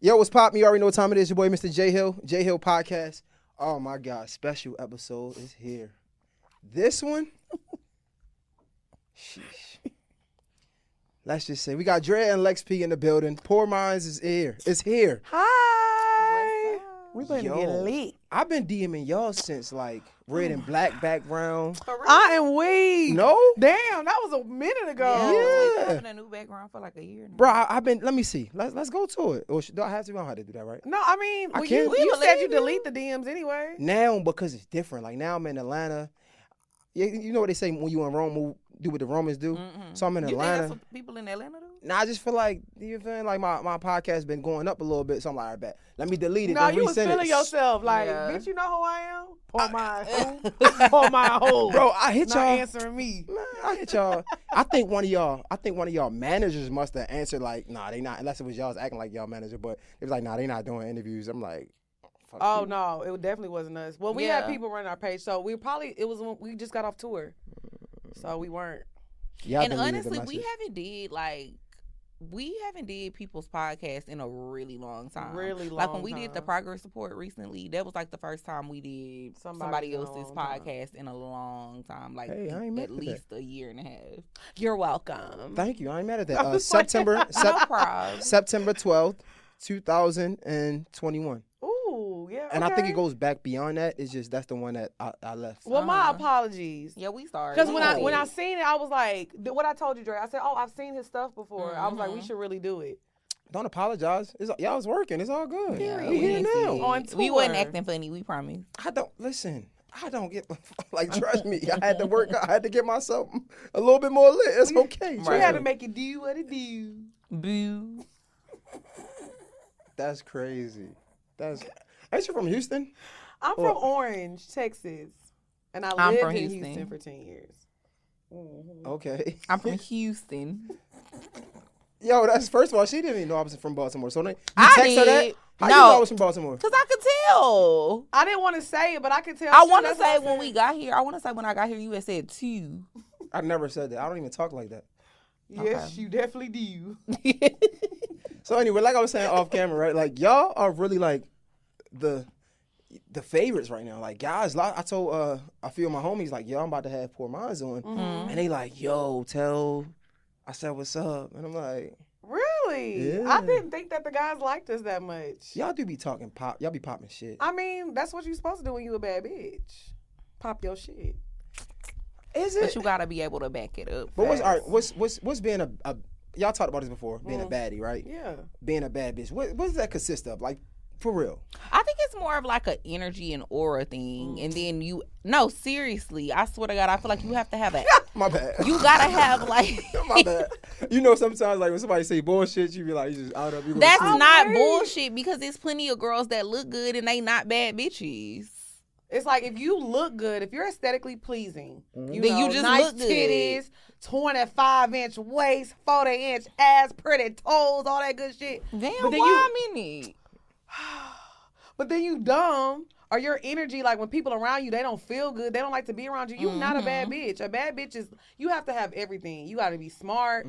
Yo, what's poppin'? You already know what time it is. Your boy, Mr. J Hill Podcast. Oh my God, special episode is here. This one, sheesh. Let's just say we got Drea and Lex P in the building. Poor Minds is here. It's here. Hi. We better get lit. I've been DMing y'all since like red and black background. I am weak. No? Damn, that was a minute ago. Yeah. We've been having a new background for like a year now. Bro, I've been, let me see. Let's go to it. Or do I have to? I don't have to do that, right? No, I mean, I well, can't. you said you delete the DMs anyway. Now, because it's different. Like now I'm in Atlanta. You know what they say when you in Rome, do what the Romans do? Mm-hmm. So I'm in You think Atlanta. that's what people in Atlanta do? Nah, I just feel like, you feel like my podcast been going up a little bit, so I'm like, all right, bet. Let me delete it. No, then you was resend feeling it. yourself like, Yeah. bitch, you know who I am? Poor my Poor my hoe. Bro, I hit Not y'all. answering me. Man, I hit y'all. I think one of y'all managers must have answered like, nah, they not, unless it was y'all's acting like y'all manager, but it was like, nah, they not doing interviews. I'm like, fuck Oh you. no, it definitely wasn't us. Well, we Yeah. had people running our page, so it was when we just got off tour, so we weren't. Y'all And deleted the honestly, message. we haven't did people's podcasts in a really long time. Really Like long when we did the time. progress report recently, that was like the first time we did somebody in a else's long time. podcast in a long time. Like Hey, I ain't mad at at that. least a year and a half. You're welcome. Thank you. I ain't mad at I that. was like- September No problem. September 12th, 2021. Ooh, yeah. And I think okay. it goes back beyond that. It's just that's the one that I left. Well, my Uh-huh. apologies. Yeah, we started. Because when I seen it, I was like, what I told you, Dre. I said, oh, I've seen his stuff before. I was like, we Mhm. should really do it. Don't apologize. Y'all was working. It's all good. Yeah, We here now. On we wasn't tour. acting funny. We promise. I don't get like trust me. I had to work. I had to get myself a little bit more lit. It's okay. We trust had me. to make it do what it do. Boo. That's crazy. Ain't you from Houston? I'm Well- from Orange, Texas, and I'm lived from in Houston. Houston for 10 years. Okay. I'm from Houston. Yo, that's first of all. She didn't even know I was from Baltimore. So you I text her that? did. How No. you know I was from Baltimore? Cause I could tell. I didn't want to say it, but I could tell. I too. want to That's what say I when said. we got here. I want to say when I got here, you had said 2. I never said that. I don't even talk like that. Yes, Okay. you definitely do. So anyway, like I was saying off camera, right? Like y'all are really like the favorites right now. Like guys, I told a few of my homies like, yo, I'm about to have Poor Minds on, Mm-hmm. and they like, yo, tell. I said, what's up? And I'm like, Really? Yeah. I didn't think that the guys liked us that much. y'all do be talking pop. Y'all be popping shit. I mean, that's what you're supposed to do when you a bad bitch. Pop your shit. Is it? But you gotta be able to back it up. But what's all first. right? What's being a y'all talked about this before? Being a baddie, right? Yeah. Being a bad bitch. What does that consist of? Like for real? I think it's more of like an energy and aura thing, and then seriously, I swear to God, I feel like you have to have a. My bad. You gotta have like. My bad. You know, sometimes like when somebody say bullshit, you be like, you just out of you. gonna That's see. not weak. bullshit because there's plenty of girls that look good and they not bad bitches. It's like if you look good, if you're aesthetically pleasing, you Then know, you just nice look good. titties, 25-inch waist, 40-inch ass, pretty toes, all that good shit. Damn, But then why many? But then you dumb, or your energy, like when people around you, they don't feel good. They don't like to be around you. You're not a bad bitch. A bad bitch is, you have to have everything. You got to be smart,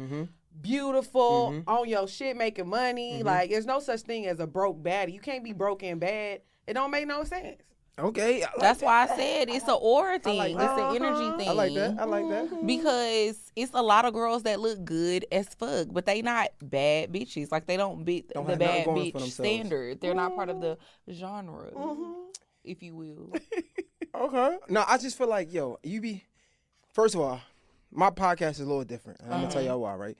beautiful, on your shit, making money. Like, there's no such thing as a broke baddie. You can't be broke and bad. It don't make no sense. Okay. I like That's that. why I said it's an aura thing. like It's that. an energy thing. I like that. I like that. Because it's a lot of girls that look good as fuck, but they not bad bitches. Like they don't beat Don't the have nothing bad going for bitch themselves. standard. They're not part of the genre, if you will. Okay. No, I just feel like, yo, first of all, my podcast is a little different. And I'm going to tell y'all why, right?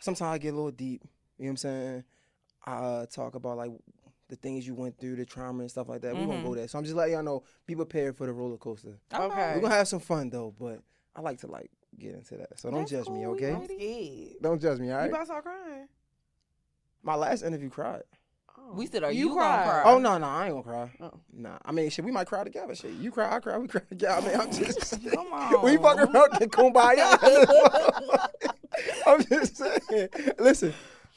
Sometimes I get a little deep. You know what I'm saying? I talk about, like, the things you went through, the trauma and stuff like that. We're going to go there. So I'm just letting y'all know, be prepared for the roller coaster. Okay. We're going to have some fun, though, but I like to, like, get into that. So don't That's judge me, cool. okay? I'm scared. Don't judge me, all You right? about to start crying. My last interview cried. Oh. We said, are You you, cried. gonna cry? Oh, no, I ain't going to cry. Oh. Nah, I mean, shit, we might cry together. Shit, you cry, I cry, we cry together. I mean, I'm just Come on. we fucking around, get kumbaya. I'm just saying. Listen,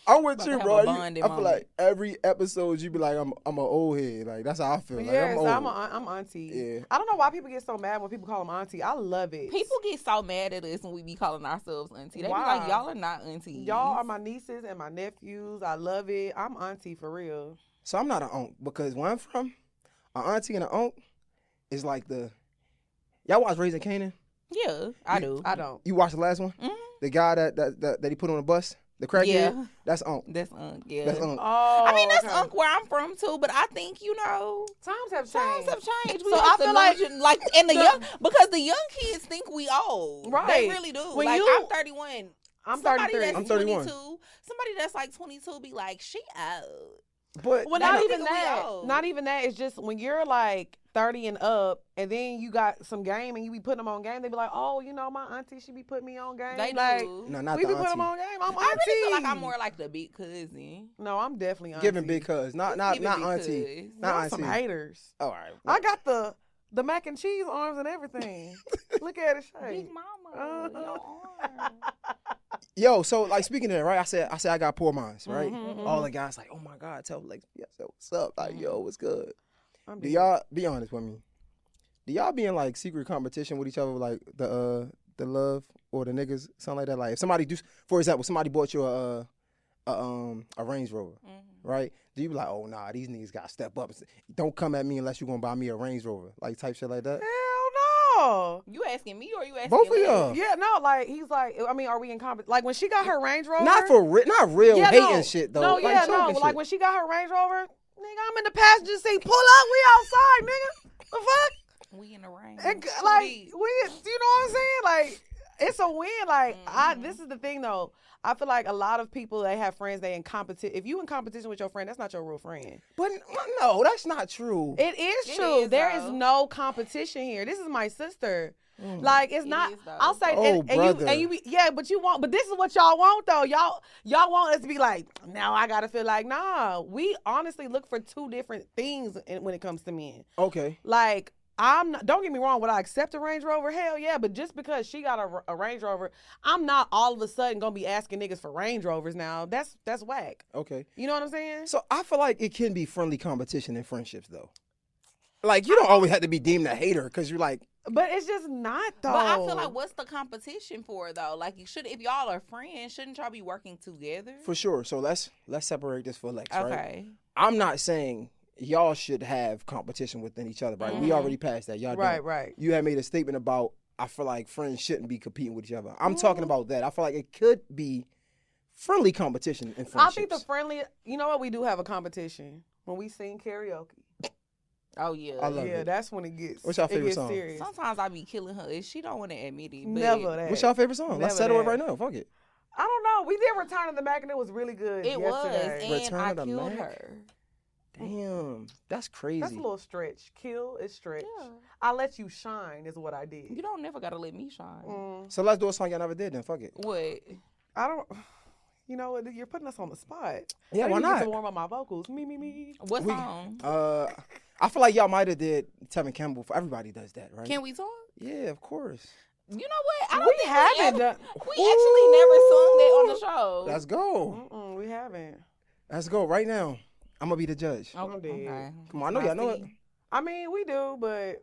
I'm with About you, to have bro. a bonding I feel moment. like every episode you be like, I'm an old head. Like that's how I feel. Like Yes, I'm old. I'm auntie. Yeah. I don't know why people get so mad when people call them auntie. I love it. People get so mad at us when we be calling ourselves auntie. They be Why? like, y'all are not aunties. Y'all are my nieces and my nephews. I love it. I'm auntie for real. So I'm not an aunt because where I'm from, an auntie and an aunt is like y'all watch Raising Kanan? Yeah, I do. I don't. You watched the last one? Mhm. The guy that he put on the bus, the crackhead. Yeah. That's aunt. That's yeah. That's aunt. Oh, I mean, that's okay. where I'm from too, but I think Times have changed. times have changed. We So have I feel to like like and the young because the young kids think we old. Right. They really do. When like you- I'm 31. I'm Somebody 33. that's I'm 31. 22, somebody that's like 22 be like, she old. But Well, They not don't even think we that. old. Not even that. It's just when you're like 30 and up, and then you got some game, and you be putting them on game. They be like, "Oh, you know, my auntie, she be putting me on game." They like, do. no, not we the be putting them auntie. on game. I'm auntie. I really feel like I'm more like the big cousin. No, I'm definitely auntie. Giving big cuz, not Giving big auntie, cuz. not Y'all auntie. some haters. All right. I got the mac and cheese arms and everything. Look at it, Big shake. mama. Your arm. Yo, so like speaking of that, right? I said I got poor minds, right? Mhm, All the guys like, oh my God, tell like, yeah, so what's up? Like, yo, what's good? I'm Do dead. y'all be honest with me? Do y'all be in like secret competition with each other, like the love or the niggas, something like that? Like if somebody for example, somebody bought you a Range Rover, right? Do you be like, oh nah, these niggas gotta step up? Don't come at me unless you gonna buy me a Range Rover, like type shit like that. Hell no. You asking me or you asking Both of Liz? y'all. Yeah, no, like he's like, I mean, are we in competition? Like when she got her Range Rover. Not real Yeah, hating no. shit though. No, like, yeah, joking no. Like shit. when she got her Range Rover, nigga, I'm in the passenger seat. Pull up, we outside, nigga. The fuck? We in the rain. And, like we, you know what I'm saying? Like it's a win. Like this is the thing though. I feel like a lot of people they have friends they in competition. If you in competition with your friend, that's not your real friend. But no, that's not true. It is It true. is, There is though. no competition here. This is my sister. Like it's It not. is, though. I'll say, Oh, and brother. you be, yeah, but you want. But this is what y'all want though. Y'all want us to be like. Now I gotta feel like nah. We honestly look for two different things when it comes to men. Okay. Like I'm not, don't get me wrong, would I accept a Range Rover? Hell yeah, but just because she got a Range Rover, I'm not all of a sudden gonna be asking niggas for Range Rovers now. That's whack. Okay. You know what I'm saying? So I feel like it can be friendly competition in friendships though. Like you don't always have to be deemed a hater because you're like, But it's just not though. But I feel like what's the competition for though? Like you should, if y'all are friends, shouldn't y'all be working together? for sure. So let's separate this for Lex, right? Okay. I'm not saying y'all should have competition within each other, right? We already passed that. Y'all Right, don't. right. You had made a statement about I feel like friends shouldn't be competing with each other. I'm talking about that. I feel like it could be friendly competition in friendships. I think the friendly. You know what? We do have a competition when we sing karaoke. Oh yeah. I love Yeah, it. that's when it gets. What's your favorite it gets song? Serious. Sometimes I be killing her if she don't want to admit it. But Never that. What's your favorite song? Let's Never settle it that. right now. Fuck it. I don't know. We did Return of the Mac and it was really good. It was, yesterday. and Return I of the killed Mac? her. Damn, that's crazy. That's a little stretch. Kill is stretch. Yeah. I let you shine is what I did. You don't never gotta let me shine. So let's do a song y'all never did then. Fuck it. What? I don't. You know what? You're putting us on the spot. Yeah, I why need to get not? to warm up my vocals. Me. What song? I feel like y'all might have did Tevin Campbell. Everybody does that, right? Can we talk? Yeah, of course. You know what? I don't We think haven't ever, done- we actually never sung that on the show. Let's go. We haven't. Let's go right now. I'm gonna be the judge. Oh, I'm dead. okay. Come on, I know y'all know it. I mean, we do, but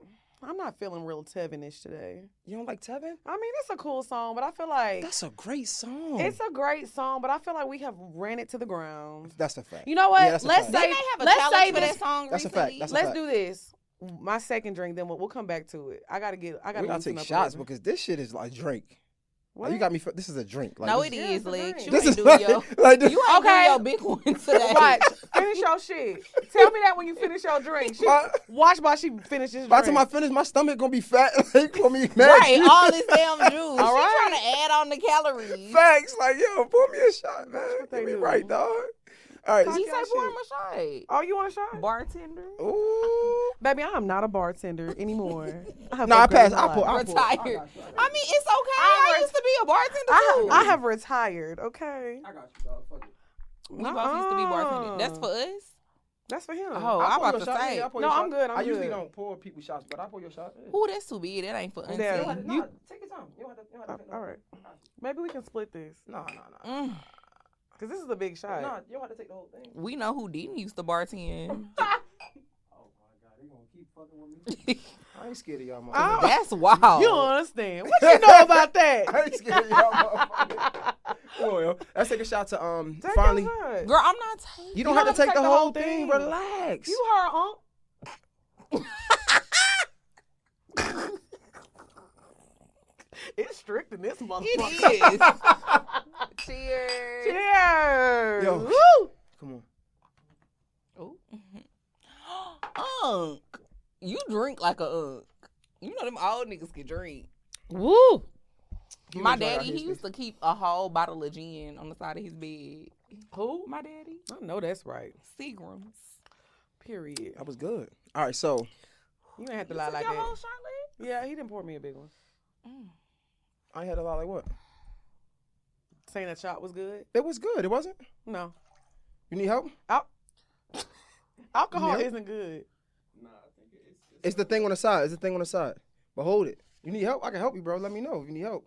I'm not feeling real Tevin-ish today. You don't like Tevin? I mean, it's a cool song, but I feel like That's a great song. it's a great song, but I feel like we have ran it to the ground. That's a fact. You know what? Yeah, that's a let's fact. say Didn't they have a let's challenge save for this. that song That's a recently? fact. That's a Let's fact. do this. My second drink, then we'll come back to it. I gotta We loosen gotta take up a shots little. because this shit is like drink. What? Like, you got me. This is a drink. Like, No, this, it Yeah, is, it's a Lex. drink. You This ain't is doing like, your, like this, you ain't Okay. doing your big one today. Watch. Finish your shit. Tell me that when you finish your drink. Watch while she finishes. by the time I finish, my stomach gonna be fat. Like, gonna be mad. Right, all this damn juice. All She right. trying to add on the calories. Facts. Like, yo, pour me a shot, man. what they Get me do. right, dog. All right. He Talk say your pour shit. him a shot. Oh, you want a shot? Bartender. Ooh. Baby, I am not a bartender anymore. No, I passed. I pour. Retired. I mean, it's okay. I used to be a bartender too. I have retired. Okay. I got you, dog. Fuck it. We both used to be bartenders. That's for us. That's for him. Oh, I'll I'm pour about your to shot. say. Yeah, I'll pour No, your I'm shot. good, I'm I usually good. don't pour people shots, but I pour your shot. Yeah. Ooh, that's too big. That ain't for auntie. Yeah. You don't have to- You- take your time. You don't have to. All right. Maybe we can split this. No. Mm. Because this is a big shot. Nah, you don't have to take the whole thing. We know who didn't use the bartend. Oh my God, they gonna keep fucking with me. I ain't scared of y'all, Oh. motherfuckers. That's wild. You don't understand. What you know about that? I ain't scared of y'all, motherfuckers. Come on, yo. Let's take a shot to Take finally. your shot. Girl, I'm not taking. You don't have to take the whole thing. Relax. You heard, It's strict in this motherfucker. It is. Cheers. Cheers. Yo. Woo. Come on. Unk. You drink like a unk. You know them old niggas can drink. Woo. My daddy, he used to keep a whole bottle of gin on the side of his bed. Who? My daddy. I know that's right. Seagrams. Period. That was good. All right, so You ain't have to lie like your that. whole shot, Liz? Yeah, he didn't pour me a big one. I had a lot like what? Saying that shot was good? It was good. It wasn't. No. You need help? Alcohol Milk? isn't good. It's the thing on the side. It's the thing on the side. But hold it. You need help? I can help you, bro. Let me know if you need help.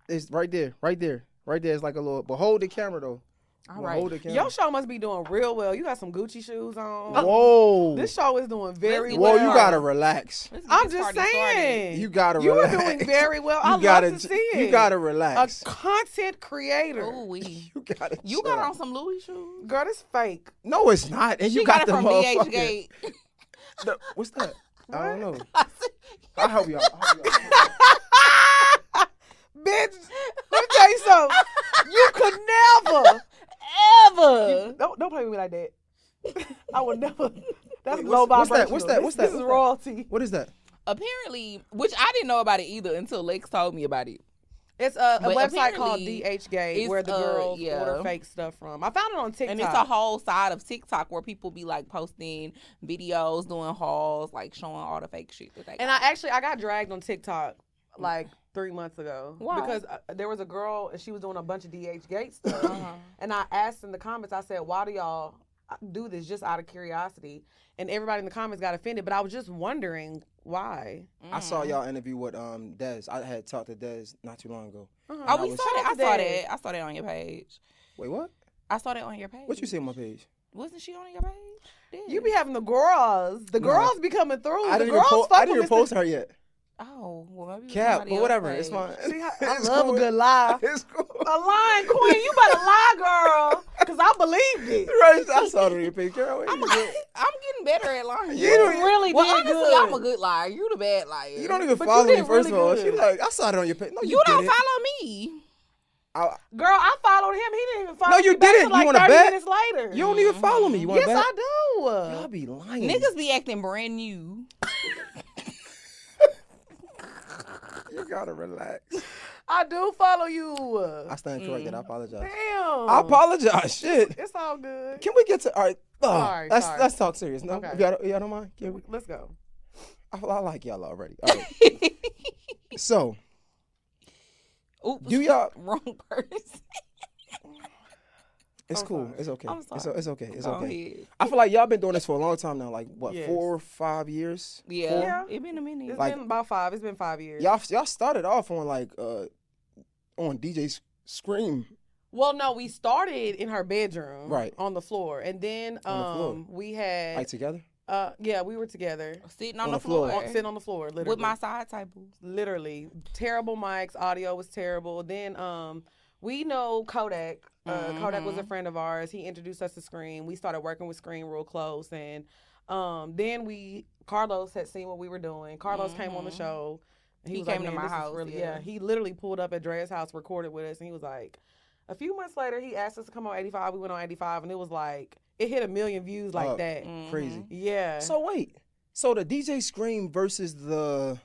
It's right there. Right there. Right there. It's like a little. But hold the camera though. All Well, right. hold the camera. Your show must be doing real well. You got some Gucci shoes on. Whoa. This show is doing very Let's well. Whoa, you gotta relax. Let's get I'm this just party saying. You gotta You relax. are doing very well. You I gotta, love to see it. You gotta relax. A content creator. Ooh, wee. You gotta. You chill. got on some Louis shoes? Girl, this fake. No, it's not. And She you got, it the from motherfucking. DH Gate. What's that? I don't know. I said, I'll help you out. Bitch, let me tell you something. You could never. Ever. Don't play with me like that. I would never. That's Wait, low what's that? vibrational. What's that? What's that? This is What's that? royalty. What is that? Apparently, which I didn't know about it either until Lex told me about it. It's a But website called apparently, DHgate it's, where the girls yeah. order fake stuff from. I found it on TikTok. And it's a whole side of TikTok where people be like posting videos, doing hauls, like showing all the fake shit that they And I got dragged on TikTok like 3 months ago. Why? Because there was a girl and she was doing a bunch of DHgate stuff. And I asked in the comments, I said, why do y'all do this just out of curiosity? And everybody in the comments got offended, but I was just wondering why. I saw y'all interview with Dez. I had talked to Dez not too long ago. Oh, we was- saw that. I Shout out to saw Dez. that. I saw that on your page. Wait, what? I saw that on your page. What you see on my page? Wasn't she on your page? Yeah. You be having the girls. The No. girls be coming through. I The didn't even girls post. fuck I didn't with even Mr. post her yet. Oh, well, maybe it was Cap, somebody but else's whatever. page. It's fine. See, I It's love cool. a good lie. It's cool. A lying queen. You better lie, girl. Because I believed it. Right, I saw it on your page, girl. I'm getting better at lying. You don't- really well, did honestly, good. I'm a good liar. You the bad liar. You don't even But you follow me, did first really of all. good. She like, I saw it on your page. No, You don't didn't. follow me. Girl, I followed him. He didn't even follow No, me you back didn't. till like You wanna 30 bet? minutes later. You don't even follow me. You want Yes, to bet? I do. Y'all be lying. Niggas be acting brand new. You gotta relax. I do follow you. I stand corrected. I apologize. Damn. I apologize. Shit. It's all good. Can we get to all right? Sorry, sorry. Let's talk serious. No, Okay. if y'all don't mind. Can we? Let's go. I like y'all already. All right. So, Oops. do y'all? Wrong person. It's I'm cool. sorry. It's okay. I'm sorry. It's okay. It's Go okay. ahead. I feel like y'all been doing this for a long time now. Like what, Yes. 4 or 5 years? Yeah. 4? Yeah. It been a minute. It's Like- been about 5. It's been 5 years. Y'all started off on like on DJ Scream. Well, no, we started in her bedroom, Right. on the floor, and then On the floor. we had Like together? yeah, we were together, Sitting on On the the floor. floor. sitting on the floor, literally. With my side table. Literally terrible mics, audio was terrible. Then we know Kodak. Kodak was a friend of ours. He introduced us to Scream. We started working with Scream real close, and then Carlos had seen what we were doing. Carlos came on the show. He was came like, to "Man, my this is house, really-" yeah. He literally pulled up at Drea's house, recorded with us, and he was like, a few months later, he asked us to come on 85. We went on 85, and it was like, it hit 1 million views like Oh. that. Crazy. Yeah. So wait. So the DJ Scream versus the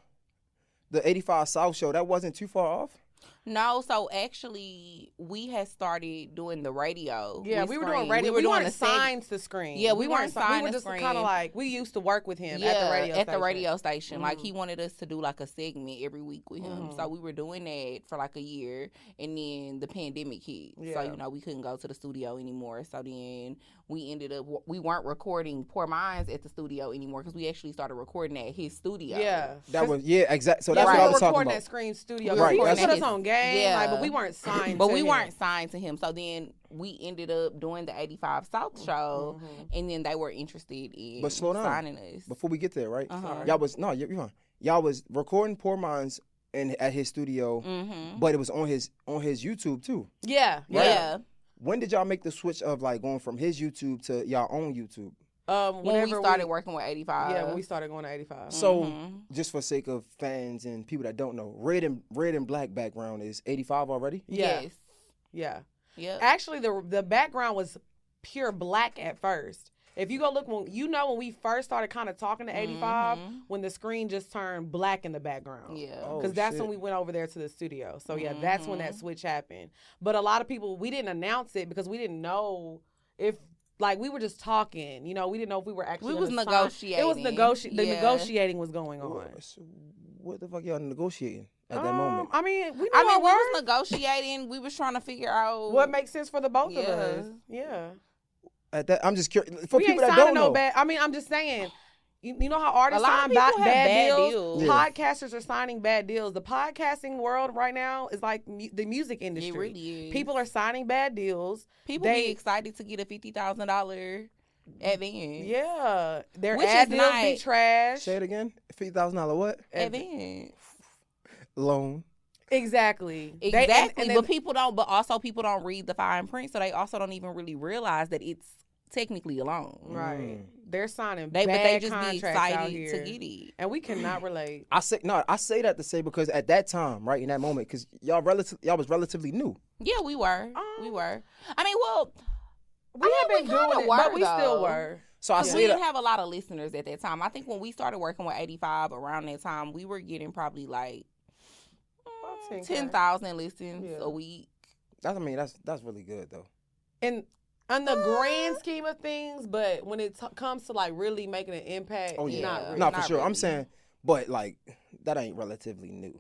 85 South show, that wasn't too far off? No, so actually, we had started doing the radio. Yeah, with we were Scream. doing radio. We doing weren't the signed to Scream. Yeah, we weren't We signed were to just Scream. kind of like, we used to work with him Yeah, at the radio station. station. Like, he wanted us to do like a segment every week with him. So we were doing that for like a year, and then the pandemic hit. Yeah. So, we couldn't go to the studio anymore. So then we ended up, we weren't recording Poor Minds at the studio anymore because we actually started recording at his studio. Yeah. That was exactly. So Yeah, that's we what I were was talking recording about. at Scream Studio. We were He recording put at us on game. Yeah. Like, but we weren't signed. But to we him. weren't signed to him. So then we ended up doing the 85 South show, and then they were interested in But slow down. signing us. Before we get there, right? Uh-huh. Y'all was you're fine. Y'all was recording Poor Minds at his studio, but it was on his YouTube too. Yeah. Right? Yeah. When did y'all make the switch of like going from his YouTube to y'all own YouTube? When we started working with 85. Yeah, when we started going to 85. So, just for sake of fans and people that don't know, red and black background is 85 already? Yeah. Yes. Yeah. Yep. Actually, the background was pure black at first. If you go look, when we first started kind of talking to 85, when the screen just turned black in the background. Yeah. Because that's when we went over there to the studio. So, yeah, that's when that switch happened. But a lot of people, we didn't announce it because we didn't know if, like, we were just talking. You know, we didn't know if we were actually We was gonna negotiating. It was the Yeah. negotiating was going on. So what the fuck y'all negotiating at that moment? I mean, we I know mean, our we worth. was negotiating. We was trying to figure out What makes sense for the both of Yeah. us. Yeah. At that, I'm just curious. For We people ain't that signing don't know. bad. I mean, I'm just saying. You know how artists A lot of sign people have bad bad deals? deals. Yeah. Podcasters are signing bad deals. The podcasting world right now is like the music industry. It really is. People are signing bad deals. People be excited to get a $50,000 advance. Yeah. Their Which ad is deals not- be trash. Say it again. $50,000 what? Advance. Loan. Exactly. Exactly. Then- But people don't. But also, people don't read the fine print, so they also don't even really realize that it's technically a loan. right. They're signing But they bad just be contracts out excited here. to get it. And we cannot relate. I say that to say because at that time, right in that moment, because y'all was relatively new. Yeah, we were. We were. I mean, well, We have been kinda doing it, were, but we still though. were. So I we say didn't that. have a lot of listeners at that time. I think when we started working with 85 around that time, we were getting probably like 10K. 10,000 listens Yeah. a week. That's really good though. And on the grand scheme of things, but when it comes to like really making an impact, Oh yeah, not really. no, for Not sure. I'm really. saying, but like that ain't relatively new.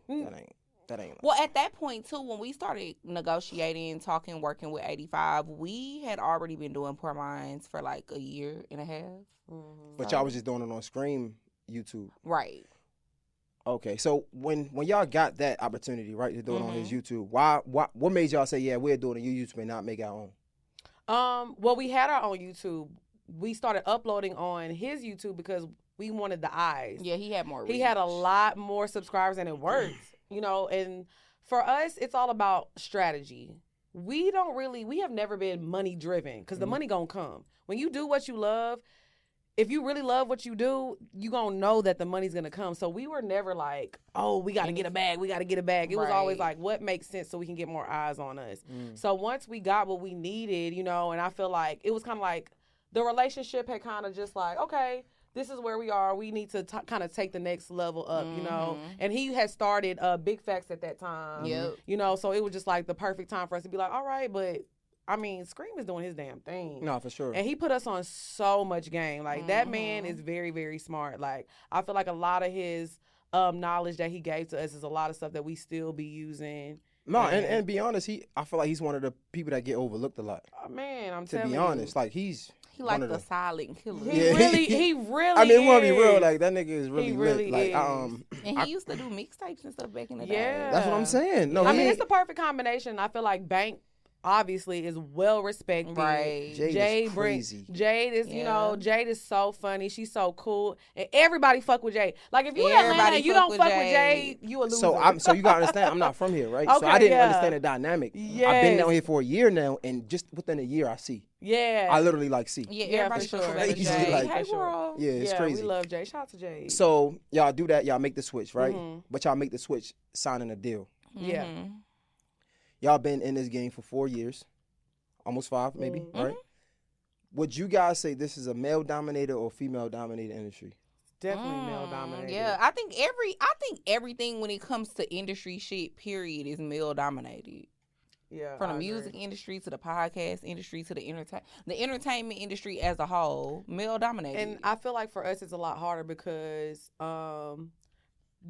That ain't. Well, at that point too, when we started negotiating, talking, working with 85, we had already been doing Poor Minds for like a year and a half. But y'all was just doing it on Scream YouTube. Right. Okay, so when y'all got that opportunity, right, to do it on his YouTube, what made y'all say, yeah, we're doing it on YouTube and not make our own? Well, we had our own YouTube. We started uploading on his YouTube because we wanted the eyes. Yeah, he had more reach. He had a lot more subscribers and it worked, you know, and for us, it's all about strategy. We have never been money driven because the money gonna come. When you do what you love, if you really love what you do, you gonna know that the money's gonna come. So we were never like, oh, we gotta get a bag. It was always like, what makes sense so we can get more eyes on us. So once we got what we needed, you know, and I feel like it was kind of like the relationship had kind of just like, okay, this is where we are. We need to kind of take the next level up, you know. And he had started Big Facts at that time. Yep. You know, so it was just like the perfect time for us to be like, all right, but I mean, Scream is doing his damn thing. No, for sure. And he put us on so much game. Like, that man is very, very smart. Like, I feel like a lot of his knowledge that he gave to us is a lot of stuff that we still be using. No, and be honest, I feel like he's one of the people that get overlooked a lot. Man, I'm To telling be you. honest, like he like one of the silent killer. He Yeah. really I mean, we want to is. be real. Like that nigga is really He really lit. Like is. And he used to do mixtapes and stuff back in the day. Yeah. that's what I'm saying. No, I he mean, ain't- it's the perfect combination. I feel like Bank obviously is well respected. Right. Jade is crazy. Jade is, you Yeah. know, Jade is so funny. She's so cool. And everybody fuck with Jade. Like, if you in Atlanta Everybody and you fuck don't with fuck with Jade. Jade, you a loser. So you gotta understand, I'm not from here, right? So Okay, I didn't yeah. understand the dynamic. I've been Yes. down here for a year now, and just within a year, I see. Yeah. I literally like see. Yeah, Yeah, everybody for fuck sure. with Crazy, Jade. like- Hey, For sure. girl. Yeah, it's crazy. We love Jade. Shout out to Jade. So y'all do that, y'all make the switch, right? Mhm. But y'all make the switch, signing a deal. Yeah. Mhm. Y'all been in this game for 4 years, almost 5 maybe, right? Would you guys say this is a male-dominated or female-dominated industry? Definitely male dominated. Yeah, I think everything when it comes to industry shit, period, is male dominated. Yeah. From I the agree. music industry to the podcast industry to the entertainment industry as a whole, male dominated. And I feel like for us it's a lot harder because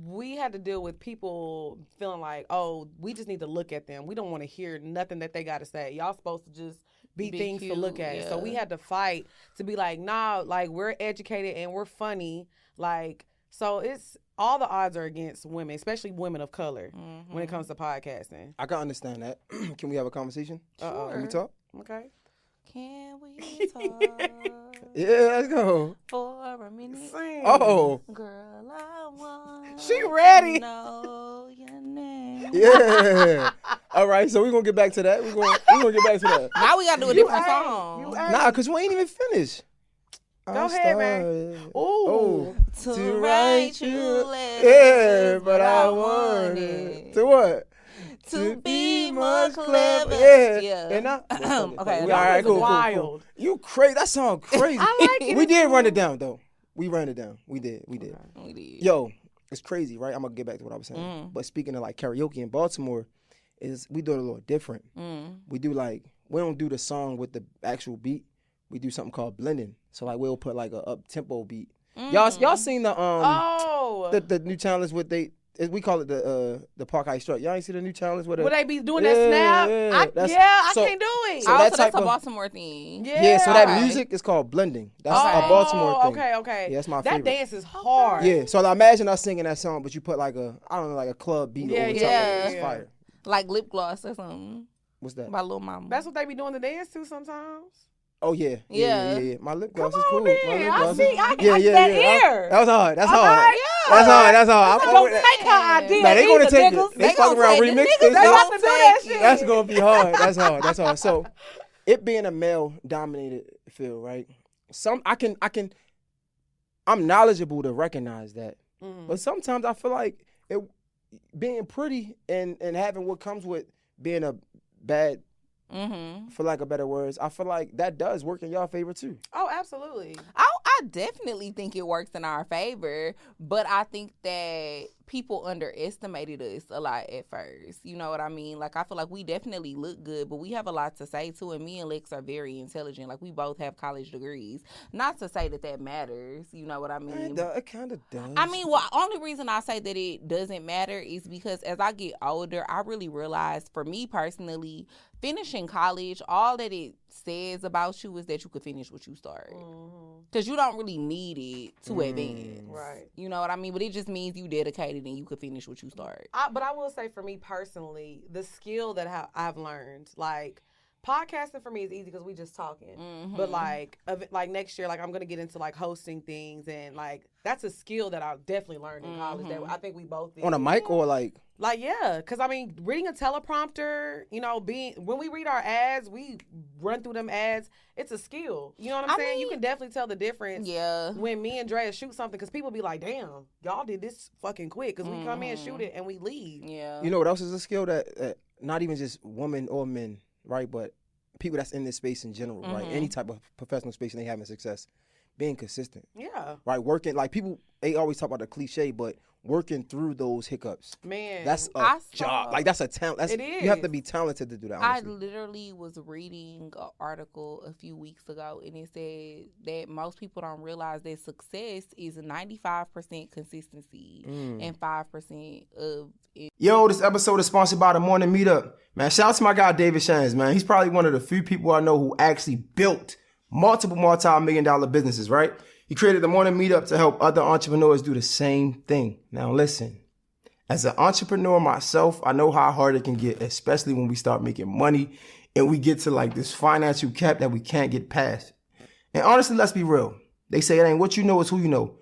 we had to deal with people feeling like, oh, we just need to look at them. We don't want to hear nothing that they got to say. Y'all supposed to just be things cute, to look at. So we yeah. had to fight to be like, nah, like we're educated and we're funny. Like, So it's all the odds are against women, especially women of color, when it comes to podcasting. I can understand that. Can we have a conversation? Sure. Can we talk? Okay. Can we talk Yeah, let's go. for a minute? Sing. Oh, Girl, I want She ready. to know your name. yeah. All right, so we're gonna get back to that. We're gonna get back to that. Now we gotta do a You different ain't. song. You ain't. Nah, cause we ain't even finished. Go ahead, man. Ooh. Ooh. To write you letters, Yeah, but I want it. To what? To be more clever. Yeah. And I, Okay, all that right, was cool. wild. You crazy? That sound crazy. I like it. We did run it down though. We ran it down. We did. We did. Yo, it's crazy, right? I'm gonna get back to what I was saying. Mm. But speaking of like karaoke in Baltimore, is we do it a little different. We do like we don't do the song with the actual beat. We do something called blending. So like we'll put like a up tempo beat. Y'all seen the the new challenge with we call it the Park High Strut. Y'all ain't see the new challenge with Would they be doing that snap? I so- can't do it. so Also, that type that's a of- Baltimore thing. Yeah, so that Okay. music is called blending. That's a Baltimore thing. Okay. Yeah, that's my that favorite. dance is hard. Yeah, so like, imagine us singing that song, but you put like a club beat over the top of it. It's yeah. fire. Like lip gloss or something. What's that? By Lil Mama. That's what they be doing the dance to sometimes. Oh yeah. Yeah. My lip gloss Come is on, cool. then. My lip I gloss see. is- I yeah, yeah, that yeah. ear. That was hard. That's Okay. hard. Yeah. That's hard. That's hard. I'm Don't with take her idea. Nah, they gonna either, take niggas. it. They fucking gonna around take it. remix Niggas, this. They yo. about to do that shit. That's gonna be hard. That's hard. That's hard. So, it being a male dominated field, right? I'm knowledgeable to recognize that, but sometimes I feel like it being pretty and having what comes with being a bad, for lack of better words, I feel like that does work in y'all favor too. Oh, absolutely. I definitely think it works in our favor, but I think that people underestimated us a lot at first. You know what I mean? Like, I feel like we definitely look good, but we have a lot to say too, and me and Lex are very intelligent. Like, we both have college degrees. Not to say that matters, you know what I mean? It kind of does. I mean, well, only reason I say that it doesn't matter is because as I get older, I really realize, for me personally, finishing college, all that it says about you is that you could finish what you start. Because you don't really need it to advance. Right. You know what I mean? But it just means you dedicated and you could finish what you start. But I will say, for me personally, the skill that I've learned, like, podcasting for me is easy because we just talking. But like next year, like, I'm gonna get into like hosting things, and like that's a skill that I definitely learned in college that I think we both did. On a mic or like yeah, because I mean, reading a teleprompter, you know, when we read our ads, we run through them ads. It's a skill. You know what I'm saying? You can definitely tell the difference. Yeah. When me and Drea shoot something, because people be like, "Damn, y'all did this fucking quick," because we come in, shoot it, and we leave. Yeah. You know what else is a skill that not even just women or men, right? But people that's in this space in general, right? Any type of professional space and they having success, being consistent. Yeah. Right? Working, like people, they always talk about the cliche, but working through those hiccups. Man. That's a job. Like, that's a talent. It is. You have to be talented to do that, I honestly. literally was reading an article a few weeks ago, and it said that most people don't realize that success is 95% consistency and 5% of it. Yo, this episode is sponsored by The Morning Meetup. Man, shout out to my guy, David Shands, man. He's probably one of the few people I know who actually built multiple multi-million-dollar businesses, right? He created The Morning Meetup to help other entrepreneurs do the same thing. Now, listen, as an entrepreneur myself, I know how hard it can get, especially when we start making money and we get to like this financial cap that we can't get past. And honestly, let's be real. They say it ain't what you know, it's who you know.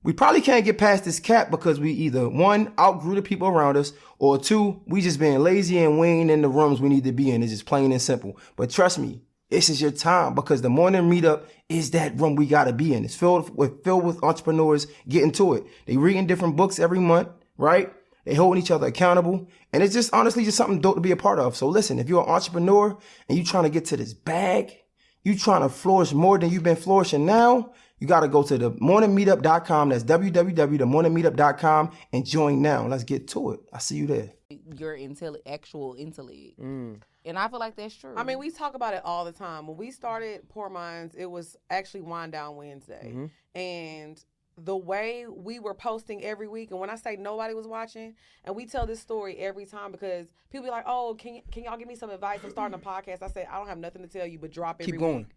We probably can't get past this cap because we either, one, outgrew the people around us, or two, we just being lazy and we ain't in the rooms we need to be in. It's just plain and simple. But trust me, this is your time, because the Morning Meetup is that room we gotta be in. It's filled with entrepreneurs getting to it. They reading different books every month, right? They holding each other accountable. And it's just honestly just something dope to be a part of. So listen, if you're an entrepreneur and you trying to get to this bag, you trying to flourish more than you've been flourishing now, you got to go to themorningmeetup.com. That's www.themorningmeetup.com and join now. Let's get to it. I see you there. Your actual intellect. And I feel like that's true. I mean, we talk about it all the time. When we started Poor Minds, it was actually Wind Down Wednesday. And the way we were posting every week, and when I say nobody was watching, and we tell this story every time because people be like, "Oh, can y'all give me some advice? I'm starting a podcast." I say, "I don't have nothing to tell you, but drop every Keep going. week.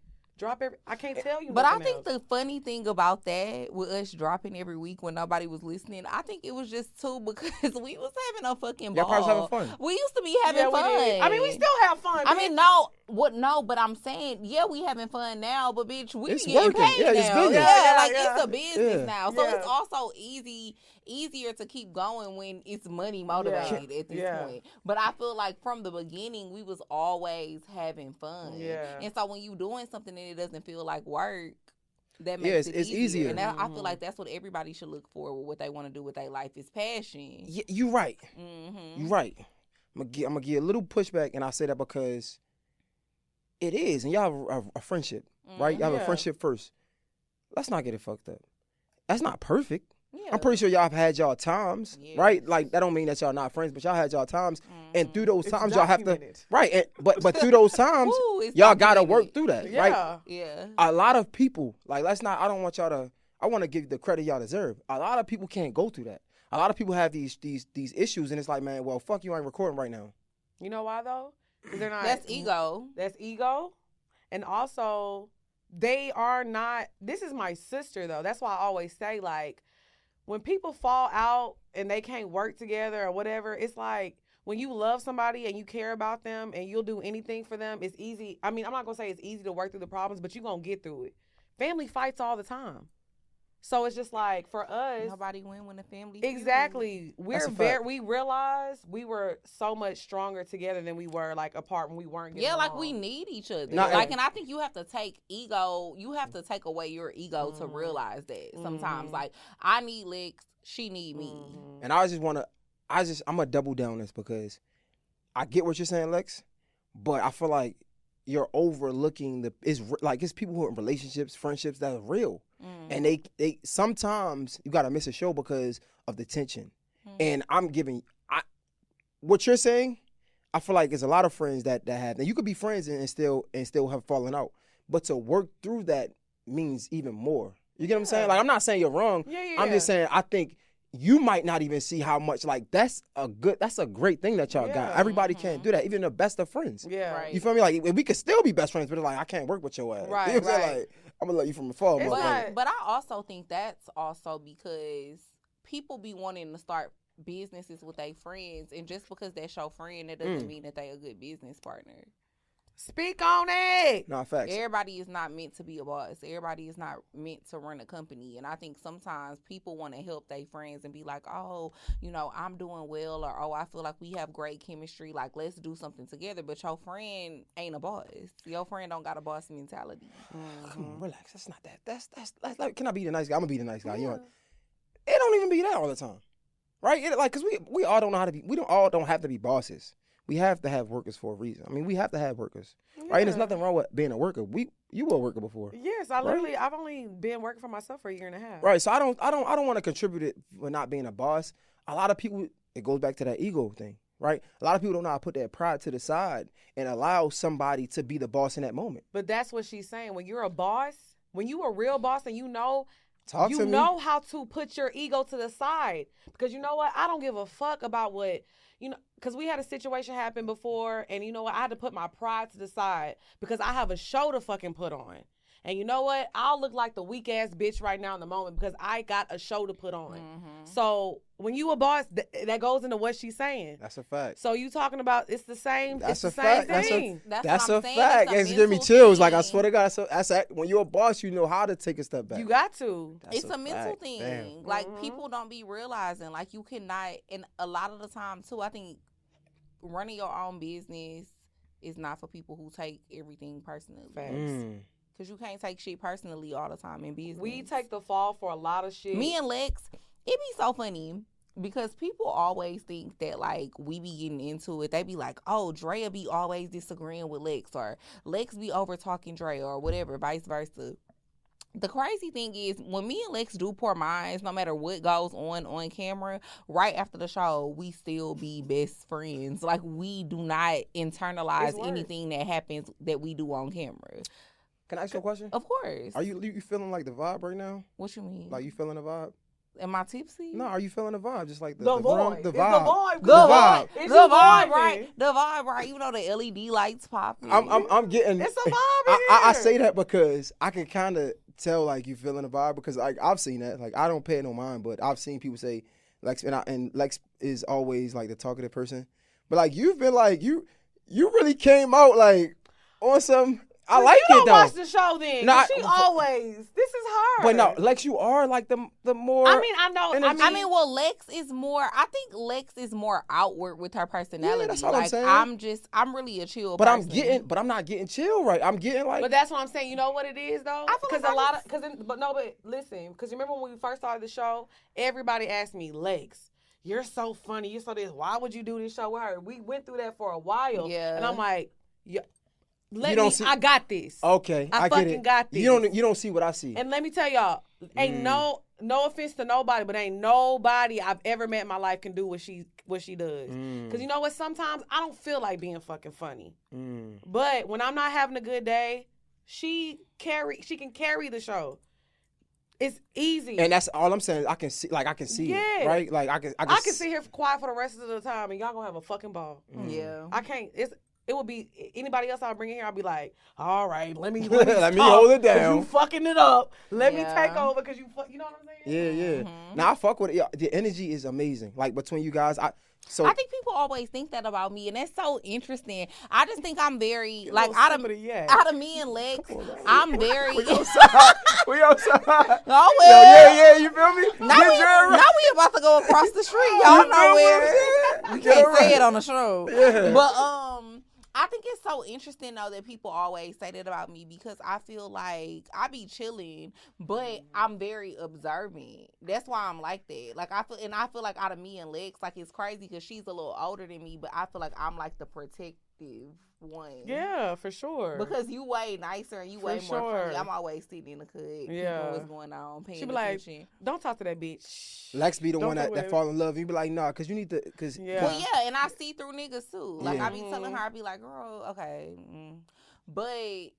I can't tell you. But I nothing think else. the funny thing about that, with us dropping every week when nobody was listening, I think it was just too because we was having a fucking ball. Y'all probably was having fun. We used to be having Yeah, we fun. did. I mean, we still have fun. I bitch. mean, no, but I'm saying, yeah, we having fun now, but bitch, we It's be getting working. paid Yeah, it's now. business. Yeah, like Yeah. it's a business Yeah. now. So Yeah. it's also easier to keep going when it's money motivated at this Yeah. point. But I feel like from the beginning, we was always having fun. Yeah. And so when you doing something and it doesn't feel like work, that Yeah, makes it's it easier. And I feel like that's what everybody should look for with what they want to do with their life is passion. Yeah, you right. Mm-hmm. You right. I'm gonna give a little pushback, and I say that because it is, and y'all have a friendship, right? Y'all have a Yeah. friendship first. Let's not get it fucked up. That's not perfect. Yeah. I'm pretty sure y'all have had y'all times, Yes. right? Like that don't mean that y'all not friends, but y'all had y'all times, and through those It's times y'all have to, documented. right? And, but through those times, Woo, it's y'all gotta documented. work through that, right? Yeah. Yeah. A lot of people, like, let's not. I don't want y'all to. I want to give the credit y'all deserve. A lot of people can't go through that. A lot of people have these issues, and it's like, man, well, fuck you, I ain't recording right now. You know why though? 'Cause they're not. That's ego. That's ego, and also they are not. This is my sister though. That's why I always say like, when people fall out and they can't work together or whatever, it's like when you love somebody and you care about them and you'll do anything for them, it's easy. I mean, I'm not gonna say it's easy to work through the problems, but you're gonna get through it. Family fights all the time. So it's just like for us, Nobody win when the family feud. exactly. That's a fact. We realized we were so much stronger together than we were like apart when we weren't getting Yeah, like along. we need each other. Nah, Like, and I think you have to take ego. You have to take away your ego to Mhm. realize that sometimes. Mhm. Like, I need Lex, she need me. Mhm. And I just want to, I'm gonna double down this because I get what you're saying, Lex, but I feel like you're overlooking it's people who are in relationships, friendships that are real, and they sometimes you gotta miss a show because of the tension. And I'm giving, what you're saying, I feel like there's a lot of friends that have, and you could be friends and still have fallen out, but to work through that means even more. You get what I'm saying? Like, I'm not saying you're wrong. Yeah. I'm just saying I think you might not even see how much, like, that's a great thing that y'all got. Yeah. Everybody can't do that, even the best of friends. Yeah. Right. You feel me? Like, we could still be best friends, but it's like, I can't work with your ass. Right, You know what I'm saying? right. Like, I'm gonna let you from afar, It's motherfucker. not- But I also think that's also because people be wanting to start businesses with their friends, and just because that's your friend, that doesn't mean that they a good business partner. Speak on it. Nah, facts. Everybody is not meant to be a boss. Everybody is not meant to run a company. And I think sometimes people want to help their friends and be like, oh, I'm doing well, or, oh, I feel like we have great chemistry. Like, let's do something together. But your friend ain't a boss. Your friend don't got a boss mentality. Come on, relax. That's not that. That's like, can I be the nice guy? I'm gonna be the nice guy. You know, it don't even be that all the time, right? Cause we all don't know how to be. We don't have to be bosses. We have to have workers for a reason. I mean, we have to have workers, right? And there's nothing wrong with being a worker. You were a worker before, Yes, I've only been working for myself for a year and a half. right? So I don't want to contribute it for not being a boss. A lot of people, it goes back to that ego thing, right? A lot of people don't know how to put their pride to the side and allow somebody to be the boss in that moment. But that's what she's saying. When you're a boss, when you a real boss and you know Talk to me. know how to put your ego to the side. Because you know what? I don't give a fuck about what, because we had a situation happen before, and you know what? I had to put my pride to the side because I have a show to fucking put on. And you know what? I'll look like the weak ass bitch right now in the moment because I got a show to put on. So when you a boss, that goes into what she's saying. That's a fact. So you talking about it's the same. That's it's the a same fact. thing. That's what a I'm saying. fact. It's a It's giving me mental chills. Like, I thing. swear to God, when you're a boss, you know how to take a step back. You got to. That's It's a mental fact. thing. Damn. Like, people don't be realizing, like, you cannot, and a lot of the time, too, I think running your own business is not for people who take everything personally. Facts. Because you can't take shit personally all the time in business. We take the fall for a lot of shit. Me and Lex, it be so funny because people always think that, like, we be getting into it. They be like, oh, Drea be always disagreeing with Lex, or Lex be over talking Drea, or whatever, vice versa. The crazy thing is, when me and Lex do pour minds, no matter what goes on camera, right after the show, we still be best friends. Like, we do not internalize anything that happens that we do on camera. Can I ask you a question? Of course. Are you feeling like the vibe right now? What you mean? Like, you feeling the vibe? Am I tipsy? No, are you feeling the vibe? Just like the vibe. room, the It's vibe. The vibe. The It's vibe, vibing. right? The vibe, right? You know the LED lights popping. I'm getting. It's a vibe in I here. say that because I can kind of tell like you feeling the vibe because like I've seen that. Like I don't pay it no mind, but I've seen people say Lex and Lex is always like the talkative person. But like you've been like you really came out like on some. I like you it though. don't watch the show then. Nah, She always. This is her. But no, Lex, you are like the more. I mean, I know. I mean, well, Lex is more. I think Lex is more outward with her personality. Yeah, that's all like, I'm saying. I'm really a chill. But person. I'm not getting chill right. I'm getting like. But that's what I'm saying. You know what it is though? I feel Because like but listen, because you remember when we first started the show, everybody asked me, Lex, you're so funny. You're so this. Why would you do this show with her? We went through that for a while. Yeah. And I'm like, yeah. I got this. Okay, I get fucking it. got this. You don't see what I see. And let me tell y'all, ain't no offense to nobody, but ain't nobody I've ever met in my life can do what she does. Because you know what? Sometimes I don't feel like being fucking funny. But when I'm not having a good day, she can carry the show. It's easy. And that's all I'm saying. I can see it, right? Like I can sit here quiet for the rest of the time, and y'all gonna have a fucking ball. Yeah. I can't. It would be anybody else I'll bring in here. I'll be like, all right, let me let me hold it down. You fucking it up. Let me take over because you know what I'm saying? Yeah. Mm-hmm. Now I fuck with it. The energy is amazing. Like between you guys, I think people always think that about me, and that's so interesting. I just think I'm very out of me and Lex, I'm very. We outside. Oh, well. Yeah. You feel me? Now we about to go across the street. Y'all know where. We can't say it on the show. Yeah. But I think it's so interesting though that people always say that about me because I feel like I be chilling, but I'm very observant. That's why I'm like that. Like I feel like out of me and Lex, like it's crazy because she's a little older than me, but I feel like I'm like the protective one. Yeah, for sure. Because you way nicer and you way more friendly. I'm always sitting in the cut. Yeah. What's going on? Paying attention. Like, don't talk to that bitch. Lex be the one that fall in love. You be like, nah, because you need to. Well, yeah, and I see through niggas too. Like I be telling her, I be like, girl, okay, but.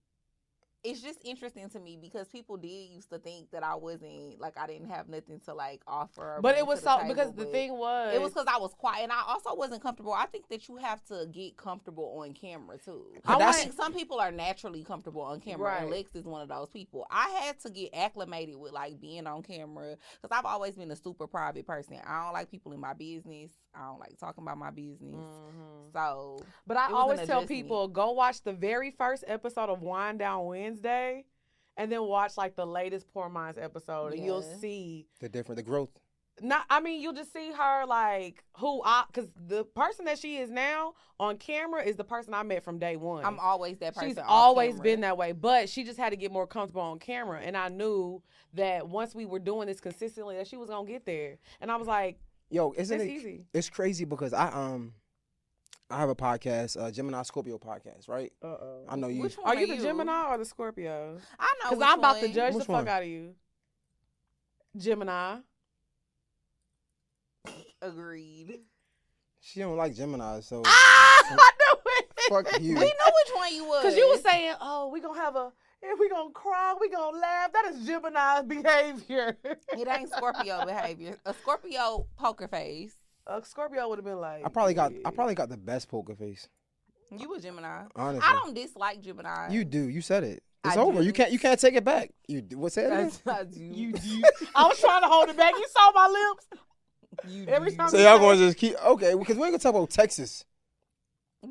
It's just interesting to me because people did used to think that I wasn't like I didn't have nothing to like offer. But it was so because the thing was it was because I was quiet and I also wasn't comfortable. I think that you have to get comfortable on camera too. I think some people are naturally comfortable on camera, right. And Lex is one of those people. I had to get acclimated with like being on camera because I've always been a super private person. I don't like people in my business. I don't like talking about my business. So, but I always tell people go watch the very first episode of Wind Down Wednesday, and then watch like the latest Poor Minds episode, and you'll see the growth. You'll just see her like because the person that she is now on camera is the person I met from day one. I'm always that person. She's always been that way, but she just had to get more comfortable on camera, and I knew that once we were doing this consistently, that she was gonna get there, and I was like. Yo, isn't it easy? It's crazy because I have a podcast, Gemini Scorpio podcast, right? I know you. Which one are you the Gemini or the Scorpio? I know. Because I'm about to judge the fuck out of you. Gemini. Agreed. She don't like Gemini, so. I know it. Fuck you. We know which one you was. Because you was saying, oh, we gonna have if we gonna cry, we gonna laugh. That is Gemini behavior. It ain't Scorpio behavior. A Scorpio poker face. A Scorpio would have been like. I probably got the best poker face. You a Gemini. Honestly, I don't dislike Gemini. You do. You said it. It's over. You can't take it back. You do. What's that? I do. You do. I was trying to hold it back. You saw my lips. Every time. So y'all gonna just keep because we ain't gonna talk about Texas.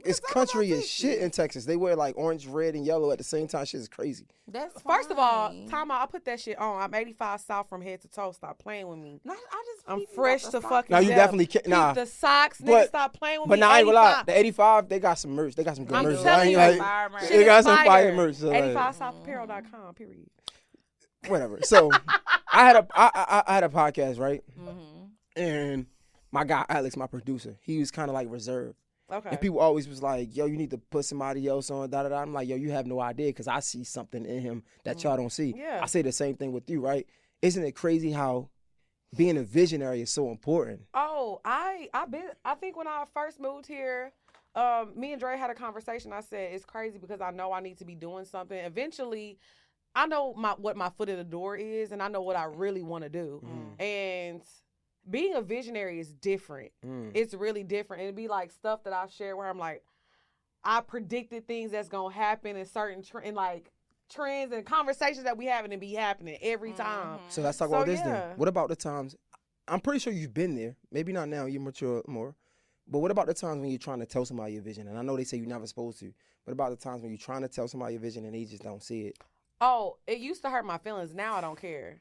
It's country as shit in Texas. They wear like orange, red, and yellow at the same time. Shit is crazy. That's First of all, time out. I put that shit on. I'm 85 South from head to toe. Stop playing with me. I'm fresh to fucking. Now you definitely can't. Nah, the socks. Nigga, stop playing with me. But now I ain't gonna lie. The 85, they got some merch. They got some good merch. They got some fire merch. 85southapparel.com. Period. Whatever. So I had a podcast, right? And my guy Alex, my producer, he was kind of like reserved. Okay. And people always was like, yo, you need to put somebody else on, da-da-da. I'm like, yo, you have no idea because I see something in him that y'all don't see. Yeah. I say the same thing with you, right? Isn't it crazy how being a visionary is so important? Oh, I think when I first moved here, me and Drea had a conversation. I said, it's crazy because I know I need to be doing something. Eventually, I know what my foot in the door is, and I know what I really want to do. And being a visionary is different. It's really different. It'd be like stuff that I've shared where I'm like, I predicted things that's gonna happen in certain trends and conversations that we having and be happening every time. So let's talk about this then. What about the times? I'm pretty sure you've been there. Maybe not now. You mature more. But what about the times when you're trying to tell somebody your vision? And I know they say you're never supposed to. But about the times when you're trying to tell somebody your vision and they just don't see it? Oh, it used to hurt my feelings. Now I don't care.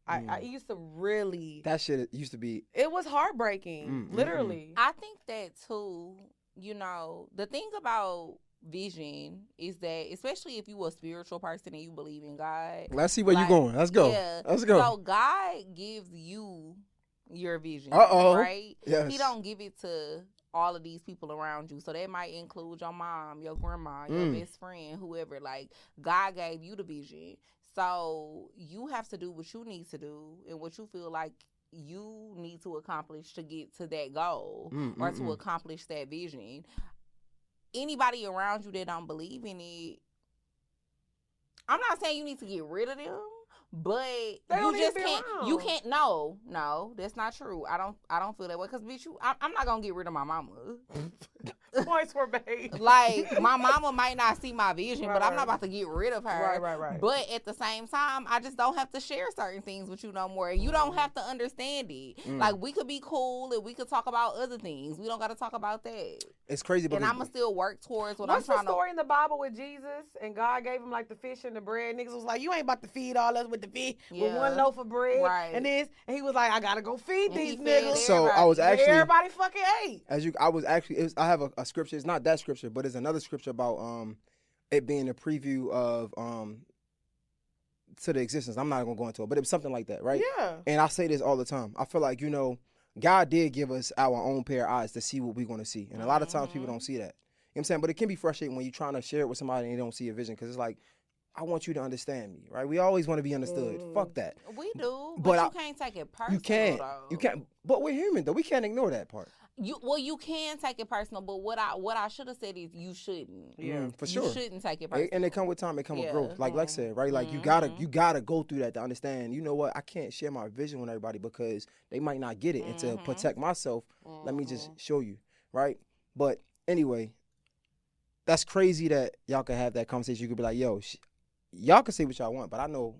I used to really. That shit used to be. It was heartbreaking, literally. I think that too. You know, the thing about vision is that, especially if you a spiritual person and you believe in God. Let's see where you going. Let's go. Yeah. Let's go. So God gives you your vision. Right? Yes. He don't give it to all of these people around you. So that might include your mom, your grandma, your best friend, whoever. Like, God gave you the vision. So you have to do what you need to do and what you feel like you need to accomplish to get to that goal or to accomplish that vision. Anybody around you that don't believe in it, I'm not saying you need to get rid of them, but you just can't. You can't. No, that's not true. I don't feel that way because bitch, I'm not gonna get rid of my mama. Points were made. Like, my mama might not see my vision, but I'm not about to get rid of her. Right. But at the same time, I just don't have to share certain things with you no more. You don't have to understand it. Like, we could be cool and we could talk about other things. We don't got to talk about that. It's crazy. And I'm going to still work towards what What's I'm trying to. What's the story in the Bible with Jesus and God gave him like the fish and the bread? Niggas was like, you ain't about to feed all us with the fish with one loaf of bread and this. And he was like, I got to go feed these niggas. So I was actually. Everybody fucking ate. I have a scripture. It's not that scripture, but it's another scripture about it being a preview of to the existence. I'm not gonna go into it, but it was something like that, right? Yeah. And I say this all the time. I feel like, you know, God did give us our own pair of eyes to see what we're gonna see, and a lot of times people don't see that. You know what I'm saying? But it can be frustrating when you're trying to share it with somebody and they don't see a vision, because it's like, I want you to understand me, right? We always want to be understood. Fuck that. We do, but you can't take it personal. You can't. But we're human, though. We can't ignore that part. You can take it personal, but what I should have said is you shouldn't. Yeah, for sure. You shouldn't take it personal. And they come with time. They come with growth. Like Lex said, right? Like you gotta go through that to understand. You know what? I can't share my vision with everybody because they might not get it. And to protect myself, let me just show you, right? But anyway, that's crazy that y'all can have that conversation. You could be like, yo, y'all can say what y'all want, but I know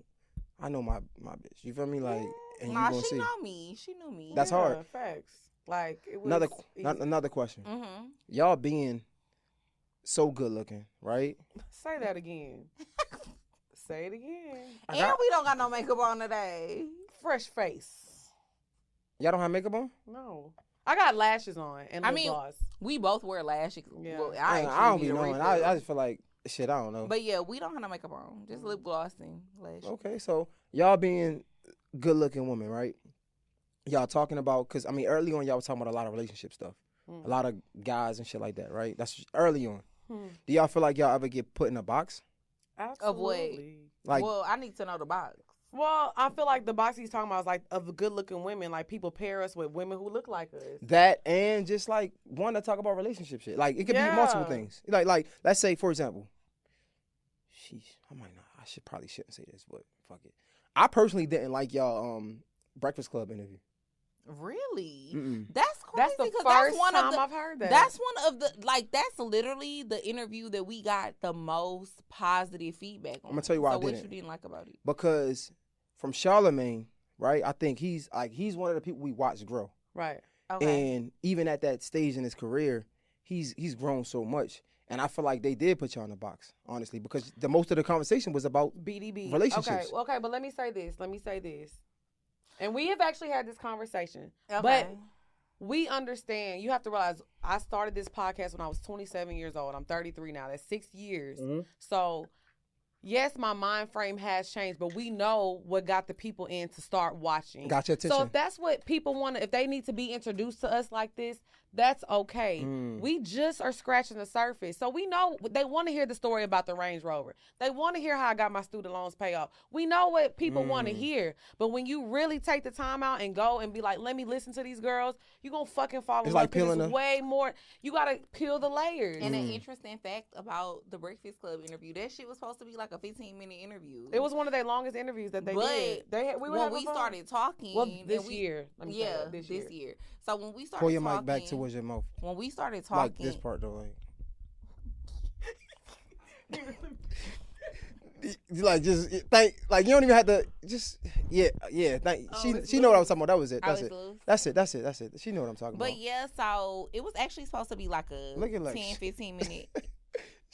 my bitch. You feel me? Like, and you gonna see. She knew me. That's hard. Facts. Like, it was another question. Y'all being so good looking, right? Say that again. Say it again. And we don't got no makeup on today. Fresh face. Y'all don't have makeup on? No. I got lashes on and lip gloss. We both wear lashes. Yeah. Well, I don't be knowing. I just feel like, shit, I don't know. But yeah, we don't have no makeup on. Just lip gloss and lashes. Okay, so y'all being good looking women, right? Y'all talking about, because, I mean, early on, y'all was talking about a lot of relationship stuff. A lot of guys and shit like that, right? That's early on. Do y'all feel like y'all ever get put in a box? Absolutely. Of what? Like, well, I need to know the box. Well, I feel like the box he's talking about is like of the good-looking women. Like, people pair us with women who look like us. That, and just like one to talk about relationship shit. Like, it could be multiple things. Like, let's say, for example, sheesh, I probably shouldn't say this, but fuck it. I personally didn't like y'all Breakfast Club interview. Really? Mm-mm. That's crazy. That's the first time I've heard that. That's one of the, that's literally the interview that we got the most positive feedback on. I'm gonna tell you why I didn't. So what you didn't like about it? Because from Charlemagne, right? I think he's one of the people we watch grow. Right. Okay. And even at that stage in his career, he's grown so much. And I feel like they did put y'all in a box, honestly, because the most of the conversation was about BDB relationships. Okay, but let me say this. And we have actually had this conversation. Okay. But we understand. You have to realize I started this podcast when I was 27 years old. I'm 33 now. That's 6 years. So, yes, my mind frame has changed, but we know what got the people in to start watching. Got your attention. So if that's what people want, if they need to be introduced to us like this, That's okay. We just are scratching the surface. So we know they want to hear the story about the Range Rover. They want to hear how I got my student loans paid off. We know what people want to hear. But when you really take the time out and go and be like, let me listen to these girls, you're going to fucking fall in love. Like peeling it's way more. You got to peel the layers. And an interesting fact about the Breakfast Club interview, that shit was supposed to be like a 15-minute interview. It was one of their longest interviews that they did. When we started talking. Well, this year. This year. So when we started pull your talking, mic back towards your mouth. When we started talking, like this part though, like just think, like you don't even have to just Thank she know what I was talking about. That was it. That's it. She know what I'm talking about. But yeah, so it was actually supposed to be like a 10-15 minute.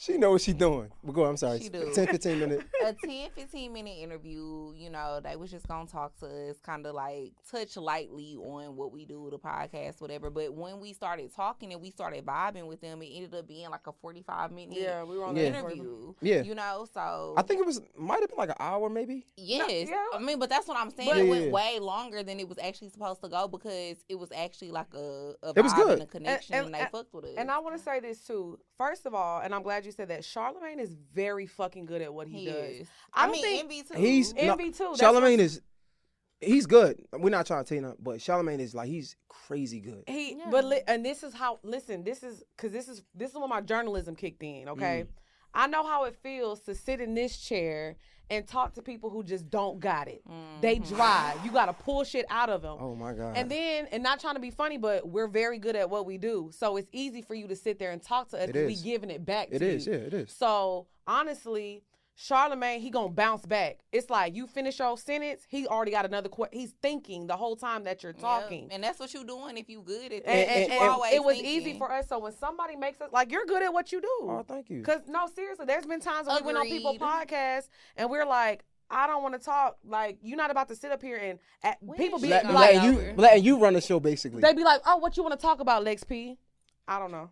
She know what she doing. But go, I'm sorry. She do. 10-15 minute. A 10-15 minute interview, you know, they was just going to talk to us, kind of like touch lightly on what we do, the podcast, whatever. But when we started talking and we started vibing with them, it ended up being like a 45-minute we were on the interview. Yeah. You know, so. I think might have been like an hour maybe. Yes. I mean, but that's what I'm saying. It went way longer than it was actually supposed to go because it was actually like a it was vibe good. and a connection and they fucked with us. And I want to say this too. First of all, and I'm glad you said that, Charlamagne is very fucking good at what he does. I mean, Envy too. Envy too. Charlamagne he's good. We're not trying to tell you nothing, but Charlamagne is like, he's crazy good. And this is how, listen, this is when my journalism kicked in, okay? I know how it feels to sit in this chair and talk to people who just don't got it. They dry. You got to pull shit out of them. Oh, my God. And then, and not trying to be funny, but we're very good at what we do. So it's easy for you to sit there and talk to us because we giving it back to you. It is. So, honestly, Charlamagne, he gonna bounce back. It's like you finish your sentence, he already got another he's thinking the whole time that you're talking. And that's what you're doing if you good at that. And always it was thinking. easy for us. So when somebody makes us, like, you're good at what you do. Oh, thank you. Because, no, seriously, there's been times when we went on people's podcasts and we're like, I don't want to talk. Like, you're not about to sit up here and people be letting you run the show, basically. They be like, oh, what you want to talk about, Lex P? I don't know.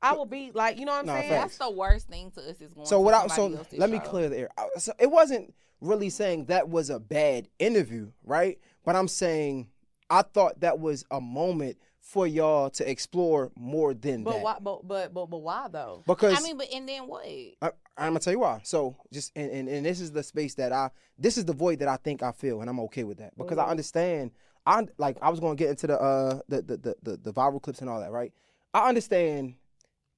I will be like, you know what I'm saying? That's the worst thing to us is going let me clear the air. So it wasn't really saying that was a bad interview, right? But I'm saying I thought that was a moment for y'all to explore more than that. But why though? Because and then what? I'm gonna tell you why. So just and this is the space this is the void that I think I feel, and I'm okay with that because I understand. I was gonna get into the viral clips and all that, right? I understand,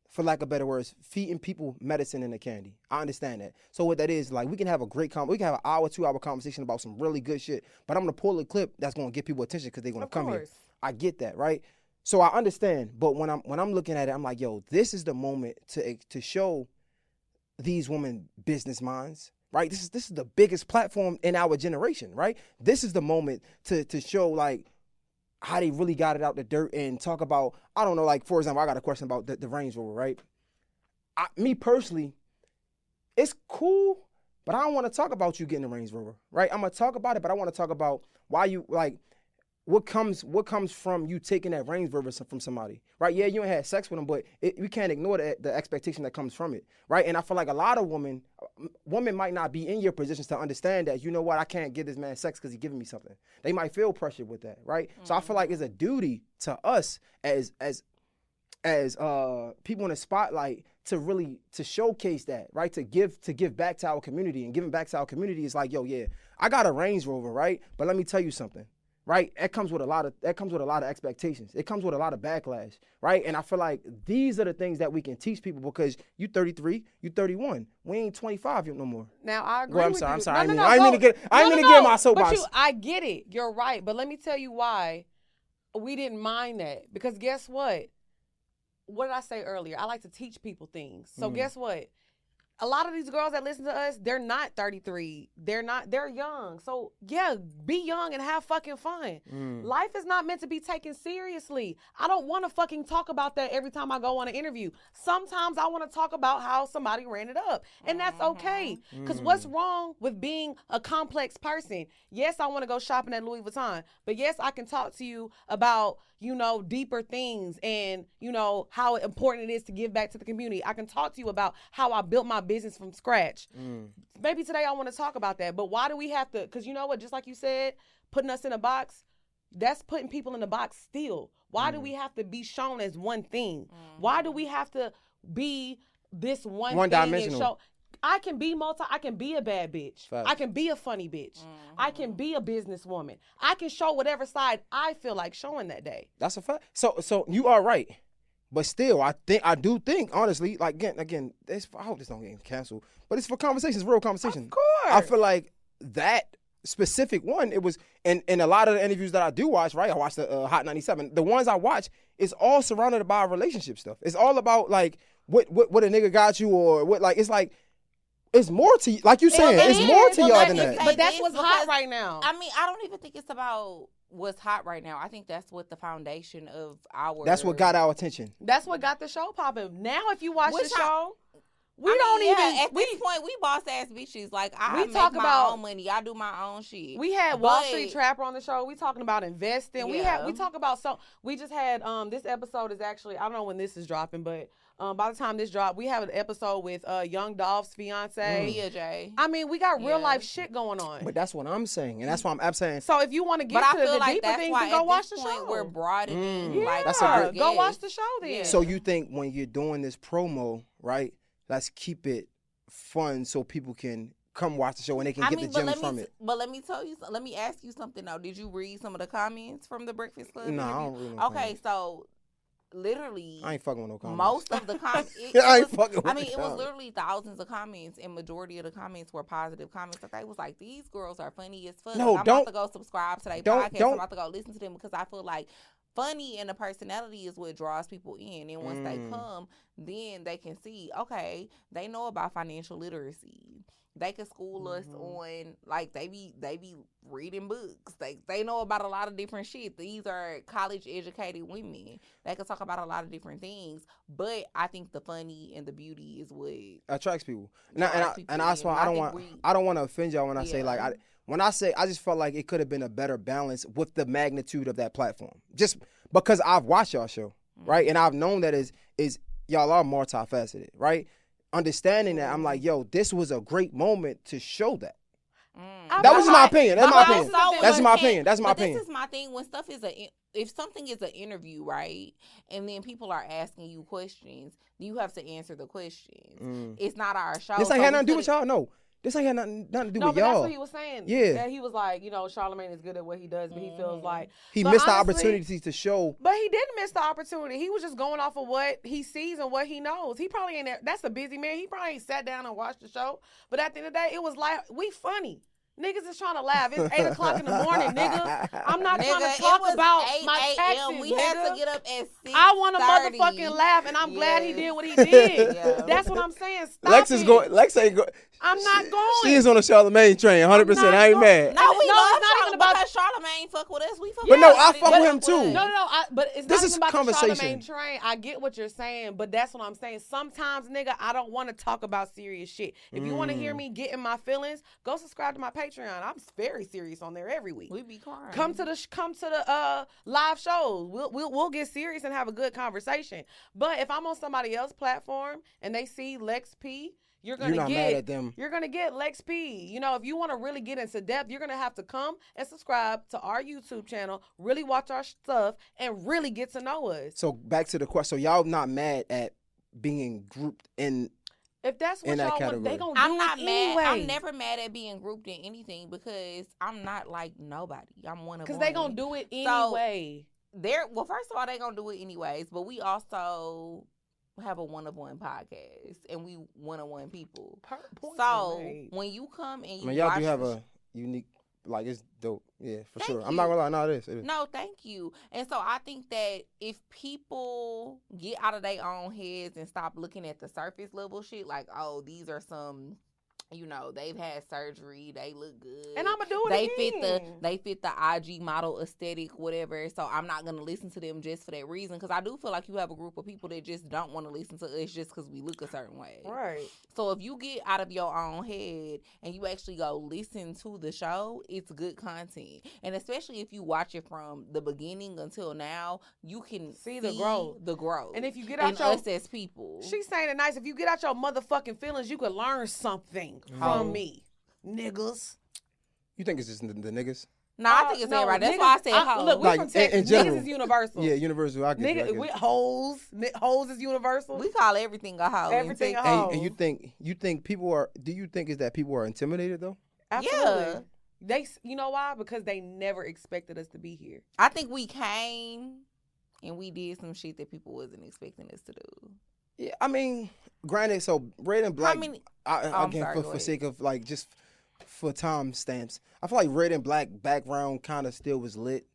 for lack of better words, feeding people medicine and a candy. I understand that. So what that is, like, we can have a great we can have an hour, 2-hour conversation about some really good shit, but I'm gonna pull a clip that's gonna get people attention because they're gonna come here. I get that, right? So I understand, but when I'm looking at it, I'm like, yo, this is the moment to show these women business minds, right? This is the biggest platform in our generation, right? This is the moment to show, like, how they really got it out the dirt and talk about, I don't know, like, for example, I got a question about the Range Rover, right? Me personally, it's cool, but I don't want to talk about you getting the Range Rover, right? I'm going to talk about it, but I want to talk about why you, like, what comes from you taking that Range Rover from somebody, right? Yeah, you ain't had sex with them, but we can't ignore the expectation that comes from it, right? And I feel like a lot of women might not be in your positions to understand that, you know what, I can't give this man sex because he's giving me something. They might feel pressured with that, right? Mm-hmm. So I feel like it's a duty to us as people in the spotlight to showcase that, right? To give back to our community, and giving back to our community is like, yo, yeah, I got a Range Rover, right? But let me tell you something. Right, that comes with a lot of expectations. It comes with a lot of backlash, right? And I feel like these are the things that we can teach people because you 33, you 31. We ain't 25 no more. Now I agree. I'm sorry. I didn't mean to get my soapbox. I get it. You're right, but let me tell you why we didn't mind that, because guess what? What did I say earlier? I like to teach people things. So guess what? A lot of these girls that listen to us, they're not 33. They're young. So, yeah, be young and have fucking fun. Life is not meant to be taken seriously. I don't want to fucking talk about that every time I go on an interview. Sometimes I want to talk about how somebody ran it up. And that's okay. Because what's wrong with being a complex person? Yes, I want to go shopping at Louis Vuitton. But yes, I can talk to you about, deeper things and, how important it is to give back to the community. I can talk to you about how I built my business from scratch. Maybe today I want to talk about that, but why do we have to? Because you know what, just like you said, putting us in a box, That's putting people in the box still. Why do we have to be shown as one thing? Why do we have to be this one thing dimensional. and show? I can be I can be a bad bitch. Facts. I can be a funny bitch. I can be a businesswoman. I can show whatever side I feel like showing that day. That's a fact. So you are right. But still, I do think, honestly, like, again, I hope this don't get canceled, but it's for conversations, real conversations. Of course. I feel like that specific one, it was, in a lot of the interviews that I do watch, right? I watch the Hot 97. The ones I watch, it's all surrounded by relationship stuff. It's all about, like, what a nigga got you, or what, like, it's like, it's more to, like you saying, it's more to y'all than that. But that's what's hot right now. I mean, I don't even think it's about what's hot right now. I think that's what the foundation of our... That's what got our attention. That's what got the show popping. Now, if you watch the show... At this point, we boss ass bitches. Like, I make my own money. I do my own shit. We had Wall Street Trapper on the show. We talking about investing. Yeah. We talk about we just had this episode is actually, I don't know when this is dropping, but by the time this dropped, we have an episode with Young Dolph's fiance. Mia J. I mean, we got real life shit going on. But that's what I'm saying, and that's why I'm saying. So if you want to get to the deeper things, then go watch the show. We're broadening. That's a good. Go watch the show then. Yeah. So you think when you're doing this promo, right? Let's keep it fun so people can come watch the show and they can get the gems from it. But let me tell you, let me ask you something though. Did you read some of the comments from the Breakfast Club? No, I don't read no Okay, comments. So literally, I ain't fucking with no comments. most of the comments. It was literally thousands of comments, and majority of the comments were positive comments. Like they was like, "These girls are funny as fuck." No, I'm about to go subscribe to their podcast. I'm about to go listen to them because I feel like funny and the personality is what draws people in. And once they come, then they can see, okay, they know about financial literacy. They can school us on, like, they be reading books. They know about a lot of different shit. These are college educated women. They can talk about a lot of different things. But I think the funny and the beauty is what attracts people. And that's why I don't want to offend y'all when I say, like, I just felt like it could have been a better balance with the magnitude of that platform. Just because I've watched y'all show, right? And I've known that is y'all are multifaceted, right? Understanding that, I'm like, yo, this was a great moment to show that. That was my opinion. That's my opinion. That's my opinion. That's my opinion. This is my thing. When stuff is if something is an interview, right, and then people are asking you questions, you have to answer the questions. It's not our show. This ain't had nothing to do with y'all. No. This ain't had nothing to do with y'all. That's what he was saying. Yeah. That he was like, Charlamagne is good at what he does, but he feels like... He missed the opportunity to show... But he didn't miss the opportunity. He was just going off of what he sees and what he knows. He probably ain't... That's a busy man. He probably ain't sat down and watched the show. But at the end of the day, it was like, we funny. Niggas is trying to laugh. It's 8 o'clock in the morning, nigga. I'm not trying to talk about my taxes, We had to get up at 6:30. I want to motherfucking laugh, and I'm glad he did what he did. That's what I'm saying. Stop Lex ain't going. I'm not going. She is on the Charlamagne train, 100%. I ain't mad. No, we love it's not even about because Charlamagne fuck with us. We fuck But with no, us. I fuck with him too. No. But it's This not is even about conversation. the Charlamagne train. I get what you're saying, but that's what I'm saying. Sometimes, nigga, I don't want to talk about serious shit. If you want to hear me get in my feelings, go subscribe to my Patreon. I'm very serious on there every week. We be crying. Come to the live shows. We'll get serious and have a good conversation. But if I'm on somebody else's platform and they see Lex P, you're not mad at them. You're gonna get Lex P. If you want to really get into depth, you're gonna have to come and subscribe to our YouTube channel, really watch our stuff, and really get to know us. So back to the question. So y'all not mad at being grouped in? If that's what y'all want, they gonna do I'm not it mad. anyway. I'm never mad at being grouped in anything because I'm not like nobody. I'm one of them. Because they gonna do it anyway. Well, first of all, they gonna do it anyways. But we also have a one-of-one podcast and we one-on-one people. So when you come and y'all do have a unique, like, it's dope. Yeah, for sure. I'm not gonna lie, no, it is. No, thank you. And so I think that if people get out of their own heads and stop looking at the surface level shit, like, oh, these are some, they've had surgery, they look good, and I'ma do it again. They fit the IG model aesthetic, whatever. So I'm not gonna listen to them just for that reason, because I do feel like you have a group of people that just don't want to listen to us just because we look a certain way. Right. So if you get out of your own head and you actually go listen to the show, it's good content. And especially if you watch it from the beginning until now, you can see the growth. And if you get out us as people, she's saying it nice. If you get out your motherfucking feelings, you could learn something from me, niggas. You think it's just the niggas? No, I think it's everybody. That's why I said hoes. Look, we Like, from Texas. in general. Niggas is universal. Yeah, universal. I get Nigga, with hoes. Hoes is universal. We call everything a hoe. Everything a in Texas. hoe. And you think people are? Do you think is that people are intimidated though? Absolutely. Yeah. You know why? Because they never expected us to be here. I think we came and we did some shit that people wasn't expecting us to do. Yeah, I mean, granted, so red and black. I'm Again, sorry, for sake of like just for time stamps, I feel like red and black background kind of still was lit.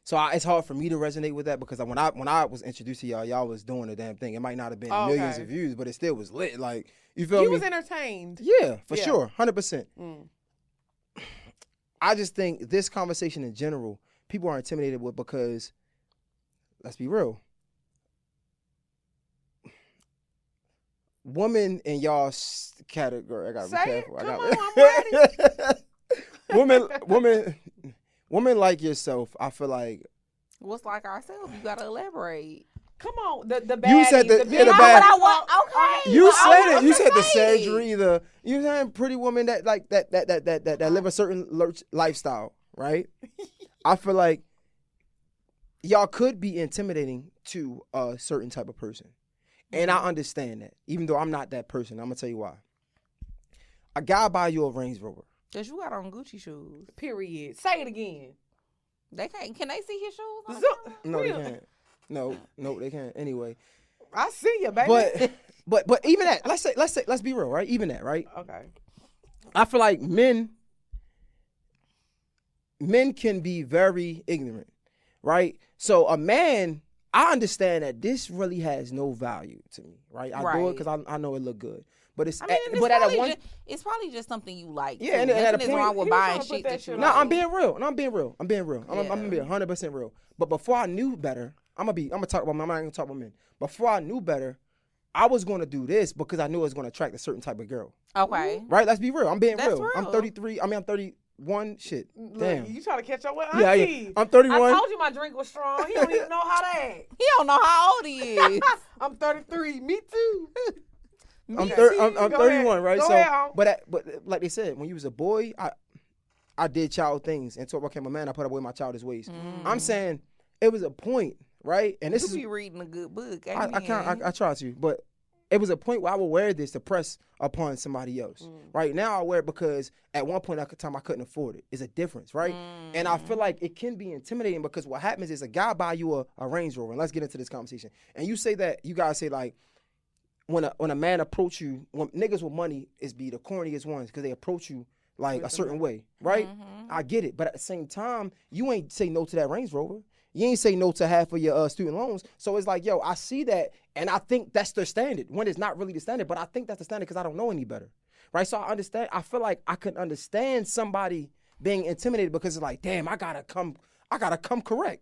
So it's hard for me to resonate with that because when I was introduced to y'all was doing the damn thing. It might not have been millions of views, but it still was lit. Like you feel me? You was entertained. Yeah, for sure, 100%. Mm. I just think this conversation in general, people are intimidated with because, let's be real, women in y'all's category. I gotta be careful. Come on, I'm ready. women like yourself. I feel like What's like ourselves? You gotta elaborate. Come on, the baddies. You said the bad. bad. Okay. You said it. I'm You said the saying. surgery. You saying pretty women that like that live a certain lifestyle, right? I feel like y'all could be intimidating to a certain type of person, and I understand that. Even though I'm not that person, I'm gonna tell you why. A guy buy you a Range Rover. Cause you got on Gucci shoes. Period. Say it again. They can't. Can they see his shoes? No, they can't. No, they can't. Anyway, I see you, baby. but even that. Let's be real, right? Even that, right? Okay. I feel like men can be very ignorant, right? So a man, I understand that this really has no value to me, right? I do it because I know it look good, but it's it's probably just something you like. Yeah, too. and at a nothing is point, wrong with he buying was trying shit to put that that you shit like. No, I'm being real. I'm Yeah. gonna be 100% real. But before I knew better, I'm gonna talk about. I'm not gonna talk about men. Before I knew better, I was gonna do this because I knew it was gonna attract a certain type of girl. Okay. Right? Let's be real. I'm being That's real. I'm real. 33. I'm 31. Shit. Damn. Look, you trying to catch up with Yeah, Auntie? yeah. I'm 31. I told you my drink was strong. He don't even know how to act. He don't know how old he is. I'm 33. Me too. I'm Go 31, ahead. right? Go So, ahead. but like they said, when you was a boy, I did child things, and until I became a man, I put away my childish ways. I'm saying it was a point, right? And this You is be reading a good book. I try to, but it was a point where I would wear this to press upon somebody else. Right now, I wear it because at one point at time I couldn't afford it. It's a difference, right? And I feel like it can be intimidating because what happens is a guy buy you a Range Rover, and let's get into this conversation. And you say that you guys say like when a man approach you, when niggas with money is be the corniest ones because they approach you like a certain way, right? I get it, but at the same time, you ain't say no to that Range Rover. You ain't say no to half of your student loans. So it's like, yo, I see that, and I think that's the standard. When it's not really the standard, but I think that's the standard because I don't know any better, right? So I understand. I feel like I can understand somebody being intimidated because it's like, damn, I gotta come correct.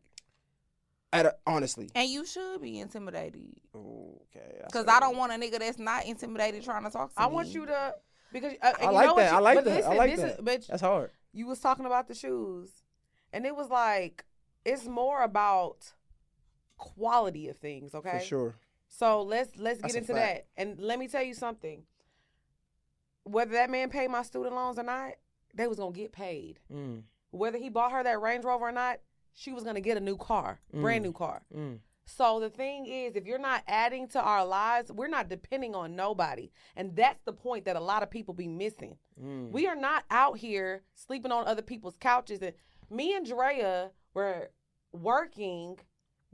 Honestly. And you should be intimidated. Okay. Because I don't want a nigga that's not intimidated trying to talk to me. I want you to because I like that. I like that. But that's hard. you was talking about the shoes, and it was like it's more about quality of things. Okay. For sure. So let's get That's a into fact. that. And let me tell you something. Whether that man paid my student loans or not, they was gonna get paid. Whether he bought her that Range Rover or not, she was gonna get a new car, brand new car. So the thing is, if you're not adding to our lives, we're not depending on nobody. And that's the point that a lot of people be missing. We are not out here sleeping on other people's couches. And me and Drea were working,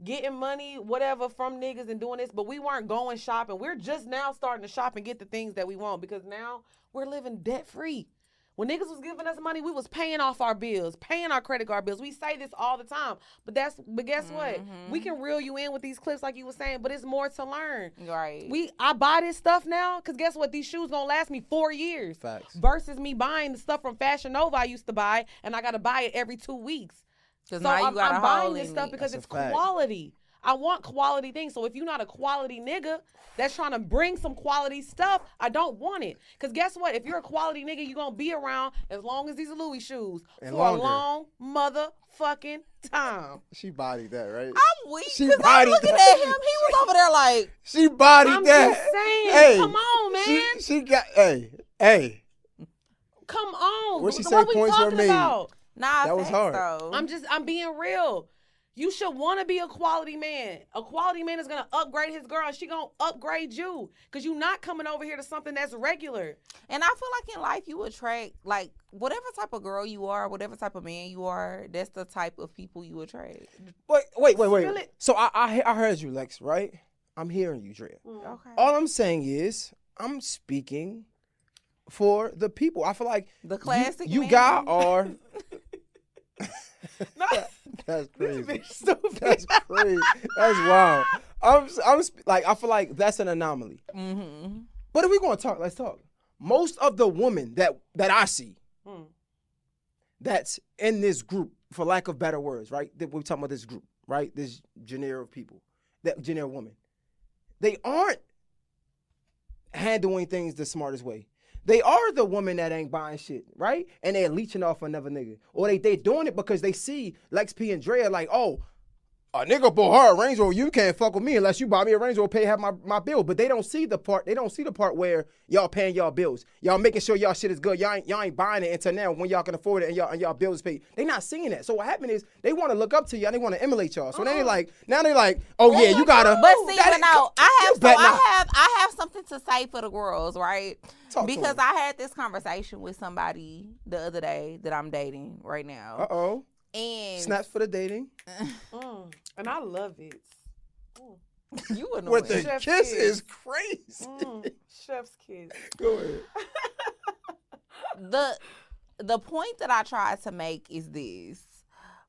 getting money, whatever, from niggas and doing this, but we weren't going shopping. We're just now starting to shop and get the things that we want because now we're living debt free. When niggas was giving us money, we was paying off our bills, paying our credit card bills. We say this all the time, but guess what? We can reel you in with these clips like you were saying, but it's more to learn. Right. I buy this stuff now because guess what? These shoes gonna last me 4 years. Facts. Versus me buying the stuff from Fashion Nova I used to buy, and I gotta buy it every 2 weeks. So now you got I'm a buying hole this in stuff it. because That's it's a fact. quality. I want quality things. So if you're not a quality nigga that's trying to bring some quality stuff, I don't want it. Because guess what? If you're a quality nigga, you're going to be around as long as these Louis shoes And for longer. a long motherfucking time. She bodied that, right? I'm weak She because I'm bodied looking that. at him. He was over there like, She bodied I'm that. just saying. Hey, Come on, man. She got. Hey. Come on. What she What say, we points were talking made. about? Nah, That was hard. Though. I'm being real. You should want to be a quality man. A quality man is going to upgrade his girl, and she going to upgrade you because you're not coming over here to something that's regular. And I feel like in life you attract, like, whatever type of girl you are, whatever type of man you are, that's the type of people you attract. Wait. So I heard you, Lex, right? I'm hearing you, Drea. Okay. All I'm saying is I'm speaking for the people. I feel like The classic you man. got are... No. That's crazy. This bitch stupid. That's crazy. That's wild. I feel like that's an anomaly. Mm-hmm. But if we're gonna talk, let's talk. Most of the women that I see, that's in this group, for lack of better words, right? We're talking about this group, right? This genre of people, that genre of women. They aren't handling things the smartest way. They are the woman that ain't buying shit, right? And they're leeching off another nigga. Or they doing it because they see Lex P and Drea like, oh, a nigga bought her a Range Rover. You can't fuck with me unless you buy me a Range Rover, pay half my bill. But they don't see the part. They don't see the part where y'all paying y'all bills. Y'all making sure y'all shit is good. Y'all ain't buying it until now when y'all can afford it and y'all bills paid. They not seeing that. So what happened is they want to look up to y'all. They want to emulate y'all. So now they're like, oh yeah, you gotta. But see, I have something to say for the girls, right? Because I had this conversation with somebody the other day that I'm dating right now. Uh-oh. And snaps for the dating. And I love it. You annoying. With the Chef's kiss kiss. is crazy. Chef's kiss. Go ahead. The point that I try to make is this.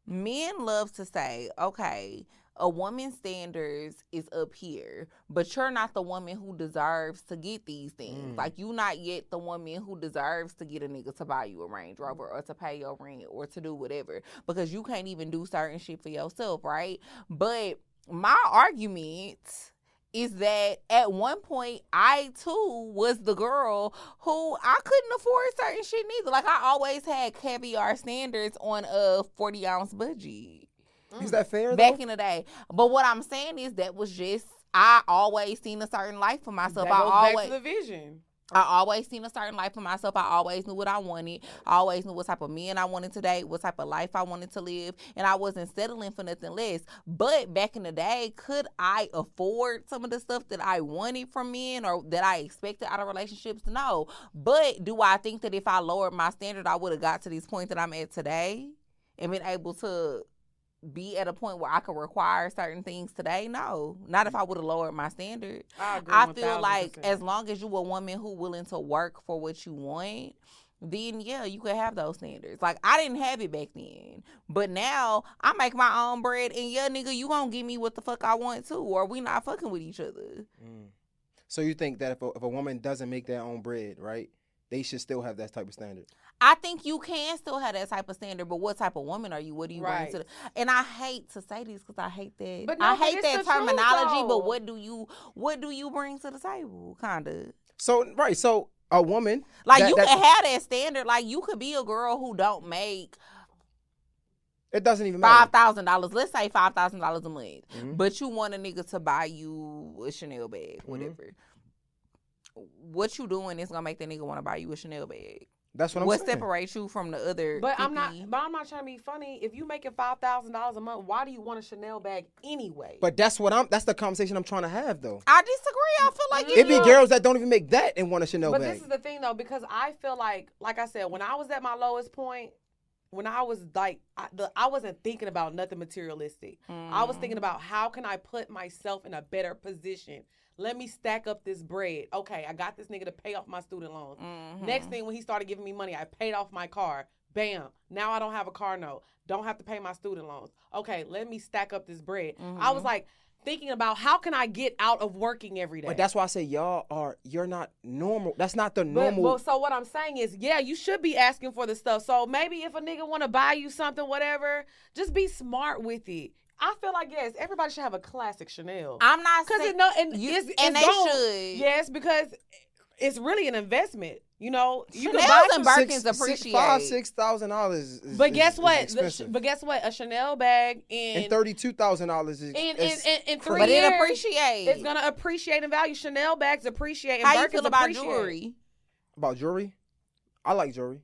Men love to say, okay, a woman's standards is up here, but you're not the woman who deserves to get these things. Like, you not yet the woman who deserves to get a nigga to buy you a Range Rover or to pay your rent or to do whatever, because you can't even do certain shit for yourself, right? But my argument is that at one point, I, too, was the girl who I couldn't afford certain shit neither. Like, I always had caviar standards on a 40-ounce budget. Is that fair, Back in the day. But what I'm saying is that was just, I always seen a certain life for myself. That goes back to the vision. I always seen a certain life for myself. I always knew what I wanted. I always knew what type of men I wanted to date, what type of life I wanted to live, and I wasn't settling for nothing less. But back in the day, could I afford some of the stuff that I wanted from men or that I expected out of relationships? No. But do I think that if I lowered my standard, I would have got to this point that I'm at today and been able to be at a point where I could require certain things today? No, not if I would have lowered my standard. I feel like as long as you're a woman who willing to work for what you want, then yeah, you could have those standards. Like, I didn't have it back then, but now I make my own bread, and yeah, nigga, you gonna give me what the fuck I want too, or we not fucking with each other. So you think that if a woman doesn't make their own bread, right, they should still have that type of standard? I think you can still have that type of standard, but what type of woman are you? What do you bring to the... And I hate to say this because I hate that. But no, I hate that terminology, truth, but what do you bring to the table? Kind of. So a woman, like, you can have that standard. Like, you could be a girl who don't make... It doesn't even matter. $5,000. Let's say $5,000 a month. But you want a nigga to buy you a Chanel bag, whatever. What you doing is gonna make that nigga want to buy you a Chanel bag. That's what I'm saying. What separates you from the other? But 50? I'm not trying to be funny. If you making $5,000 a month, why do you want a Chanel bag anyway? But that's the conversation I'm trying to have, though. I disagree. I feel like it be girls that don't even make that and want a Chanel bag. But this is the thing, though, because I feel like I said, when I was at my lowest point, when I was like, I wasn't thinking about nothing materialistic. I was thinking about, how can I put myself in a better position? Let me stack up this bread. Okay, I got this nigga to pay off my student loans. Next thing, when he started giving me money, I paid off my car. Bam. Now I don't have a car note. Don't have to pay my student loans. Okay, let me stack up this bread. I was like thinking about, how can I get out of working every day? But that's why I say you're not normal. That's not the normal. But so what I'm saying is, yeah, you should be asking for the stuff. So maybe if a nigga want to buy you something, whatever, just be smart with it. I feel like, yes, everybody should have a classic Chanel. I'm not saying they should. Yes, because it's really an investment. You know, you Chanel's can buy and Birkins appreciate $5,000-$6,000 But guess what? Expensive. But guess what? A Chanel bag and $32,000 is in 3 but years, it appreciates. It's gonna appreciate in value. Chanel bags appreciate. And How Birkins you feel about appreciate. jewelry? About jewelry, I like jewelry.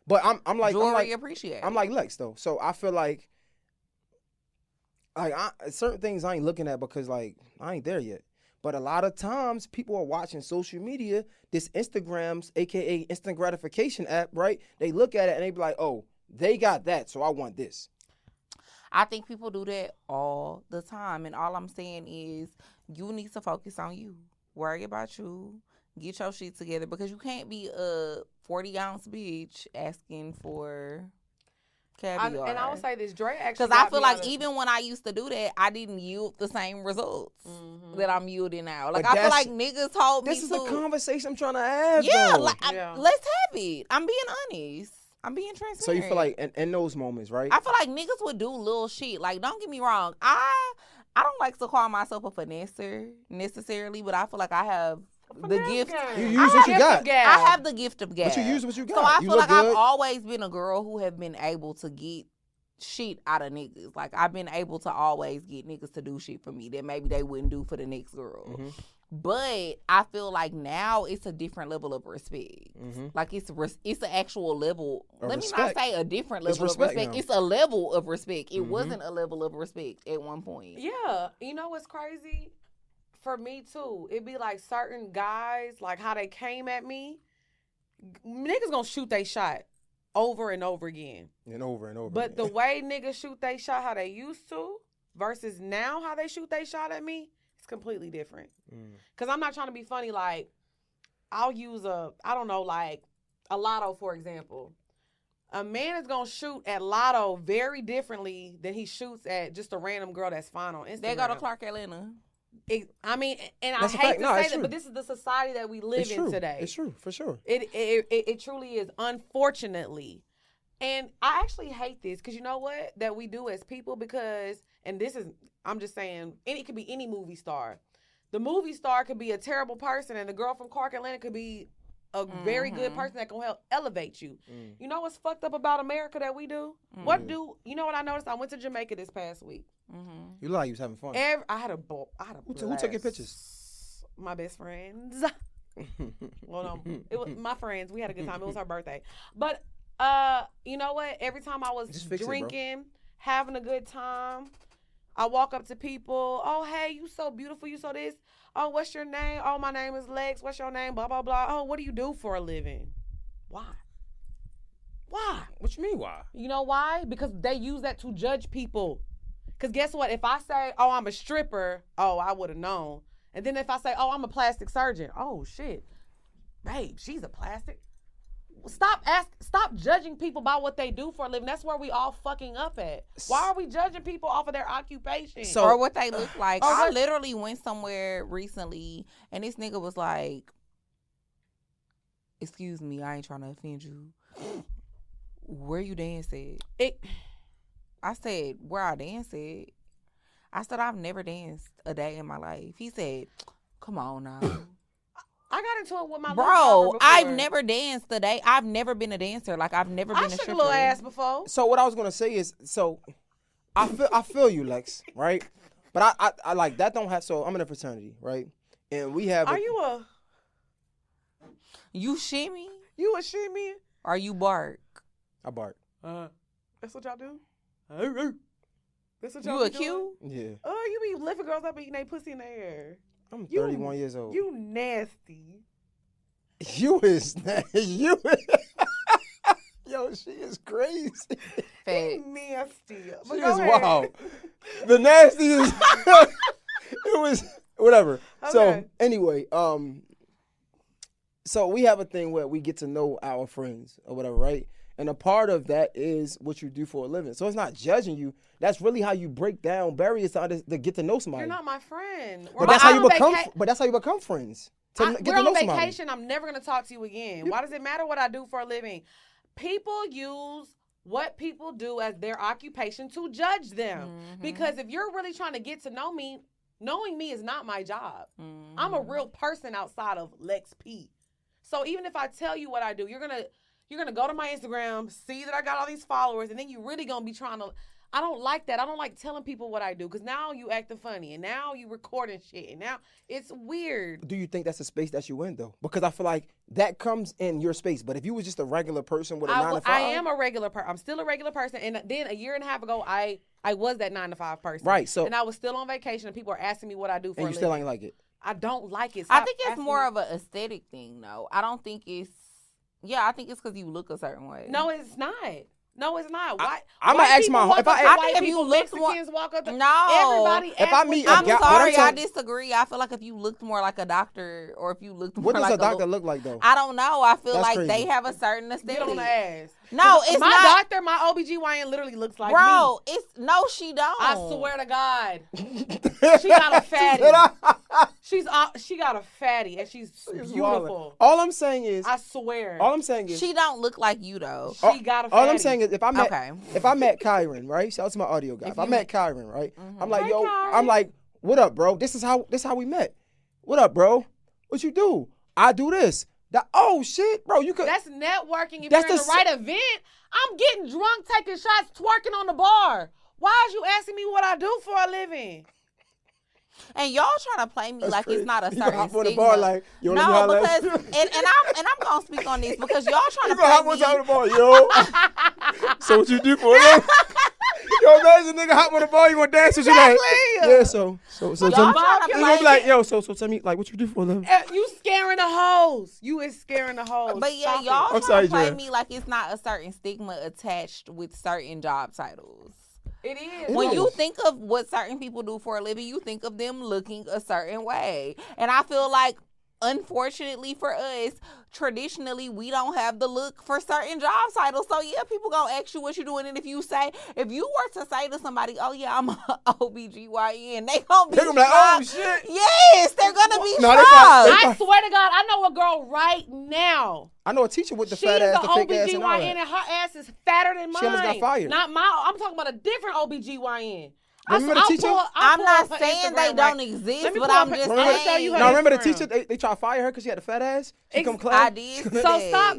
But I'm like Jewelry appreciate. I'm like Lex though. So I feel like certain things I ain't looking at because like I ain't there yet. But a lot of times people are watching social media, this Instagram's aka instant gratification app, right? They look at it and they be like, oh, they got that, so I want this. I think people do that all the time. And all I'm saying is you need to focus on you. Worry about you. Get your shit together because you can't be a 40-ounce bitch asking for caviar. And I would say this, Drea actually. Because I feel like even when I used to do that, I didn't yield the same results that I'm yielding now. Like, I feel like niggas told me this is the conversation I'm trying to have. Yeah, though. Let's have it. I'm being honest. I'm being transparent. So you feel like in those moments, right? I feel like niggas would do little shit. Like, don't get me wrong. I don't like to call myself a finesser necessarily, but I feel like I have the gift. You use what you got. I have the gift of gab. But you use what you got. So I you feel like good. I've always been a girl who have been able to get shit out of niggas. Like, I've been able to always get niggas to do shit for me that maybe they wouldn't do for the next girl. Mm-hmm. But I feel like now it's a different level of respect. Mm-hmm. Like it's an actual level. Let me not say a different level of respect. It's a level of respect. It Mm-hmm. wasn't a level of respect at one point. Yeah. You know what's crazy? For me too. It'd be like certain guys, like how they came at me. Niggas gonna shoot they shot over and over again. And over and over But again. the way niggas shoot they shot how they used to versus now how they shoot they shot at me, it's completely different. Because I'm not trying to be funny. Like, I'll use like a lotto, for example. A man is going to shoot at lotto very differently than he shoots at just a random girl that's fine on Instagram. They go to Clark, Atlanta. I mean, and That's I a hate fact. to No, say it's that, true. but this is the society that we live in today. It's true, for sure. It truly is, unfortunately. And I actually hate this because you know what? That we do as people because, and this is, I'm just saying, it could be any movie star. The movie star could be a terrible person and the girl from Clark, Atlanta could be a very good person that can help elevate you. You know what's fucked up about America that we do? You know what I noticed? I went to Jamaica this past week. You look like you was having fun. I had a ball. Who took your pictures? My best friends. Well, no, it was my friends. We had a good time. It was her birthday. But you know what? Every time I was drinking, having a good time, I walk up to people. Oh, hey, you so beautiful. You so this. Oh, what's your name? Oh, my name is Lex. What's your name? Blah, blah, blah. Oh, what do you do for a living? Why? Why? What you mean, why? You know why? Because they use that to judge people. Because guess what? If I say, oh, I'm a stripper, oh, I would have known. And then if I say, oh, I'm a plastic surgeon, oh, shit. Babe, she's a plastic. Stop judging people by what they do for a living. That's where we all fucking up at. Why are we judging people off of their occupation? Or what they look like. I literally went somewhere recently and this nigga was like, excuse me, I ain't trying to offend you. Where you dance at? I said, where I dance at? I said, I've never danced a day in my life. He said, come on now. I got into it with my bro. I've never danced a day. I've never been a dancer. Like I've never been a stripper. I shook a little ass before. So what I was gonna say is, I feel you, Lex, right? But I like that don't have. So I'm in a fraternity, right? And we have. You shimmy? You a shimmy? Or you bark? I bark. That's what y'all do? That's what y'all You a doing? Q? Yeah. Oh, you be lifting girls up and eating their pussy in their hair. I'm 31 years old. You nasty. You is you. Yo, she is crazy. You nasty. She is wild. The nasty is. It was whatever. Okay. So anyway, so we have a thing where we get to know our friends or whatever, right? And a part of that is what you do for a living. So it's not judging you. That's really how you break down barriers to get to know somebody. You're not my friend. But that's how you become. But that's how you become friends. We're on vacation. I'm never gonna talk to you again. Why does it matter what I do for a living? People use what people do as their occupation to judge them. Because if you're really trying to get to know me, knowing me is not my job. I'm a real person outside of Lex P. So even if I tell you what I do, you're gonna go to my Instagram, see that I got all these followers, and then you're really gonna be trying to. I don't like that. I don't like telling people what I do because now you acting funny and now you recording shit and now it's weird. Do you think that's a space that you in though? Because I feel like that comes in your space. But if you was just a regular person with a 9 to 5, I am a regular person. I'm still a regular person. And then a year and a half ago, I was that 9 to 5 person. Right. So and I was still on vacation and people are asking me what I do for a and you still living. ain't like it. I don't like it. I think it's more of an aesthetic thing, though. I don't think it's. Yeah, I think it's because you look a certain way. No, it's not. No, it's not. Why? I'm gonna ask my. If I think if you look more, Mexicans walk up. No. Everybody. If I meet a I'm guy, sorry, what I'm I saying- disagree. I feel like if you looked more like a doctor, or if you looked more What does like a doctor look like though? I don't know. I feel That's like crazy. they have a certain Get aesthetic. on the ass. No, it's my not. doctor, my OBGYN literally looks like Bro, me. it's no, she don't. I swear to God. She got a fatty. She got a fatty and she's beautiful. All I'm saying is, I swear. all I'm saying is, She don't look like you though. She got a fatty. all I'm saying is, if I met Okay. Kyron, right? Shout out to my audio guy. If I met Kyron, right? I'm like, Hi, yo, Kyron. I'm like, what up, bro? This is how we met. What up, bro? What you do? I do this. Oh shit, bro, you could. That's networking. If That's you're in the the right event, I'm getting drunk, taking shots, twerking on the bar. Why is you asking me what I do for a living? And y'all trying to play me That's like crazy. it's not a You certain gonna hop on stigma. the bar like, yo, let me No, holler because at you. and I'm gonna speak on this because y'all trying You to gonna hop play on me. top of the bar, yo. So what you do for them? Yo, imagine nigga hop on the bar, you gonna dance with you like, yeah. So Y'all tell me, trying to you play gonna be like, yo, so tell me like what you do for them? You scaring the hoes. You is scaring the hoes. But yeah, Stop it. y'all I'm trying sorry, to play Drea. me like it's not a certain stigma attached with certain job titles. It is. When is. you think of what certain people do for a living, you think of them looking a certain way. And I feel like, unfortunately for us, traditionally, we don't have the look for certain job titles. So, yeah, people going to ask you what you're doing. And if you were to say to somebody, oh, yeah, I'm an OBGYN, they going to be They gonna be like, oh shocked. shit. Yes, they're going to be No, they shocked. I swear to God, I know a girl right now. I know a teacher with the She's fat ass, the the fake ass, and all OBGYN that. and her ass is fatter than mine. She almost got fired. Not my, I'm talking about a different OBGYN. Remember the teacher? I'm not saying they don't exist, but I'm just I'ma show saying. you her Now remember the Instagram. teacher? They tried to fire her because she had a fat ass. She come I class. did. So say stop.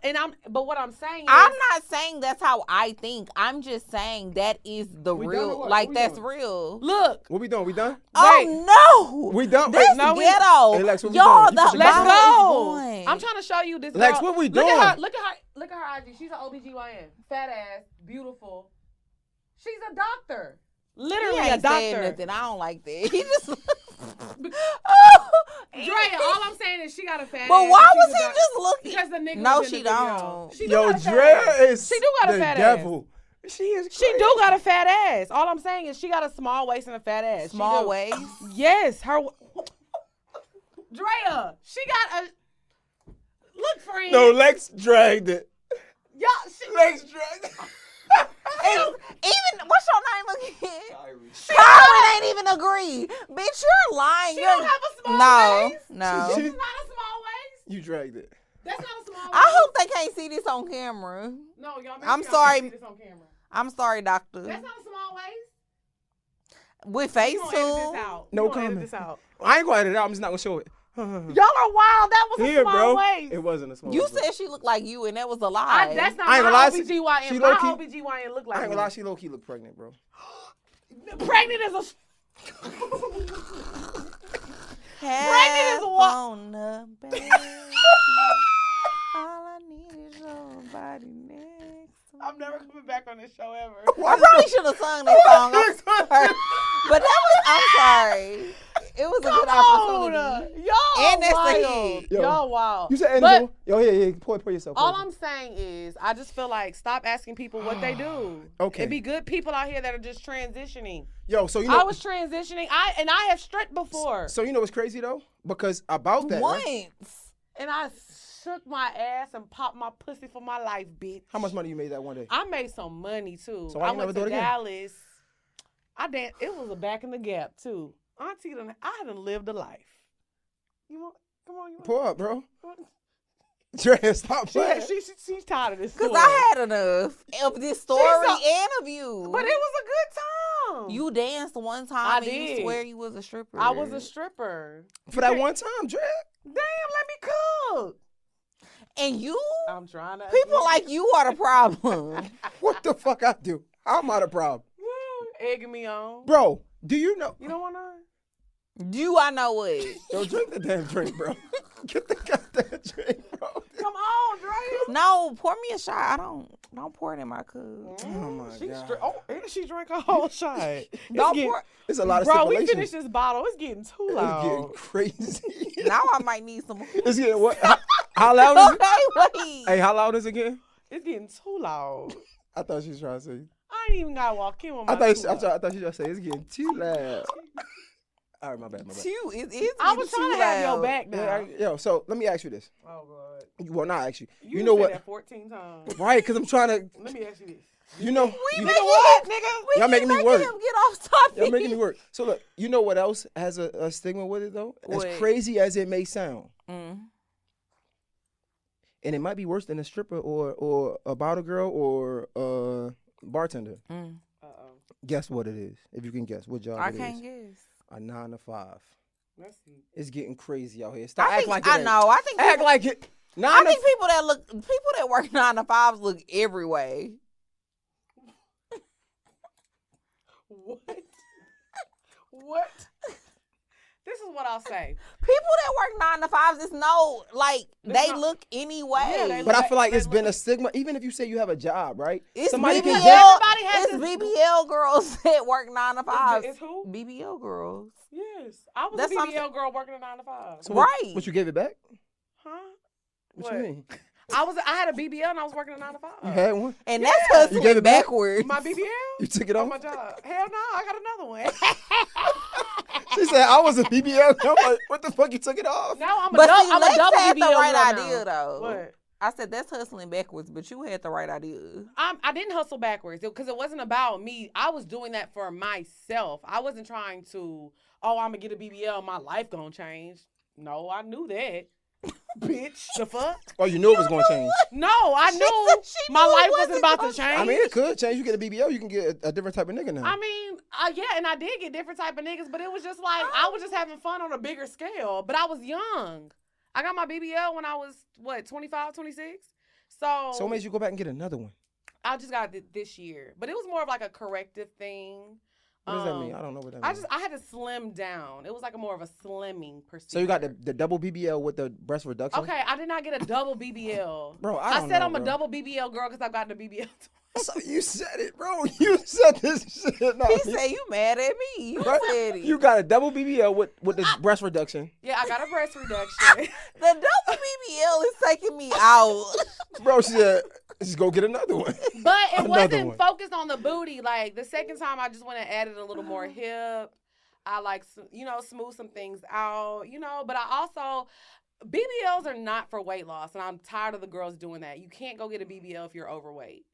that. But what I'm saying is, I'm not saying that's how I think. I'm just saying that is the We done or real. what? Like What we that's doing? real. look. What we doing? We done? Oh no! We done? That's Wait, ghetto. Hey, Lex, what we Y'all, doing? the You pushing Let's buttons? go. Is I'm trying to show you this. Lex, girl. what we Look doing? at her. Look at her IG. She's an OBGYN. Fat ass, beautiful. She's a doctor. Literally He a ain't saying doctor. nothing. I don't like that. He just. Drea, all I'm saying is she got a fat But ass. why and was she's a he doc- just looking? Because the nigga No, was in she the video. don't. She do Yo, got a fat Drea ass. is She do got a the fat devil. She is She crazy. do got a fat ass. All I'm saying is she got a small waist and a fat ass. She Small do. waist. Yes, her. Drea, she got a. Look, friend. No, Lex dragged it. Y'all, Lex dragged it. Even what's your name again? Kyron ain't even agree. Bitch, you're lying. She You're- don't have a small no, waist. no. This is not a small waist. You dragged it. That's not a small waist. I hope they can't see this on camera. No, y'all. I'm y'all sorry. can't see this on camera. I'm sorry, doctor. That's not a small waist. With You gonna edit Facetune. this out. No You gonna edit comment. this out. I ain't gonna edit it out. I'm just not gonna show it. Y'all are wild. That was a Here, small bro. waist. It wasn't a small You waist. said she looked like you, and that was a lie. That's not I ain't gonna my lie, OBGYN. she My low-key- OBGYN look like I ain't me. gonna lie, she low key look pregnant, bro. Pregnant is a. Pregnant is what? on the baby. All I need is your body next to me. I'm never coming back on this show ever. I probably should have sung that song. I'm sorry. But that was, I'm sorry. It was a good opportunity. Y'all And that's the wild. hit. Yo, Y'all wild. You said But edible. Yo, yeah, pour yourself. all pour I'm saying is, I just feel like stop asking people what they do. Okay. It'd be good people out here that are just transitioning. Yo, so you know. I was transitioning. I have stripped before. So you know what's crazy though? Because about that, Once. right? And I shook my ass and popped my pussy for my life, bitch. How much money you made that one day? I made some money too. So why I you went never do to it again? Dallas. I danced. It was a back in the gap too. Auntie, I done lived a life. You want? Come on, you want? Pour up, bro. want- Drea, stop playing. She's tired of this. Because story. I had enough of this story and of you. But it was a good time. You danced one time I and you did. swear you was a stripper. I was a stripper. For that one time, Drea. Damn, let me cook. And you, I'm trying to. people like you are the problem. What the fuck I do? How am I the problem? Egging me on. Bro, do you know? You don't want to? Do I know what? Yo, drink the damn drink, bro. Get the goddamn drink, bro. Come on, Drea. No, pour me a shot. Don't pour it in my cup. Oh my God. And she drank a whole shot. Don't pour. It's a lot of Bro, stipulations. we finished this bottle. It's getting too It's loud. getting crazy. Now I might need some. It's getting what? How loud is it? Okay, wait. Hey, how loud is it again? It's getting too loud. I thought she was trying to say. I ain't even got to walk in with my I thought she too loud. was trying to say it's getting too loud. All right, my bad. It is. I was trying to have your back Yeah, now. yo, so let me ask you this. Oh, God. Well, not ask you. You know said what? that 14 times. Right, because I'm trying to. Let me ask you this. You know. We you- making what, him, nigga? Y'all making me work. him get off topic. Y'all making me work. So look, you know what else has a stigma with it though? What? As crazy as it may sound, Mm. and it might be worse than a stripper or a bottle girl or a bartender. Mm. Uh-oh. Guess what it is? If you can guess, what job I it can't is? guess. A 9 to 5. Let's see. It's getting crazy out here. Stop I act think like it I ain't. know. I think Act people, like it. I think people that work 9 to 5s look every way. What? What? This is what I'll say. People that work 9 to 5s is no like It's they not- look anyway. Yeah, they But I look- feel like they it's been a look- stigma. Even if you say you have a job, right? It's Somebody BBL. can get. Everybody has It's this- BBL girls that work 9 to 5s. It's who? BBL girls. Yes. I was That's a something- BBL girl working a 9 to 5. So Right. But you gave it back? Huh? What you mean? I had a BBL and I was working a 9 to 5. You had one? And Yeah. that's hustling You gave it back? backwards. My BBL? You took it On off? my job. Hell no, I got another one. She said I was a BBL. I'm like, what the fuck? You took it off? No, I'm a But double, see, I'm a Lex double had BBL the right girl idea now. though. What? I said that's hustling backwards, but you had the right idea. I didn't hustle backwards because it wasn't about me. I was doing that for myself. I wasn't trying to, I'm going to get a BBL and my life going to change. No, I knew that. Bitch, the fuck? Oh, you knew it was going to change. No, I knew she my knew it life wasn't wasn't about gonna to change. I mean, it could change. You get a BBL, you can get a different type of nigga now. I mean, yeah, and I did get different type of niggas, but it was just like, I was just having fun on a bigger scale. But I was young. I got my BBL when I was, 25, 26? So So it made you go back and get another one. I just got it this year. But it was more of like a corrective thing. What does that mean? I don't know what that means. I had to slim down. It was like more of a slimming procedure. So you got the double BBL with the breast reduction? Okay, I did not get a double BBL. Bro, I don't said know, I'm a bro. double BBL girl because I've gotten a BBL. So you said it, bro. You said this shit. No, He said you mad at me. You right? said it. You got a double BBL with the breast reduction. Yeah, I got a breast reduction. The double BBL is taking me out. Bro, she said, just go get another one. But it Another wasn't one. focused on the booty. Like the second time, I just went and added a little more hip. I like, smooth some things out, But I also, BBLs are not for weight loss, and I'm tired of the girls doing that. You can't go get a BBL if you're overweight.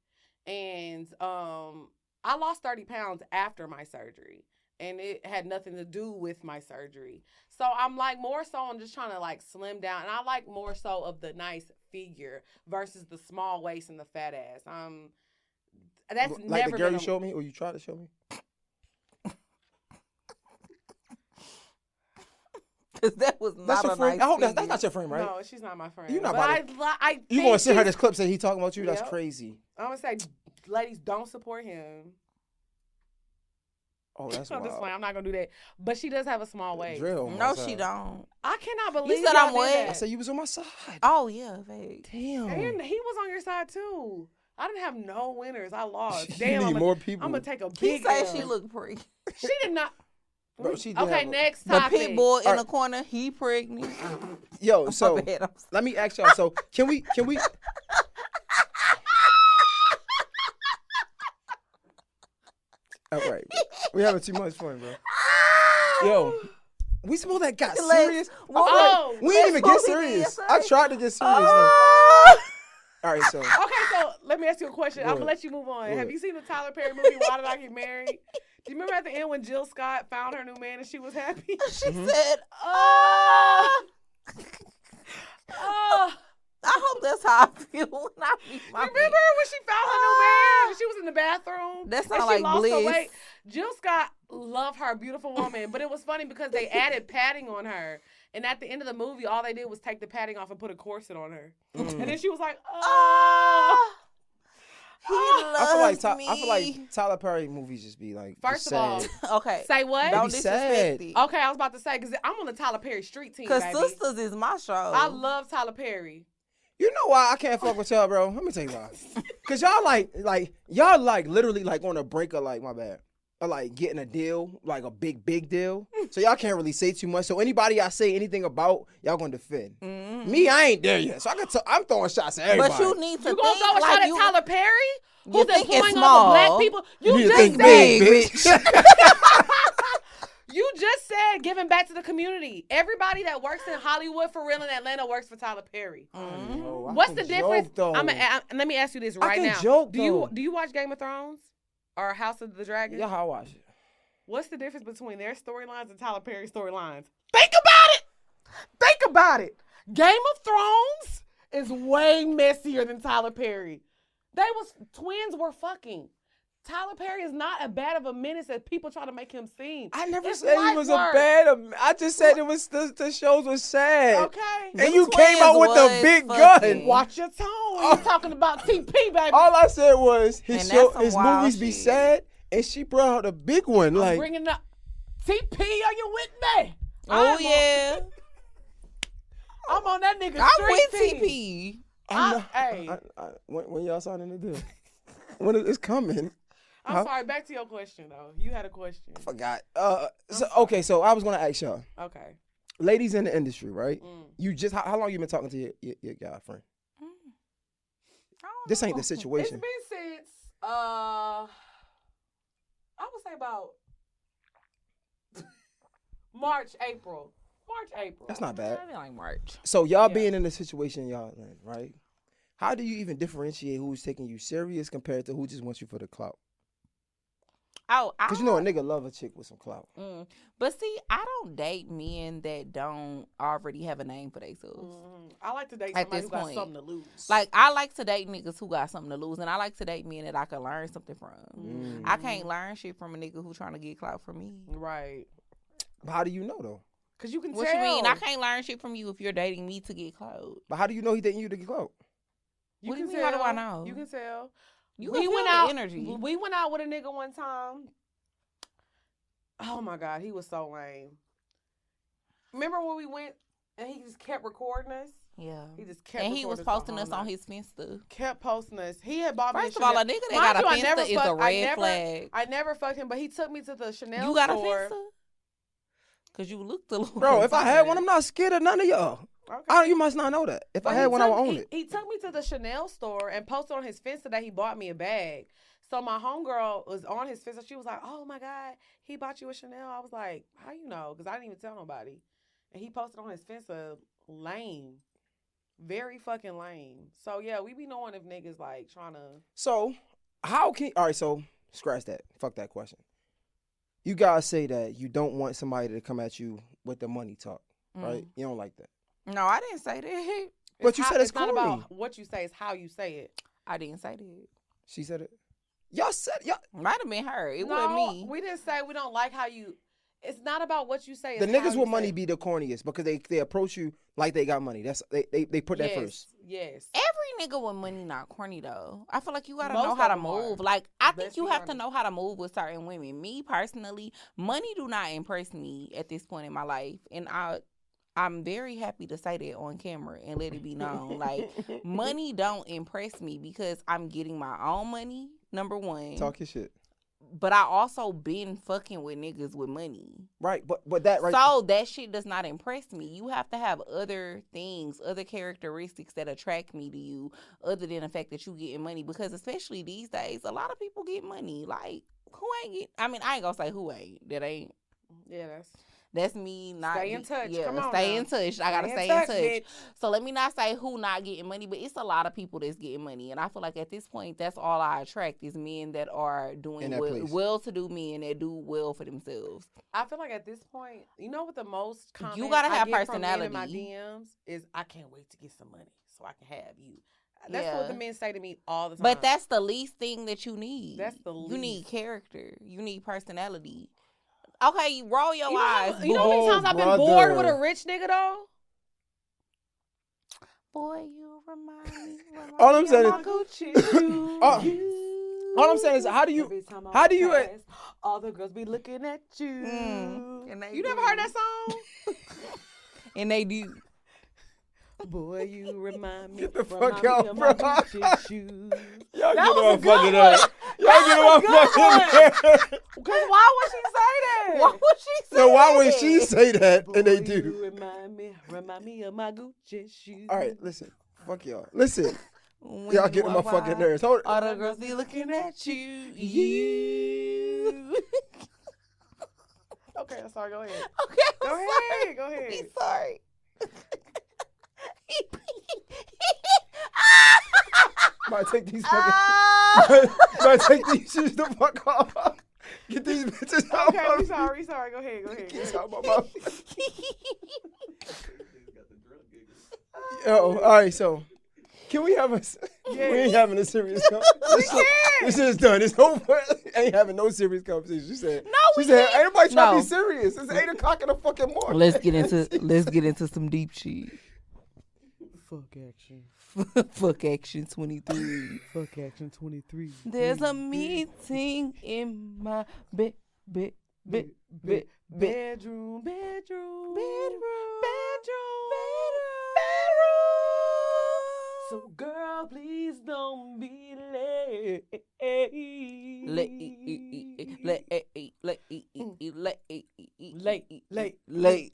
And I lost 30 pounds after my surgery, and it had nothing to do with my surgery. So I'm like more so on just trying to like slim down, and I like more so of the nice figure versus the small waist and the fat ass. That's Like never the girl been you showed me or you tried to show me? Cause that was That's not your a friend. nice I hope that's figure. not your friend, right? No, she's not my friend. You not but about I You think gonna send her she's- this clip saying he talking about you? That's Yep. crazy. I'm gonna say, ladies, don't support him. Oh, that's I'm just wild. playing. I'm not gonna do that. But she does have a small waist. Drill. on No, my she side. don't. I cannot believe said y'all I'm did what? that. I said you was on my side. Oh yeah, fake. Damn. And he was on your side too. I didn't have no winners. I lost. You Damn, need I'm more people. gonna take a He big said L. she looked pretty. She did not. Bro, she did Okay, have a- next The topic. pit bull in All the right. corner, he pregnant. Yo, so My bad, I'm sorry. let me ask y'all. So can we? All right, we having too much fun, bro. Yo, we supposed that got Let's- serious. Oh, We didn't even get let's move it serious. inside. I tried to get serious. Oh! All right, so Okay, so let me ask you a question. I'm What? gonna let you move on. What? Have you seen the Tyler Perry movie Why Did I Get Married? Do you remember at the end when Jill Scott found her new man and she was happy? She Mm-hmm. said, Oh, oh. I hope that's how I feel when I meet my Remember when she found her new man and she was in the bathroom? That and sound she like lost her bliss. weight? Jill Scott loved her, beautiful woman, but it was funny because they added padding on her. And at the end of the movie, all they did was take the padding off and put a corset on her. Mm. And then she was like, Oh. I feel like Tyler Perry movies just be like. First of all, okay. say what? Don't Be disrespect sad. it. Okay, I was about to say because I'm on the Tyler Perry street team. Cause baby. Sisters is my show. I love Tyler Perry. You know why I can't fuck with y'all, bro? Let me tell you why. Cause y'all y'all literally like on the brink of like, my bad, or like getting a deal, like a big deal. So y'all can't really say too much. So anybody I say anything about, y'all gonna defend. Mm-hmm. Me, I ain't there yet. So I'm throwing shots at everybody. But you need to You gonna throw a shot at Tyler Perry? Who's think it's employing all the small. black people? You You just think said big, bitch. You just said giving back to the community. Everybody that works in Hollywood for real in Atlanta works for Tyler Perry. Yo, I What's can the difference? joke, though. Let me ask you this right can now. joke, do you watch Game of Thrones or House of the Dragon? Yeah, I watch it. What's the difference between their storylines and Tyler Perry's storylines? Think about it. Think about it. Game of Thrones is way messier than Tyler Perry. Twins were fucking. Tyler Perry is not as bad of a menace as people try to make him seem. I never It's said he light was work. a bad. I just said it was the shows was sad. Okay. And you came out with the big gun. Watch your tone. You're talking about TP, baby. All I said was And his that's some his wild movies be shit. sad, and she brought out a big one. I'm Like, bringing up TP. Are you with me? Oh yeah. I'm on that nigga I'm street with team. TP. Hey, when y'all signing the deal? When it's coming? I'm sorry. Back to your question though. You had a question. Forgot. So I was gonna ask y'all, Okay. ladies in the industry, right? Mm. You just how long you been talking to your guy friend? This ain't the It's situation. been since I would say about March, April. That's not bad. Maybe like March. So y'all Yeah. being in the situation y'all in, right? How do you even differentiate who's taking you serious compared to who just wants you for the clout? Oh, Because you know a nigga love a chick with some clout. But see, I don't date men that don't already have a name for themselves. I like to date At somebody this who got point. something to lose. Like, I like to date niggas who got something to lose, and I like to date men that I can learn something from. I can't learn shit from a nigga who trying to get clout from me. Right. But how do you know though? Because you can What tell. you mean? I can't learn shit from you if you're dating me to get clout. But how do you know he dating you to get clout? What do you can mean, how do I tell. know? You can tell. You we can went feel the out. energy. We went out with a nigga one time. Oh my God, he was so lame. Remember when we went and he just kept recording us? Yeah. He just kept And he was recording posting the us whole on night. his Finsta. Kept posting us. He had bought me First a of all, a Chanel. nigga that Mind got a you, I never Finsta is fucked- a I red never- flag. I never fucked him, but he took me to the Chanel You got store. a Finsta? Because you looked a little Bro, if I had one, I'm not scared of none of y'all. Okay. You must not know that. If But I he had one, I would took- own he- it. He took me to the Chanel store and posted on his Finsta that he bought me a bag. So my homegirl was on his Finsta. She was like, "Oh my God, he bought you a Chanel." I was like, "How you know?" Because I didn't even tell nobody. And he posted on his Finsta, lame, very fucking lame. So yeah, we be knowing if niggas like trying to. So all right, so scratch that. Fuck that question. You guys say that you don't want somebody to come at you with the money talk, right? You don't like that. No, I didn't say that. But you said it's not corny. about what you say; it's how you say it. I didn't say that. She said it. Y'all said y'all. Might have been her. It No, wasn't me. we didn't say we don't like how you. It's not about what you say. The It's how niggas you with say money it. be the corniest because they approach you like they got money. That's they put that Yes, first. Yes. Every nigga with money not corny though. I feel like you gotta Most know of how to them are. move. Like I think Let's you be have to honest. know how to move with certain women. Me personally, money do not impress me at this point in my life, and I'm very happy to say that on camera and let it be known. Like money don't impress me because I'm getting my own money. Number one, Talk your shit. but I also been fucking with niggas with money. Right, but that right. So that shit does not impress me. You have to have other things, other characteristics that attract me to you, other than the fact that you getting money. Because especially these days, a lot of people get money. Like who ain't get? I mean, I ain't gonna say who ain't. That ain't. Yeah, That's me not. Stay in touch. Yeah, Come on stay now. in touch. I gotta Stay stay in in touch, touch. bitch. So let me not say who not getting money, but it's a lot of people that's getting money, and I feel like at this point, that's all I attract is men that are In doing that place. well-to-do men that do well for themselves. I feel like at this point, you know what the most comments You gotta I have get from men in my personality. DMs is, "I can't wait to get some money so I can have you." That's Yeah. what the men say to me all the time. But that's the least thing that you need. That's the You need least. character. You need personality. Okay, you roll your eyes. you know how many Oh, times I've been bored with a brother. rich nigga though? Boy, you remind me. All I'm saying My is, Gucci shoes. all I'm saying is, how do you? All the girls be looking at you. And they You never do. heard that song? And they do. Boy, you remind me. Get the remind fuck me out, of bro. my Gucci shoes. Y'all That get was on a good fucking one. nerves. Y'all get on fucking nerves. Because why would she say that? Why would she say So why that? would she say that? And they Boy, do. you remind me of my Gucci shoes. All right, listen. Fuck y'all. Listen. When Y'all you getting on my walk fucking by, nerves. Hold all the girls be looking at you. Okay, I'm sorry. Go ahead. Okay, I'm Go sorry. ahead. Go ahead. He's sorry. Might take these fucking. Might take these shoes the fuck off. Get these bitches out. Okay, of we my- sorry. Sorry. Go ahead. Go ahead. Get these out my mouth. Yo, all right, so can we have a? We ain't having a serious conversation. This is done. It's over. Ain't having no serious conversation. She said. No, She we said, can't. "Ain't nobody trying to No. be serious. It's 8:00 in the fucking morning." Let's get into some deep shit. Fuck action. Fuck action 23. Fuck action 23. There's a meeting in my bedroom. Bedroom. So girl, please don't be late. Late.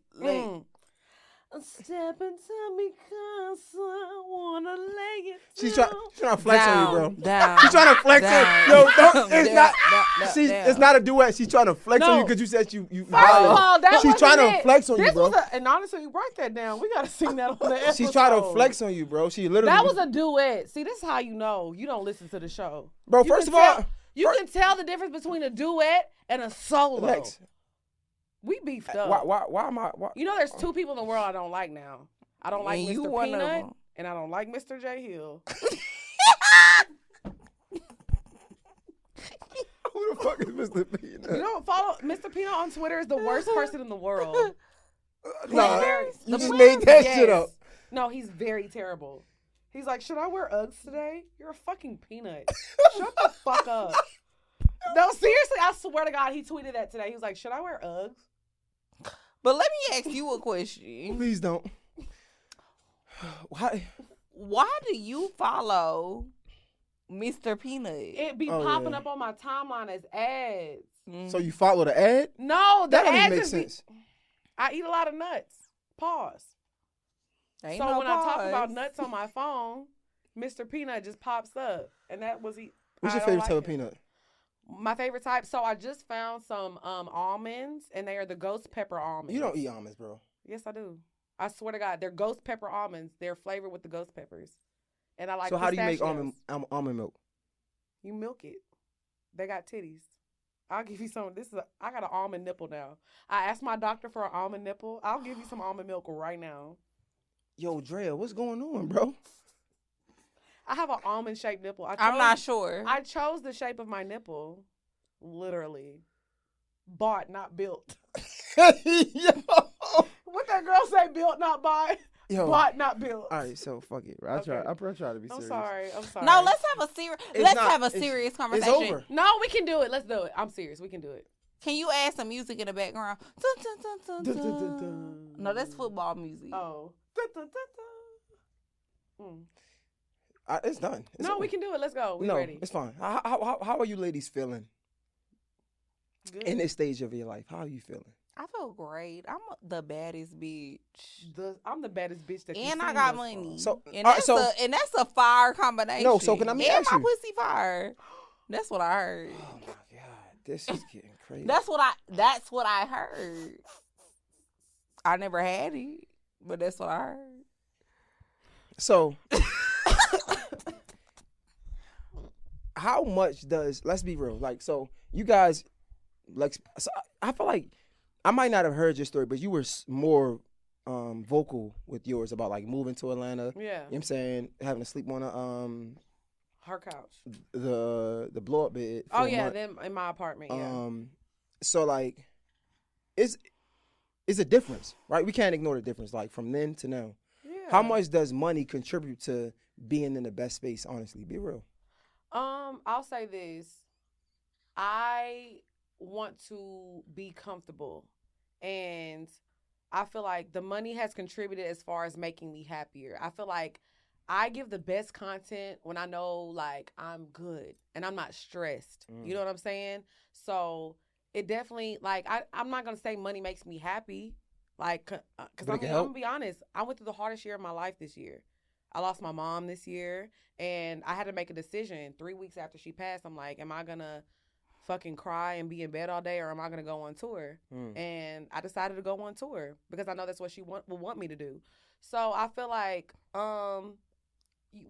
Step into me 'cause I wanna lay it She's down. trying to flex on you, bro. Down. She's trying to flex down, on yo. Don't, it's down, not. down, She's. down. It's not a duet. She's trying to flex on you No. because you said you. First of all, that She's trying wasn't to it. flex on you, This bro. was and honestly, write that down. We gotta sing that on the episode. She's trying to flex on you, bro. She literally. That was a duet. See, this is how you know you don't listen to the show. bro. You First can of all, tell- you can tell the difference between a duet and a solo. Lex, We beefed up. why am I? Why? You know, there's two people in the world I don't like now. I don't like And you Mr. one of Peanut, them. and I don't like Mr. J. Hill. Who the fuck is Mr. Peanut? You don't follow Mr. Peanut on Twitter is the worst person in the world. Nah, very- you the just Planners, made that yes. shit up. No, he's very terrible. He's like, should I wear Uggs today? You're a fucking peanut. Shut the fuck up. No, seriously, I swear to God, he tweeted that today. He was like, should I wear Uggs? But let me ask you a question. Please don't. Why? Why do you follow Mr. Peanut? It be Oh, popping yeah. up on my timeline as ads. So you follow the ad? No, the That don't even ads make is sense. I eat a lot of nuts. Pause. Ain't So no when I talk pause. about nuts on my phone, Mr. Peanut just pops up, and that was he. What's I your don't favorite like type of him. peanut? My favorite type. So I just found some almonds, and they are the ghost pepper almonds. You don't eat almonds, bro. Yes, I do. I swear to God, they're ghost pepper almonds. They're flavored with the ghost peppers, and I like. So how do you make pistachios. almond milk? You milk it. They got titties. I'll give you some. I got an almond nipple now. I asked my doctor for an almond nipple. I'll give you some almond milk right now. Yo, Drea, what's going on, bro? I have an almond shaped nipple. I'm not sure. I chose the shape of my nipple, literally. Bought, not built. Yo. What that girl say? Built, not buy. Yo. Bought, not built. All right, so fuck it. Bro. I Okay. try to be I'm serious. sorry. I'm sorry. No, let's have a serious. It's Let's not- have a it's- serious It's conversation. over. No, we can do it. Let's do it. I'm serious. We can do it. Can you add some music in the background? Dun, dun, dun, dun, Dun, dun, dun. dun, dun. No, that's football music. Oh. Dun, dun, dun, dun. It's done. It's No, over. we can do it. Let's go. We No, ready. it's fine. How are you ladies feeling Good. in this stage of your life? How are you feeling? I feel great. I'm the baddest bitch. I'm the baddest bitch that And you I got money. So, and all right, that's a fire combination. No, so can I and ask my you? pussy fire. That's what I heard. Oh my god, this is getting crazy. That's what I heard. I never had it, but that's what I heard. So, how much does? Let's be real. Like, so you guys, like, so I feel like I might not have heard your story, but you were more vocal with yours about like moving to Atlanta. Yeah. You know what I'm saying? Having to sleep on Her couch. the blow up bed. for Oh a yeah, month. them in my apartment. Yeah. So like, it's a difference, right? We can't ignore the difference, like from then to now. Yeah. How much does money contribute to being in the best space? Honestly, be real. I'll say this. I want to be comfortable, and I feel like the money has contributed as far as making me happier. I feel like I give the best content when I know like I'm good and I'm not stressed. You know what I'm saying? So it definitely like I'm not gonna say money makes me happy, like because I'm gonna be honest. I went through the hardest year of my life this year. I lost my mom this year, and I had to make a decision 3 weeks after she passed. I'm like, am I gonna fucking cry and be in bed all day, or am I gonna go on tour? And I decided to go on tour because I know that's what she would want me to do. So I feel like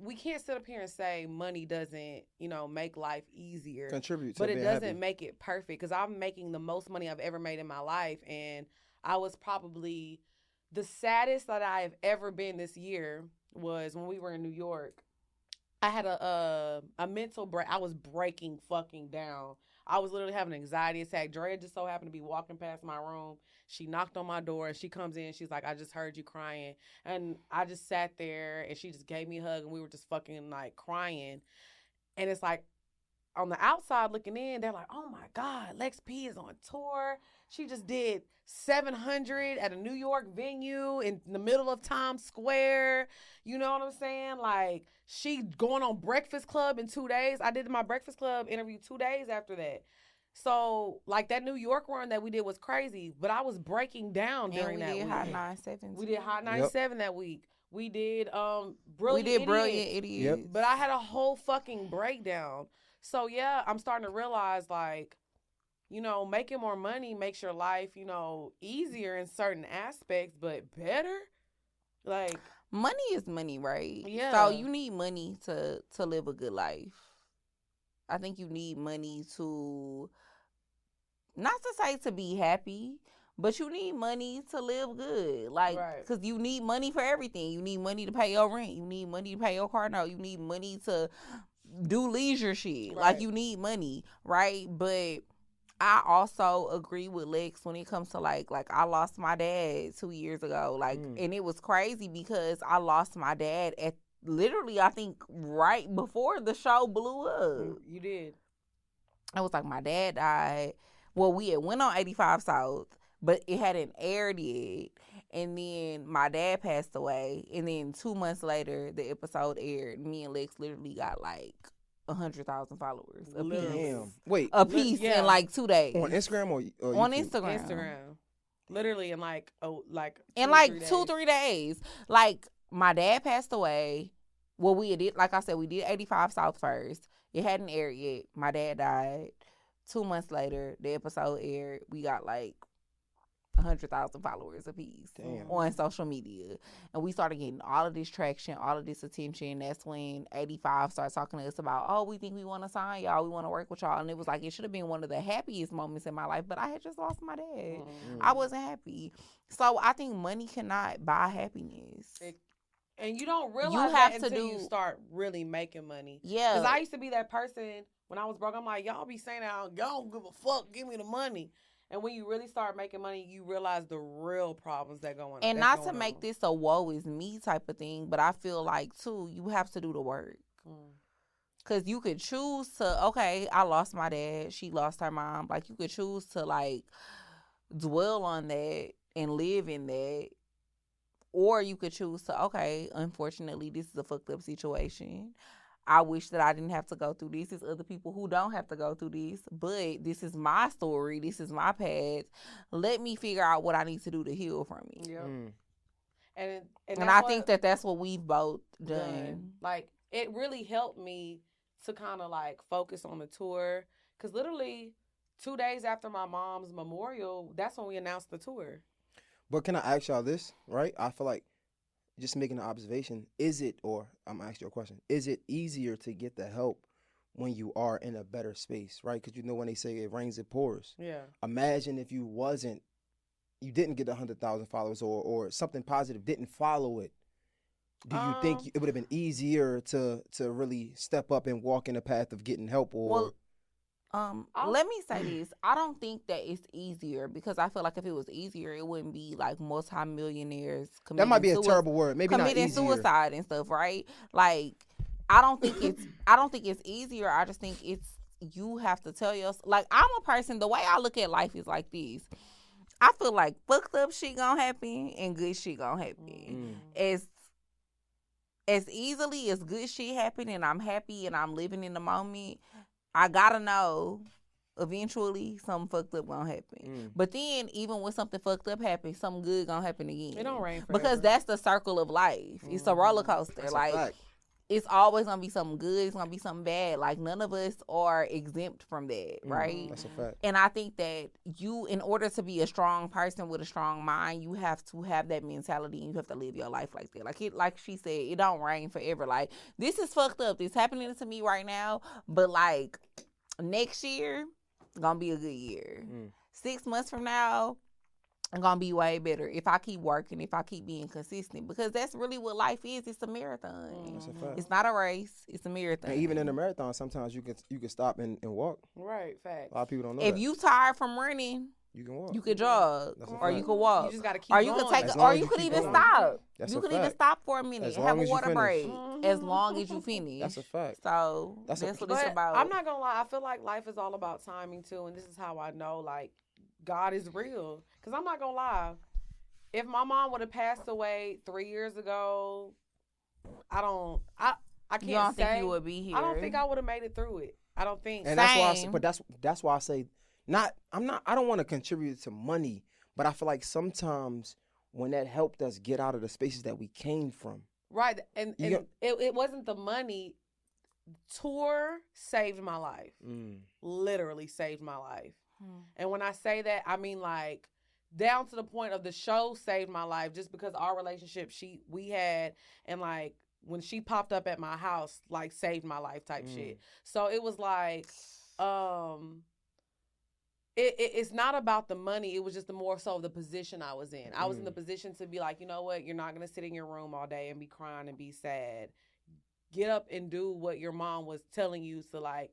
we can't sit up here and say money doesn't, make life easier. Contribute to but it being doesn't happy. make it perfect, because I'm making the most money I've ever made in my life, and I was probably the saddest that I have ever been this year was when we were in New York. I had a mental break. I was breaking fucking down. I was literally having an anxiety attack. Drea just so happened to be walking past my room. She knocked on my door, and she comes in. She's like, I just heard you crying. And I just sat there, and she just gave me a hug, and we were just fucking, like, crying. And it's like, on the outside looking in, they're like, oh, my God, Lex P is on tour. She just did 700 at a New York venue in the middle of Times Square. You know what I'm saying? Like, she going on Breakfast Club in 2 days. I did my Breakfast Club interview 2 days after that. So, like, that New York run that we did was crazy, but I was breaking down during that week. We did Hot 97. We did Hot 97 that week. We did Brilliant Idiots. Yep. But I had a whole fucking breakdown. So, yeah, I'm starting to realize, like, making more money makes your life, easier in certain aspects, but better. Like, money is money, right? Yeah. So you need money to live a good life. I think you need money to, not to say to be happy, but you need money to live good. Like, because you need money for everything. You need money to pay your rent. You need money to pay your car note. You need money to do leisure shit. Right. Like, you need money, right? But I also agree with Lex when it comes to like I lost my dad 2 years ago. Like, and it was crazy because I lost my dad at literally, I think, right before the show blew up. You did. It was like my dad died. Well, we had went on 85 South, but it hadn't aired yet. And then my dad passed away. And then 2 months later, the episode aired. Me and Lex literally got like 100,000 followers a piece. Damn. Wait. A piece in like 2 days. On Instagram or on YouTube? Instagram. Literally in like in like 2-3 days. Like, my dad passed away. Well, we did, like I said, we did 85 South first. It hadn't aired yet. My dad died. 2 months later, the episode aired. We got like 100,000 followers apiece on social media. And we started getting all of this traction, all of this attention. That's when 85 started talking to us about, oh, we think we want to sign y'all. We want to work with y'all. And it was like, it should have been one of the happiest moments in my life. But I had just lost my dad. I wasn't happy. So I think money cannot buy happiness. And you don't realize that until you start really making money. Yeah. Because I used to be that person when I was broke. I'm like, y'all be saying that, y'all don't give a fuck, give me the money. And when you really start making money, you realize the real problems that go on. And not to make this a woe is me type of thing, but I feel like, too, you have to do the work. Because you could choose to, okay, I lost my dad, she lost her mom. Like, you could choose to, like, dwell on that and live in that. Or you could choose to, okay, unfortunately, this is a fucked up situation. I wish that I didn't have to go through this. There's other people who don't have to go through this. But this is my story. This is my path. Let me figure out what I need to do to heal from it. Yep. And I think that that's what we've both done. Like, it really helped me to kind of, like, focus on the tour. Because literally 2 days after my mom's memorial, that's when we announced the tour. But can I ask y'all this, right? I feel like, just making an observation, I'm going to ask you a question, is it easier to get the help when you are in a better space, right? Because when they say it rains, it pours. Yeah. Imagine if you didn't get 100,000 followers or something positive didn't follow it. Do you think it would have been easier to really step up and walk in the path of getting help? Or Let me say this. I don't think that it's easier because I feel like if it was easier, it wouldn't be like multimillionaires committing That might be a terrible word. Maybe not committing easier. suicide and stuff, right? Like, I don't think it's easier. I just think it's you have to tell yourself. Like, I'm a person. The way I look at life is like this. I feel like fucked up shit gonna happen and good shit gonna happen. As easily as good shit happen and I'm happy and I'm living in the moment. I gotta know eventually something fucked up gonna happen. But then even when something fucked up happens, something good gonna happen again. It don't rain forever. Because that's the circle of life. It's a roller coaster. That's like a fact. it's always gonna be something good, it's gonna be something bad. Like none of us are exempt from that, right? That's a fact. And I think that you, in order to be a strong person with a strong mind, you have to have that mentality and you have to live your life like that. Like she said, it don't rain forever. Like, this is fucked up. This happening to me right now, but like next year, gonna be a good year. 6 months from now, I'm gonna be way better if I keep working, if I keep being consistent, because that's really what life is. It's a marathon. That's a fact. It's not a race. It's a marathon. And even in a marathon, sometimes you can stop and walk. Right, facts. A lot of people don't know if that. you tired from running, You can walk. you could jog, That's a or you fact. could walk, You just gotta keep or you going. could take, As long or as you you could keep even going. stop. That's You a could even fact. stop for a minute As and have long a as you water finish. break. As long as you finish. That's a fact. So That's that's a- what it's But about. I'm not gonna lie. I feel like life is all about timing too, and this is how I know like God is real. Cause I'm not gonna lie. If my mom would have passed away 3 years ago, I can't You don't say. think you would be here? I don't think I would have made it through it. I don't think. And that's why I say, Same. but that's why I say I don't want to contribute to money, but I feel like sometimes when that helped us get out of the spaces that we came from. Right, and You got- it wasn't the money. Tour saved my life. Literally saved my life. And when I say that, I mean like down to the point of the show saved my life, just because our relationship we had, and like when she popped up at my house, like saved my life type shit. So it was like, it's not about the money. It was just the more so the position I was in. I was in the position to be like, you know what? You're not going to sit in your room all day and be crying and be sad. Get up and do what your mom was telling you to, like,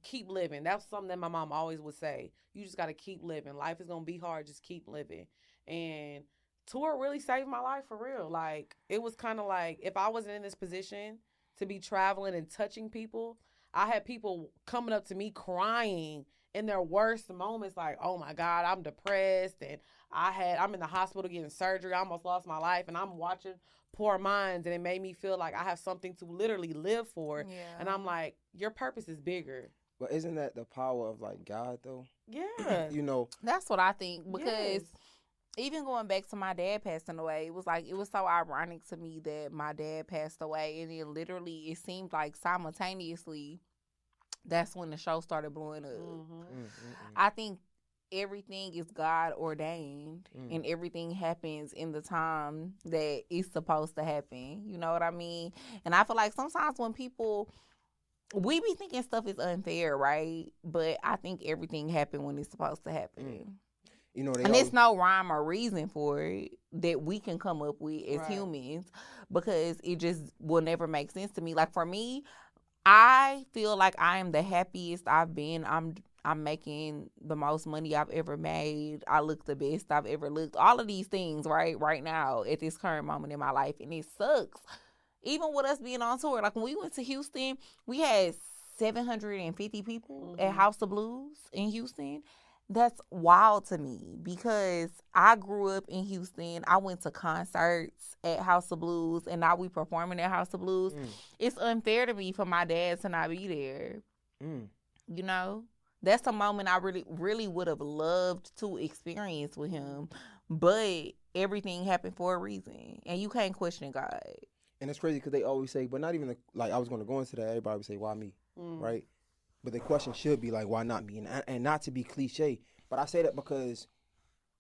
keep living. That's something that my mom always would say. You just got to keep living. Life is going to be hard. Just keep living. And tour really saved my life for real. Like, it was kind of like, if I wasn't in this position to be traveling and touching people, I had people coming up to me crying in their worst moments, like, oh my God, I'm depressed, and I'm in the hospital getting surgery. I almost lost my life, and I'm watching Poor Minds, and it made me feel like I have something to literally live for. Yeah. And I'm like, your purpose is bigger. But isn't that the power of like God though? Yeah. You know. That's what I think, because Yes. even going back to my dad passing away, it was so ironic to me that my dad passed away, and then literally it seemed like simultaneously that's when the show started blowing up. I think everything is God ordained, and everything happens in the time that it's supposed to happen. You know what I mean? And I feel like sometimes when we be thinking stuff is unfair, right? But I think everything happened when it's supposed to happen. You know, And there's no rhyme or reason for it that we can come up with as Right. humans, because it just will never make sense to me. Like, for me, I feel like I am the happiest I've been. I'm making the most money I've ever made. I look the best I've ever looked. All of these things, right now at this current moment in my life. And it sucks. Even with us being on tour. Like, when we went to Houston, we had 750 people at House of Blues in Houston. That's wild to me, because I grew up in Houston. I went to concerts at House of Blues, and now we performing at House of Blues. It's unfair to me for my dad to not be there. You know? That's a moment I really, really would have loved to experience with him. But everything happened for a reason, and you can't question God. And it's crazy because they always say, but not even like I was going to go into that. Everybody would say, why me? Right? But the question should be like, why not me? And not to be cliche, but I say that because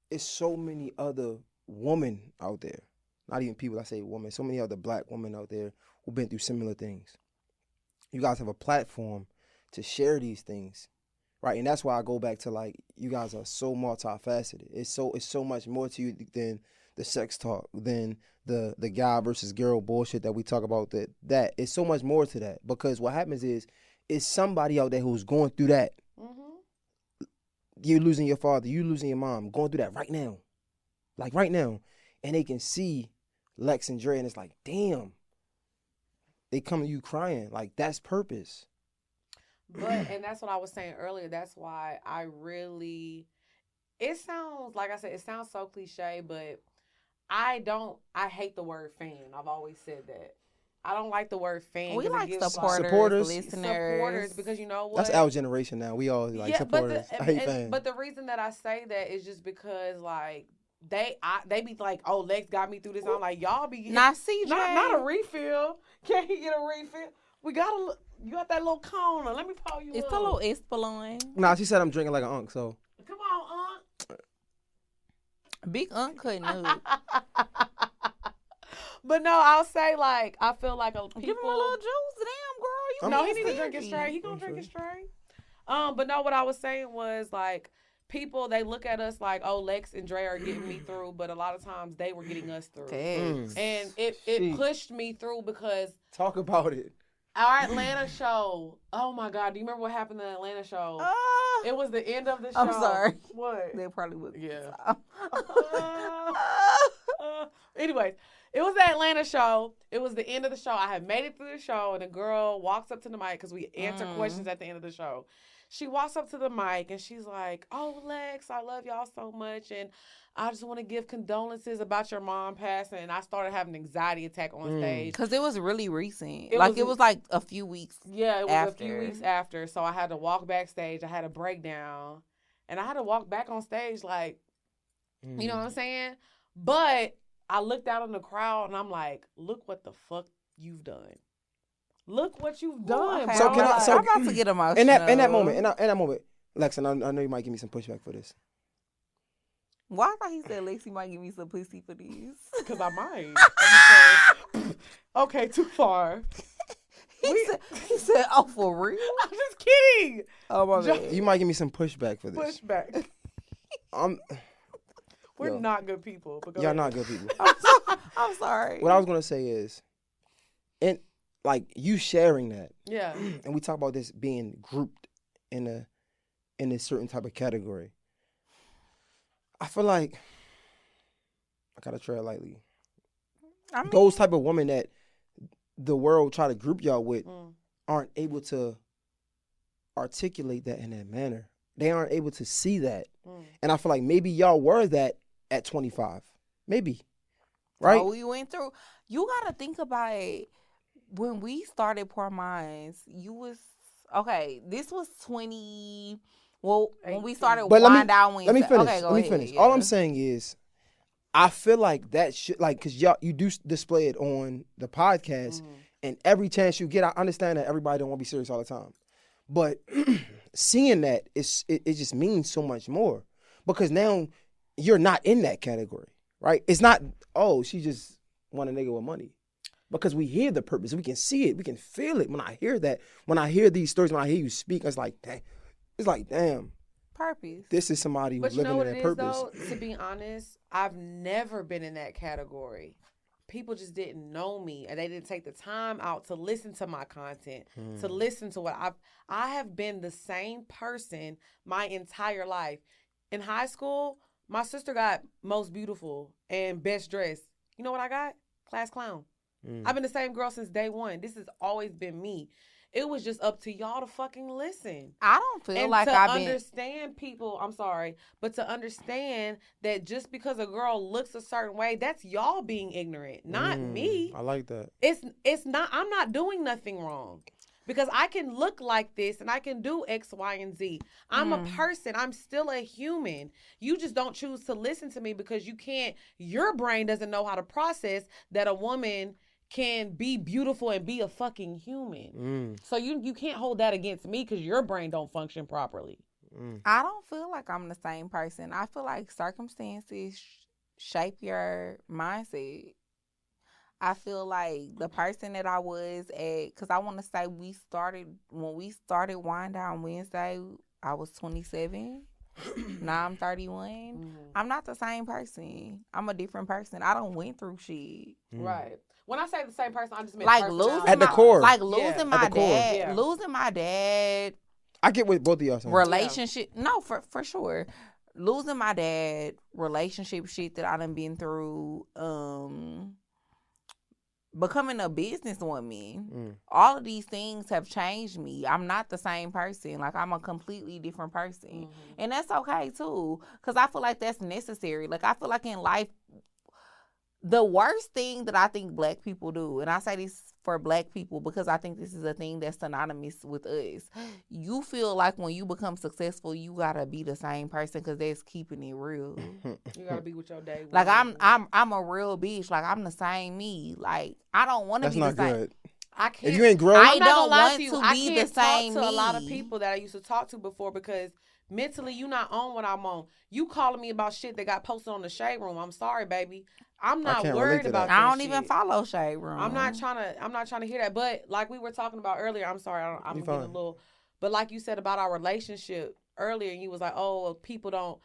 it's so many other women out there. Not even people, I say women. So many other black women out there who've been through similar things. You guys have a platform to share these things, right? And that's why I go back to, like, you guys are so multifaceted. It's so much more to you than the sex talk, than the guy versus girl bullshit that we talk about. That it's so much more to that, because what happens is somebody out there who's going through that, you losing your father, you losing your mom, going through that right now. Like right now. And they can see Lex and Dre and it's like, damn. They come to you crying. Like, that's purpose. But, and that's what I was saying earlier. That's why I really, it sounds, like I said, it sounds so cliche, but I hate the word fan. I've always said that. I don't like the word fan. We like supporters, listeners. Supporters, because you know what? That's our generation now. We all like supporters. I hate fans. But the reason that I say that is just because, like, they be like, oh, Lex got me through this. I'm like, y'all be not CJ, not a refill. Can't he get a refill? We gotta. You got that little cone. Let me pour you. It's a little Espolon. Nah, she said I'm drinking like an unk. So come on, Unc. Big Unc couldn't up. But no, I'll say, like, I feel like people give him a little juice. Damn, girl, you know he need to drink it straight. He gonna drink it straight. But no, what I was saying was, like, people, they look at us like, oh, Lex and Dre are getting me through, but a lot of times they were getting us through. And it pushed me through because talk about it. Our Atlanta show. Oh my God! Do you remember what happened in the Atlanta show? It was the end of the show. I'm sorry. What? They probably would. Yeah. Anyways, it was the Atlanta show. It was the end of the show. I had made it through the show, and a girl walks up to the mic because we answer questions at the end of the show. She walks up to the mic and she's like, "Oh, Lex, I love y'all so much, and I just want to give condolences about your mom passing." And I started having an anxiety attack on stage because it was really recent. It was like a few weeks. Yeah, it was a few weeks after. So I had to walk backstage. I had a breakdown, and I had to walk back on stage, like, you know what I'm saying? But I looked out in the crowd and I'm like, "Look what the fuck you've done." Look what you've done. Okay, so I'm about to get emotional. In that moment, Lex, and I know you might give me some pushback for this. Why I thought he said Lexi might give me some pussy for these? Because I might. Okay, too far. He said, "Oh, for real?" I'm just kidding. Oh my God. You might give me some pushback for this. Pushback. We're not good people. Y'all not good people. I'm sorry. What I was gonna say is, and like you sharing that, yeah, and we talk about this being grouped in a certain type of category. I feel like I gotta tread lightly. Those type of women that the world try to group y'all with aren't able to articulate that in that manner. They aren't able to see that, and I feel like maybe y'all were that at 25, maybe, right? Oh, we went through. You gotta think about it. When we started Poor Minds, you was okay. This was 20. Well, when we started Wind Down Wednesday. Let me finish. Okay, let me finish. Yeah. All I'm saying is, I feel like that should, like, because y'all, you do display it on the podcast, and every chance you get, I understand that everybody don't want to be serious all the time. But seeing that, it just means so much more. Because now you're not in that category, right? It's not, oh, she just want a nigga with money. Because we hear the purpose. We can see it. We can feel it. When I hear that, when I hear these stories, when I hear you speak, it's like, damn. Purpose. This is somebody who's living in that purpose. Though, to be honest, I've never been in that category. People just didn't know me, and they didn't take the time out to listen to my content, to listen to what I have been the same person my entire life. In high school, my sister got most beautiful and best dressed. You know what I got? Class clown. I've been the same girl since day one. This has always been me. It was just up to y'all to fucking listen. I don't feel and like I've understand people. I'm sorry, but to understand that just because a girl looks a certain way, that's y'all being ignorant, not me. I like that. It's not. I'm not doing nothing wrong. Because I can look like this and I can do X, Y, and Z. I'm a person. I'm still a human. You just don't choose to listen to me because you can't. Your brain doesn't know how to process that a woman can be beautiful and be a fucking human. So you can't hold that against me because your brain don't function properly. I don't feel like I'm the same person. I feel like circumstances shape your mindset. I feel like the person that I was at, because I want to say when we started Wind Down Wednesday, I was 27. Now I'm 31. I'm not the same person. I'm a different person. I don't went through shit. Right. When I say the same person, I just mean like losing at the core. Like losing my dad. Yeah. Losing my dad. I get what both of y'all saying. relationship. No, for sure. Losing my dad, relationship shit that I done been through, becoming a businesswoman. All of these things have changed me. I'm not the same person. Like, I'm a completely different person. And that's okay, too. Because I feel like that's necessary. Like, I feel like in life, the worst thing that I think black people do, and I say this for black people because I think this is a thing that's synonymous with us. You feel like when you become successful, you gotta be the same person because that's keeping it real. You gotta be with your day. Like I'm a real bitch. Like I'm the same me. Like I don't want to be the same. That's not good. I can't. If you ain't grown, I I'm not don't gonna lie want to you. to I be can't the same talk to me. a lot of people that I used to talk to before because mentally you not on what I'm on. You calling me about shit that got posted on the Shade Room. I'm sorry, baby. I'm not can't relate worried to about that. that I don't shit. even follow Shade Room. I'm not trying to hear that. But like we were talking about earlier, I'm sorry, I'm getting a little. But like you said about our relationship earlier, and you was like, oh, people don't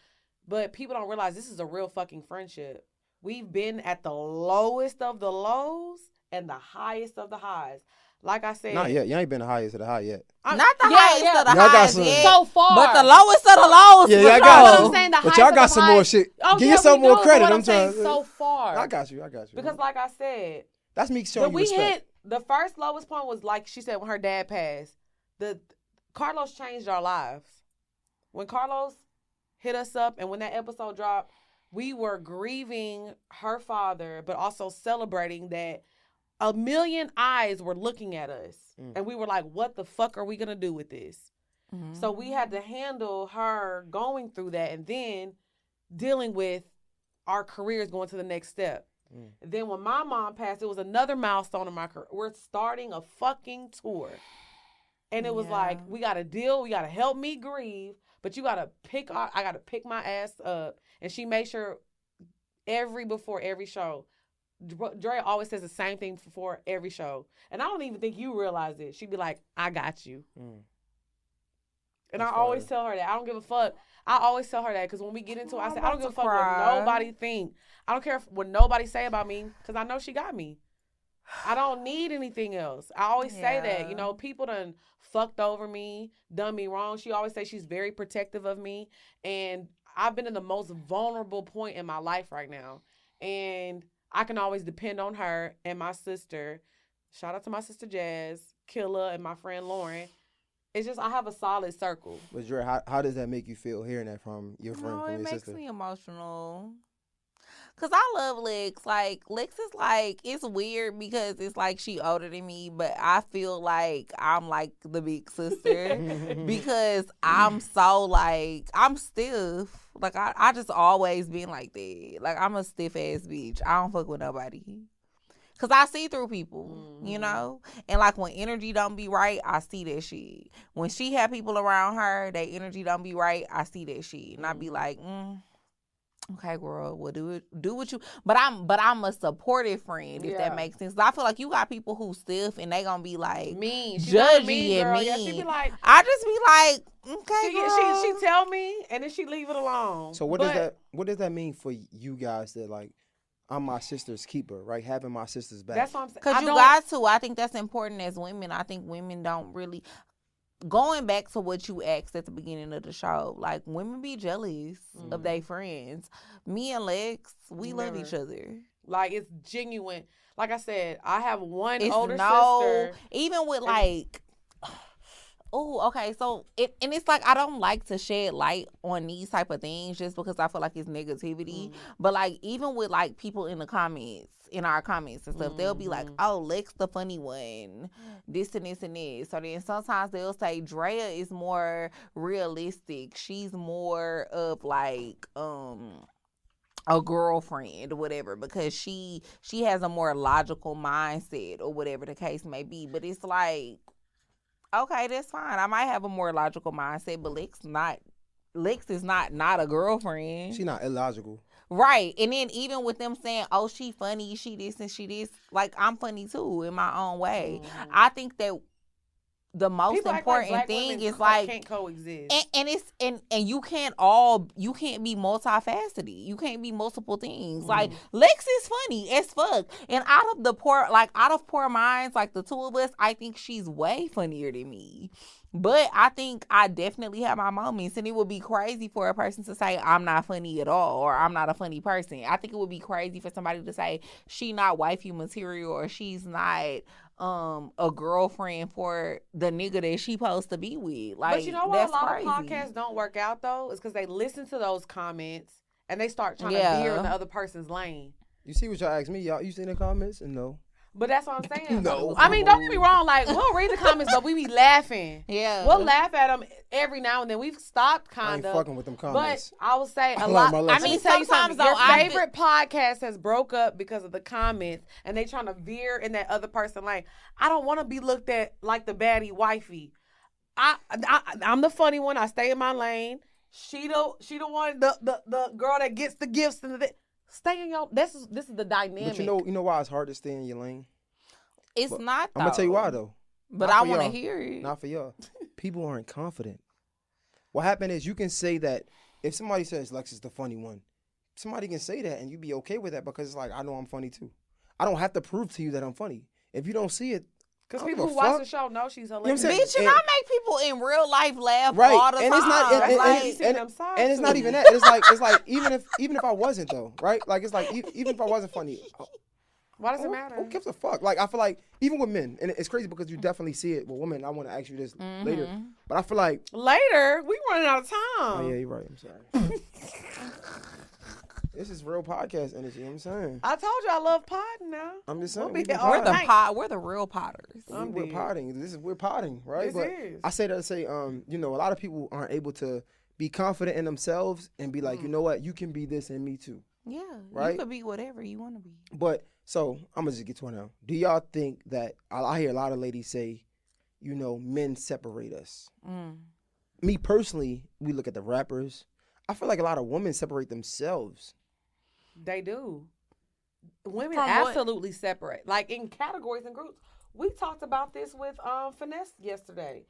realize this is a real fucking friendship. We've been at the lowest of the lows and the highest of the highs. Like I said, not yet. You ain't been the highest of the high yet. Not the highest of the Y'all got highs some- yet, so far, but the lowest of the lows. Yeah, for y'all sure. got But some. I'm saying the But highest y'all of got the some highs. more shit. Oh, Give yeah, yourself we more do, credit. but I'm trying. so far. I got you. Because like I said, That's me showing when you we respect. hit the first lowest point was like she said when her dad passed. Carlos changed our lives. When Carlos hit us up and when that episode dropped, we were grieving her father, but also celebrating that a million eyes were looking at us. And we were like, what the fuck are we going to do with this? Mm-hmm. So we had to handle her going through that and then dealing with our careers going to the next step. Then when my mom passed, it was another milestone in my career. We're starting a fucking tour. And it was like, we got to deal. We got to help me grieve. But you got to I got to pick my ass up. And she made sure before every show, Drea always says the same thing before every show. And I don't even think you realize it. She'd be like, I got you. And I always tell her that. I don't give a fuck. I always tell her that because when we get into it, I say, I don't give a fuck what nobody think. I don't care what nobody say about me because I know she got me. I don't need anything else. I always say that. You know, people done fucked over me, done me wrong. She always say she's very protective of me. And I've been in the most vulnerable point in my life right now. And I can always depend on her and my sister. Shout out to my sister Jazz, Killa, and my friend Lauren. It's just I have a solid circle. But Drea, how does that make you feel hearing that from your friend, from your sister? It makes me emotional. Cause I love Lex. Like Lex is like, it's weird because it's like she older than me, but I feel like I'm like the big sister because I'm so like I'm stiff. Like I just always been like that. Like I'm a stiff ass bitch. I don't fuck with nobody. Cause I see through people, you know? And like when energy don't be right, I see that shit. When she had people around her, that energy don't be right, I see that shit. And I be like, okay, girl, well do what you. But I'm a supportive friend, if that makes sense. I feel like you got people who stiff and they gonna be like mean, judgy and mean. Yeah, she be like, I just be like, okay, girl. She tell me and then she leave it alone. So what does that mean for you guys that like I'm my sister's keeper, right? Having my sister's back. That's what I'm saying. Because you got to. I think that's important as women. I think women don't really. Going back to what you asked at the beginning of the show, like women be jealous of their friends. Me and Lex, we love each other. Like it's genuine. Like I said, I have one older sister. Even with like, oh, okay. So and it's like I don't like to shed light on these type of things just because I feel like it's negativity. But like even with like people in the comments. In our comments and stuff, they'll be like, oh, Lex the funny one, this and this and this. So then sometimes they'll say Drea is more realistic. She's more of like a girlfriend or whatever because she has a more logical mindset or whatever the case may be. But it's like, okay, that's fine. I might have a more logical mindset, but Lex is not a girlfriend. She's not illogical. Right. And then even with them saying, oh, she funny, she this and she this, like I'm funny too in my own way. I think that the most people important thing is can't coexist. And it's and you can't be multifaceted. You can't be multiple things. Like Lex is funny as fuck. And out of poor minds, like the two of us, I think she's way funnier than me. But I think I definitely have my moments, and it would be crazy for a person to say I'm not funny at all, or I'm not a funny person. I think it would be crazy for somebody to say she not wifey material, or she's not a girlfriend for the nigga that she supposed to be with. Like, but you know what? A lot crazy. of podcasts don't work out though, is because they listen to those comments and they start trying to veer in the other person's lane. You see what y'all asked me? Y'all, you seen the comments? And no. But that's what I'm saying. No. I mean, don't get me wrong. Like, we'll read the comments, but we be laughing. Yeah. We'll laugh at them every now and then. We've stopped I kind ain't of. fucking with them comments. But I would say a I lot. learned my I lesson. mean, tell you sometimes something. though, Your favorite podcast has broke up because of the comments, and they trying to veer in that other person lane. I don't want to be looked at like the baddie wifey. I'm the funny one. I stay in my lane. She the one, the girl that gets the gifts and the. Stay in your. This is the dynamic. But you know why it's hard to stay in your lane? It's not, though. I'm gonna tell you why though. But Not I for want to y'all. hear it. Not for y'all. People aren't confident. What happened is you can say that if somebody says Lex is the funny one, somebody can say that and you be okay with that because it's like, I know I'm funny too. I don't have to prove to you that I'm funny. If you don't see it, Because I don't people give who a watch fuck. the show know she's You know what I'm hilarious. saying? Bitch, and I make people in real life laugh Right. all the And time. it's not- and- That's and- why and- you see and- them sides and it's not too. even that. It's like even if I wasn't though, right? Like it's like even if I wasn't funny, Why does it matter? who gives a fuck? Like I feel like even with men, and it's crazy because you definitely see it with women. I want to ask you this later, but I feel like Later, we running out of time. oh yeah, you're right. I'm sorry. This is real podcast energy. You know what I'm saying. I told you I love podding now. I'm just saying. We'll be we been here all potting. night. We're the real potters. We're potting. We're potting, right? This but is. I say that to say, you know, a lot of people aren't able to be confident in themselves and be like, you know what, you can be this and me too. Yeah, Right? you could be whatever you want to be. But so I'm gonna just get to it now. Do y'all think that I hear a lot of ladies say, you know, men separate us? Me personally, we look at the rappers. I feel like a lot of women separate themselves. They do. Women From what? absolutely separate. Like in categories and groups. We talked about this with Finesse yesterday.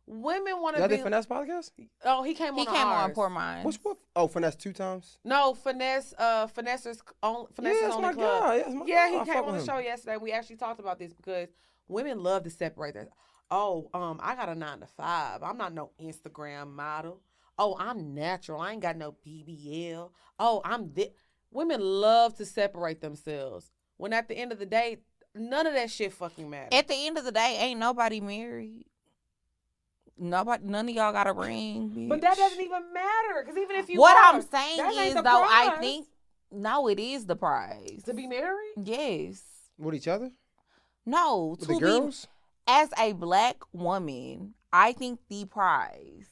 Women want to Y'all be. did Finesse podcast? Oh, he came on. He came on ours. Poor Minds. Which one? Oh, Finesse 2 times? No, Finesse's Finesse's that's only my club. guy. That's my Yeah, guy. I he fuck came on with the him. show yesterday. We actually talked about this because women love to separate that. Oh, I got a 9 to 5. I'm not no Instagram model. Oh, I'm natural. I ain't got no BBL. Oh, I'm this. Women love to separate themselves. When at the end of the day, none of that shit fucking matters. At the end of the day, ain't nobody married. None of y'all got a ring. Bitch. But that doesn't even matter. Because even if you What are, I'm saying that ain't is, the though, I prize. think no, it is the prize. To be married? Yes. With each other? No, With to the be girls? as a black woman, I think the prize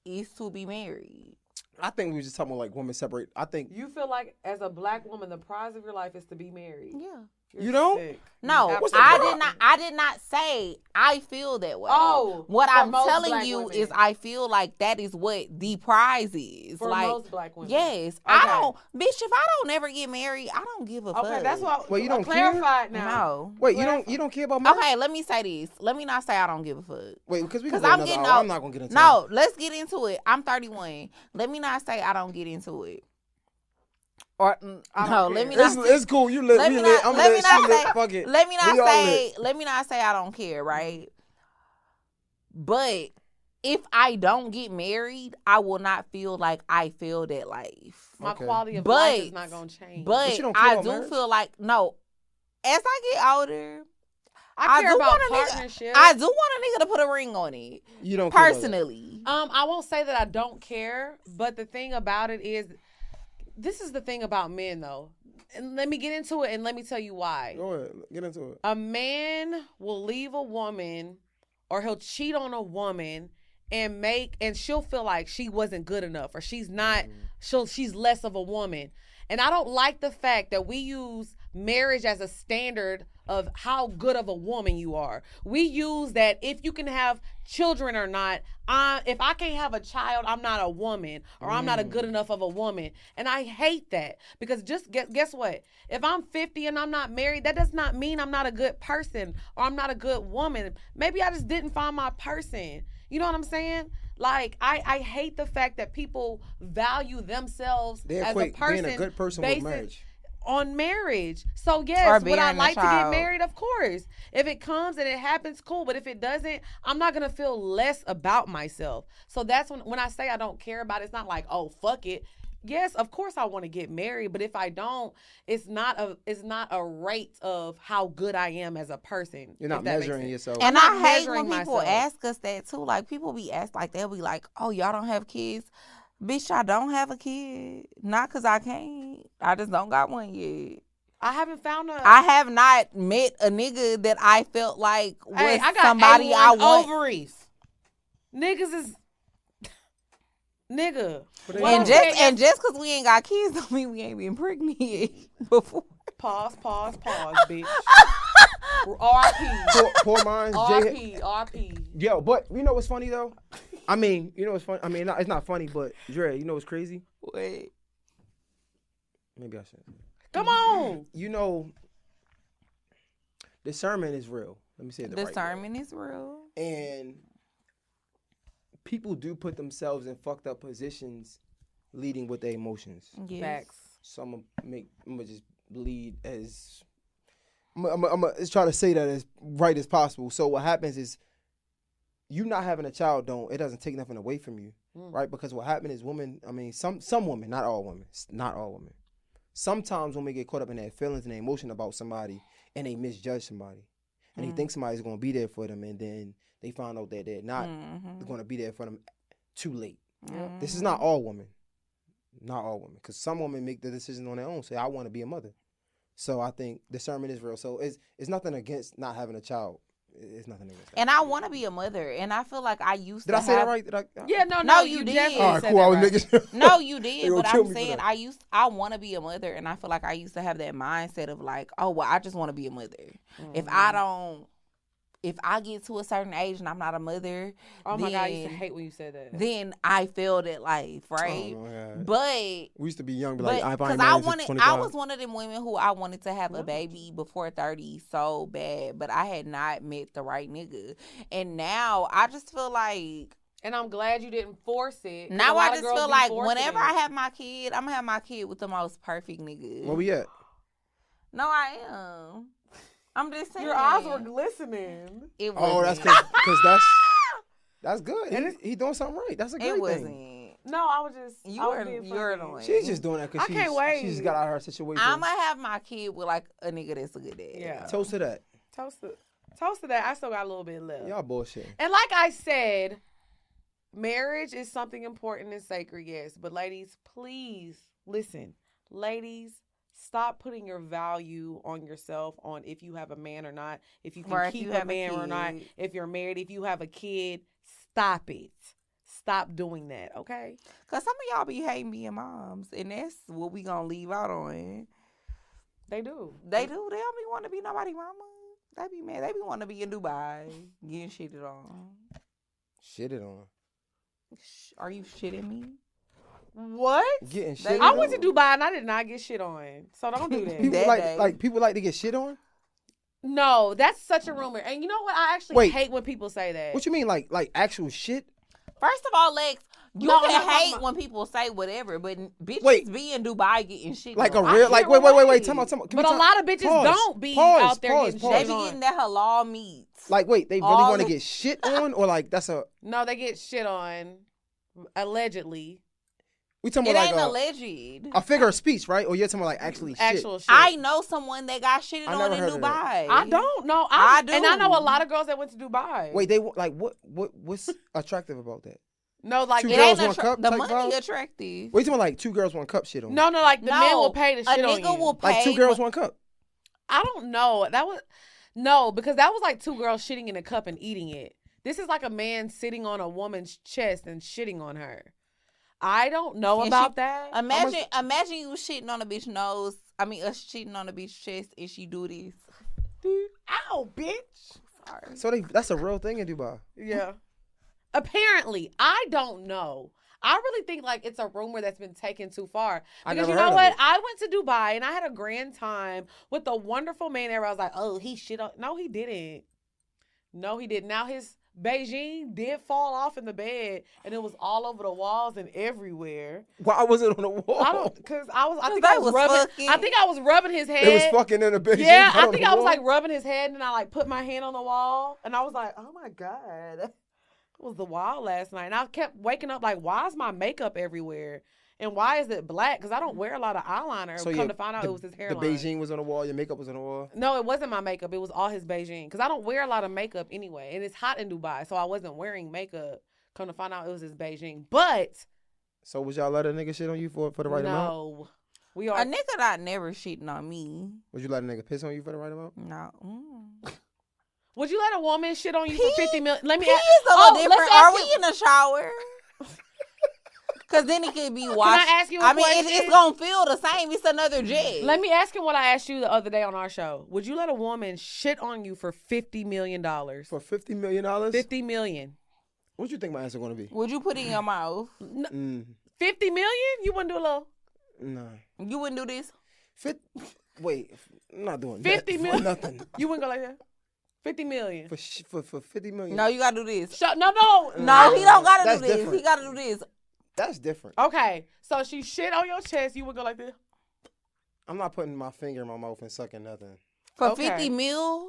is to be married. I think we were just talking about like women separate. I think You feel like as a black woman, the prize of your life is to be married. Yeah. You're You don't? sick. No, What's the I prize? did not. I did not say I feel that way. Oh, what for I'm most telling black you women. is, I feel like that is what the prize is. For like, most black women. yes, Okay. I don't, bitch. If I don't ever get married, I don't give a fuck. Okay, that's what. Well, you don't care? clarified now. No. wait, you don't care about marriage? Okay, let me say this. Let me not say I don't give a fuck. Wait, because we can Because go I'm another getting hour. old. I'm not gonna get into No, let's get into it. I'm 31. Let me not say I don't get into it. Or I no, don't let me care. not. It's cool. You lit. Let We me lit. not- I'm let lit. me not She lit. say- Fuck it. Let me not We all say. lit. Let me not say I don't care, right? But if I don't get married, I will not feel like I feel that life. My Okay. quality of But- life is not gonna change. But you don't care I about do marriage? feel like no. As I get older, I care do about want a nigga- partnership. I do want a nigga to put a ring on it. You don't care about that. Personally, I won't say that I don't care, but the thing about it is, this is the thing about men though. And let me get into it and let me tell you why. Go ahead. Get into it. A man will leave a woman or he'll cheat on a woman and she'll feel like she wasn't good enough or she's not she's less of a woman. And I don't like the fact that we use marriage as a standard of how good of a woman you are. We use that if you can have children or not. If I can't have a child, I'm not a woman or I'm not a good enough of a woman. And I hate that because just guess what? If I'm 50 and I'm not married, that does not mean I'm not a good person or I'm not a good woman. Maybe I just didn't find my person. You know what I'm saying? Like, I hate the fact that people value themselves They as a equate person. being a good person with marriage. on marriage. So yes, Or would I bearing a like to get child. married? Of course. If it comes and it happens, cool. But if it doesn't, I'm not gonna feel less about myself. So that's when I say I don't care about it, it's not like, oh, fuck it. Yes, of course I want to get married, but if I don't, it's not a rate of how good I am as a person. You're not if that makes measuring sense. yourself. And I'm I not hate when measuring people myself. ask us that too. Like people be asked like they'll be like, "Oh, y'all don't have kids." Bitch, I don't have a kid. Not because I can't. I just don't got one yet. I haven't found a. I have not met a nigga that I felt like was Hey, I got somebody A1 I want. ovaries. Niggas is nigga. And just because we ain't got kids don't mean we ain't been pregnant yet before. Pause, bitch. R.I.P. Poor minds. R.P. Yo, but you know what's funny though? I mean, you know what's funny? I mean, it's not funny, but Drea, you know what's crazy? Wait. Maybe I should. Come on. You know, discernment is real. Let me say it the right way. Discernment is real. And people do put themselves in fucked up positions leading with their emotions. Yes. Facts. So I'm gonna just lead as I'm gonna try to say that as right as possible. So what happens is you not having a child it doesn't take nothing away from you, right? Because what happens is women, I mean some women, not all women. Sometimes women get caught up in their feelings and their emotion about somebody and they misjudge somebody. And they think somebody's gonna be there for them and then they find out that they're not gonna be there for them too late. Mm-hmm. This is not all women. Not all women. Because some women make the decision on their own, say, I want to be a mother. So I think discernment is real. So it's nothing against not having a child. It's nothing against that. And I want to be a mother, and I feel like I used Did to I say have... that right? Did I? Yeah, No, you you did. definitely All right, said cool. that I was right. making sure. No, you They did, gonna but kill I'm me for saying that. I want to be a mother, and I feel like I used to have that mindset of like, oh, well, I just want to be a mother. If I get to a certain age and I'm not a mother, Oh my God, I used to hate when you said that. then I failed at life, right? Oh my God. But We used to be young, but like, because I was one of them women who I wanted to have a baby before 30 so bad, but I had not met the right nigga. And now I just feel like, and I'm glad you didn't force it. now I just feel like whenever I have my kid, I'm gonna have my kid with the most perfect nigga. Where we at? No, I am. I'm just saying. Your eyes were glistening. It Oh, wasn't. that's because that's good. And he doing something right. That's a great It thing. wasn't. No, I was just. You're annoying. She's just doing that because I can't wait. She just got out of her situation. I'm gonna have my kid with like a nigga that's a good dad. Yeah. Toast to that. Toast to that. I still got a little bit left. Y'all bullshit. And like I said, marriage is something important and sacred, yes. But ladies, please listen. Ladies, stop putting your value on yourself on if you have a man or not, if you can keep a man or not, if you're married, if you have a kid. Stop it. Stop doing that, okay? Because some of y'all be hating being moms, and that's what we gonna leave out on. They do. They do. They don't be want to be nobody mama. They be mad. They be want to be in Dubai getting shitted on. Shitted on. Are you shitting me? What? Getting shit I on? went to Dubai and I did not get shit on. So don't do that. People like to get shit on? No, that's such a rumor. And you know what? I actually hate when people say that. What you mean, like actual shit? First of all, Lex, you can hate when people say whatever, but bitches be in Dubai getting shit like on. a real, like, wait, tell me. But a lot of bitches don't be out there getting shit on. They be getting that halal meat. Like, wait, they really want to get shit on, or like that's a? No, they get shit on, allegedly. We talking it about ain't like alleged. a figure of speech, right? Or you're talking about like actual shit? I know someone that got shitted on in Dubai. I don't know. I do, and I know a lot of girls that went to Dubai. Wait, they like what's attractive about that? No, like two girls, one cup. The money vibe? attractive. Wait, you talking like 2 girls, 1 cup shit on? No, like the men will pay to shit a on nigga you. will pay like 2 girls, 1 cup. I don't know. Because that was like 2 girls shitting in a cup and eating it. This is like a man sitting on a woman's chest and shitting on her. I don't know about that. Imagine you shitting on a bitch nose. I mean, us shitting on a bitch chest and she do this. Ow, bitch. Sorry. So that's a real thing in Dubai. Yeah. Apparently, I don't know. I really think like it's a rumor that's been taken too far. Because you know what? I went to Dubai and I had a grand time with a wonderful man there. I was like, oh, he shit on. No, he didn't. Now his Beijing did fall off in the bed, and it was all over the walls and everywhere. Why was it on the wall? I think I was rubbing his head. It was fucking in the Beijing. Yeah, I think I was like rubbing his head, and I like put my hand on the wall, and I was like, oh my God. It was the wall last night. And I kept waking up like, why is my makeup everywhere? And why is it black? Because I don't wear a lot of eyeliner. So come to find out, it was his hairline. The Beijing was on the wall. Your makeup was on the wall. No, it wasn't my makeup. It was all his Beijing. Because I don't wear a lot of makeup anyway. And it's hot in Dubai. So I wasn't wearing makeup. Come to find out, it was his Beijing. But. So would y'all let a nigga shit on you for the right amount? No. We are. A nigga not never shitting on me. Would you let a nigga piss on you for the right amount? No. Would you let a woman shit on you for 50 million? Let me ask. A little different. Are we in the shower? Because then it could be washed. Can I ask you a question? It's going to feel the same. It's another jet. Let me ask him what I asked you the other day on our show. Would you let a woman shit on you for $50 million? For $50 million? $50 million. What do you think my answer going to be? Would you put it in your mouth? $50 million? You wouldn't do a little? Nah. You wouldn't do this? Wait, I'm not doing 50 that. million? For nothing. You wouldn't go like that? 50 million. For 50 million? No, you got to do this. No. No, he don't got to do this. Different. He got to do this. That's different. Okay, so she shit on your chest, you would go like this? I'm not putting my finger in my mouth and sucking nothing. For 50 mil?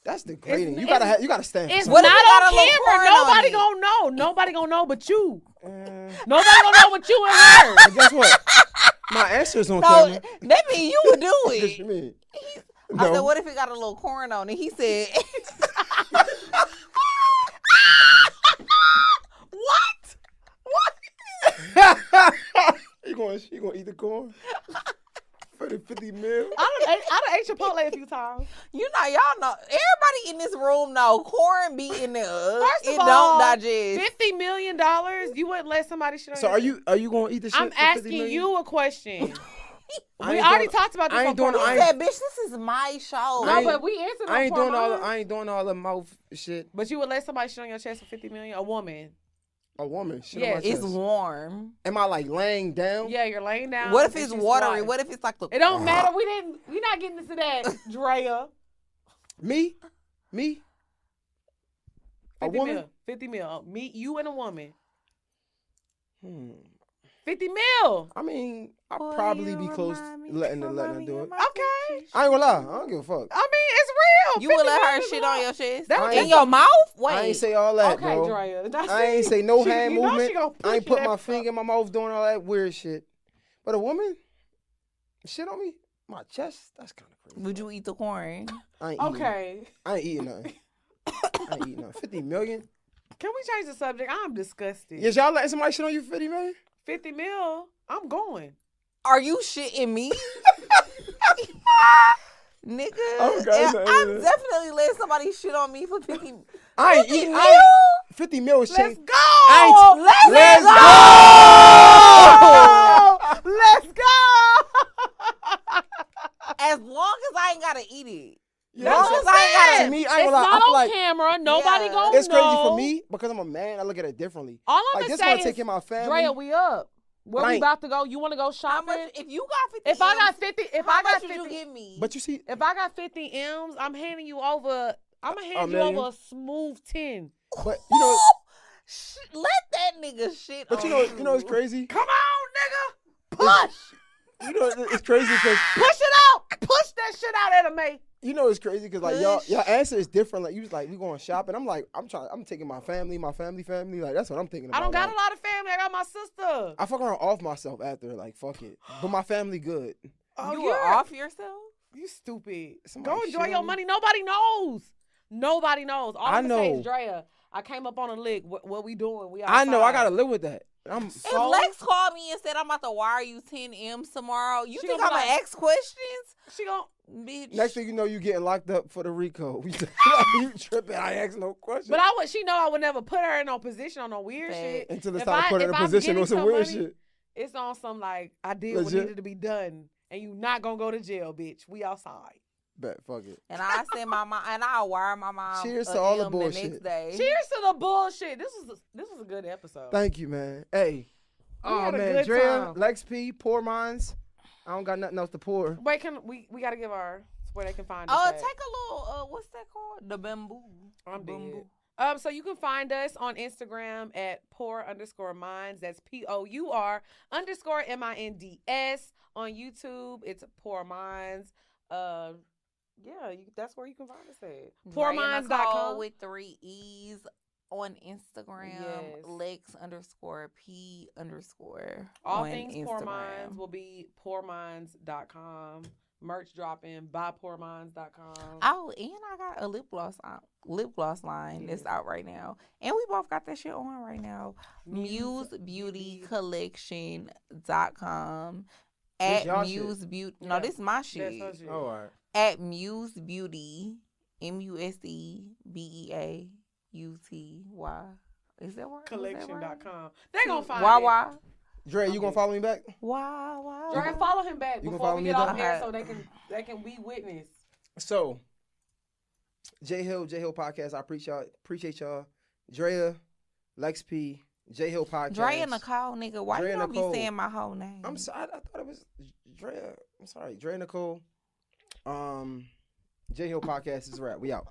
That's degrading. You gotta stand. It's not on camera. Nobody gonna know. Nobody gonna know but you. Nobody gonna know but you and her. But guess what? My answer's on camera. That means you would do it. What you mean? I said, what if it got a little corn on it? He said, You gonna eat the corn? For the 50 mil? I done ate Chipotle a few times. You know, y'all know. Everybody in this room know corn be in there. First of it all, don't digest. $50 million, you wouldn't let somebody shit on So you? are you gonna eat the shit? I'm for asking you a question. We ain't already doing- talked about this. I ain't doing- before. He said, bitch, this is my show. No, but we answered. I ain't doing all the mouth shit. But you would let somebody shit on your chest for $50 million? A woman? A woman shit Yeah, on my chest. It's warm. Am I like laying down? Yeah, you're laying down. What if and it's she's watery? squatting. What if it's like the... It don't matter. We're not getting into that, Drea. Me? 50 woman? mil. 50 mil. Me, you and a woman. 50 mil. I mean, I'll probably be close letting her do it. Okay. I ain't gonna lie. I don't give a fuck. I mean, it's real. You would let her $50 shit on your chest? That- In your mouth? Wait. I ain't say all that, Okay, bro. Drea. I ain't say no hand you know movement. she gonna I ain't push put you my that finger in my mouth doing all that weird shit. But a woman, shit on me, my chest, that's kind of crazy. Would you eat the corn? I ain't eating. Okay. I ain't eating nothing. I ain't eating nothing. 50 million? Can we change the subject? I'm disgusted. Yes, y'all letting somebody shit on you for 50 million? 50 mil? I'm going. Are you shitting me? Nigga, Okay, I'm definitely letting somebody shit on me for 50 I ain't 50 eating. mil? 50 mil is Let's changed. go. Let's go! Let's go. As long as I ain't gotta eat it. Yeah, That's that's what I'm saying. to me, I It's ain't gonna lie. I not feel on like camera. Nobody Yeah. gonna it's crazy know. for me because I'm a man. I look at it differently. All I'm Like gonna this say one is, taking my family. Drea, we up. Where But I we ain't- about to go? You want to go How shopping? much? If you got 50 If I got M's, 50, if how I got much 50, would you give me? But you see, if I got 50 M's, I'm handing you over. I'm gonna hand you million? over a smooth 10. but you know, Let that nigga shit but on you know, it's crazy. Come on, nigga, push, You know, it's crazy because push it out, push that shit out, Anime. you know it's crazy because like y'all answer is different. Like you was like we going shopping. I'm like I'm taking my family. Like that's what I'm thinking about. I don't got like, a lot of family. I got my sister. I fuck around off myself after like fuck it, but my family good. Oh, You you're were off yourself? You stupid. Somebody Go enjoy shit your on me? money. Nobody knows. Nobody knows. All I I'm gonna say know. is, Drea, I came up on a lick. What we doing? We I know I outside. gotta live with that. I'm If Lex called me and said I'm about to wire you 10 M's tomorrow, you She think gonna I'm be gonna like- ask questions? She gon' Bitch. next thing you know you getting locked up for the RICO. You tripping? I ask no question. But she know I would never put her in no position on no weird shit. Until it's If time to put her in a I'm position getting on some weird money, shit. It's on some like I did what Legit. needed to be done, and you not gonna go to jail, bitch. We outside. Bet fuck it. And I send my mom, and I'll wire my mom. Cheers a to all the M bullshit. next day. Cheers to the bullshit. This was a good episode. Thank you, man. Hey. We Oh had a man, good Drea, time. Lex P, Poor Minds. I don't got nothing else to pour. Wait, can we gotta give our where they can find us. Oh, at. take a little. What's that called? The bamboo. I'm Bamboo. So you can find us on Instagram at pour_minds. That's POUR_MINDS. On YouTube, it's Pour Minds. Yeah, that's where you can find us at. PourMinds.com with 3 E's on Instagram. Yes. Lex_P_. All on things Instagram. Pour Minds will be PourMinds.com. Merch dropping by PourMinds.com. Oh, and I got a lip gloss line that's out right now. And we both got that shit on right now. MuseBeautyCollection.com. This At y'all Muse shit? Beauty. No, this is my shit. That's her shit. Oh, all right. At Muse Beauty. MuseBeauty. Is that right? Collection.com. They gonna find Why? Dre, you gonna follow me back? Why? Dre, follow him back You gonna before follow we me get off back? air so they can be witness. So, J Hill Podcast. I appreciate y'all. Drea, Lex P, J Hill Podcast. Dre and Nicole, nigga. Why Dre you and don't Nicole. be saying my whole name? I'm sorry. I thought it was Drea. I'm sorry. Dre Nicole. J Hill Podcast is a wrap. We out.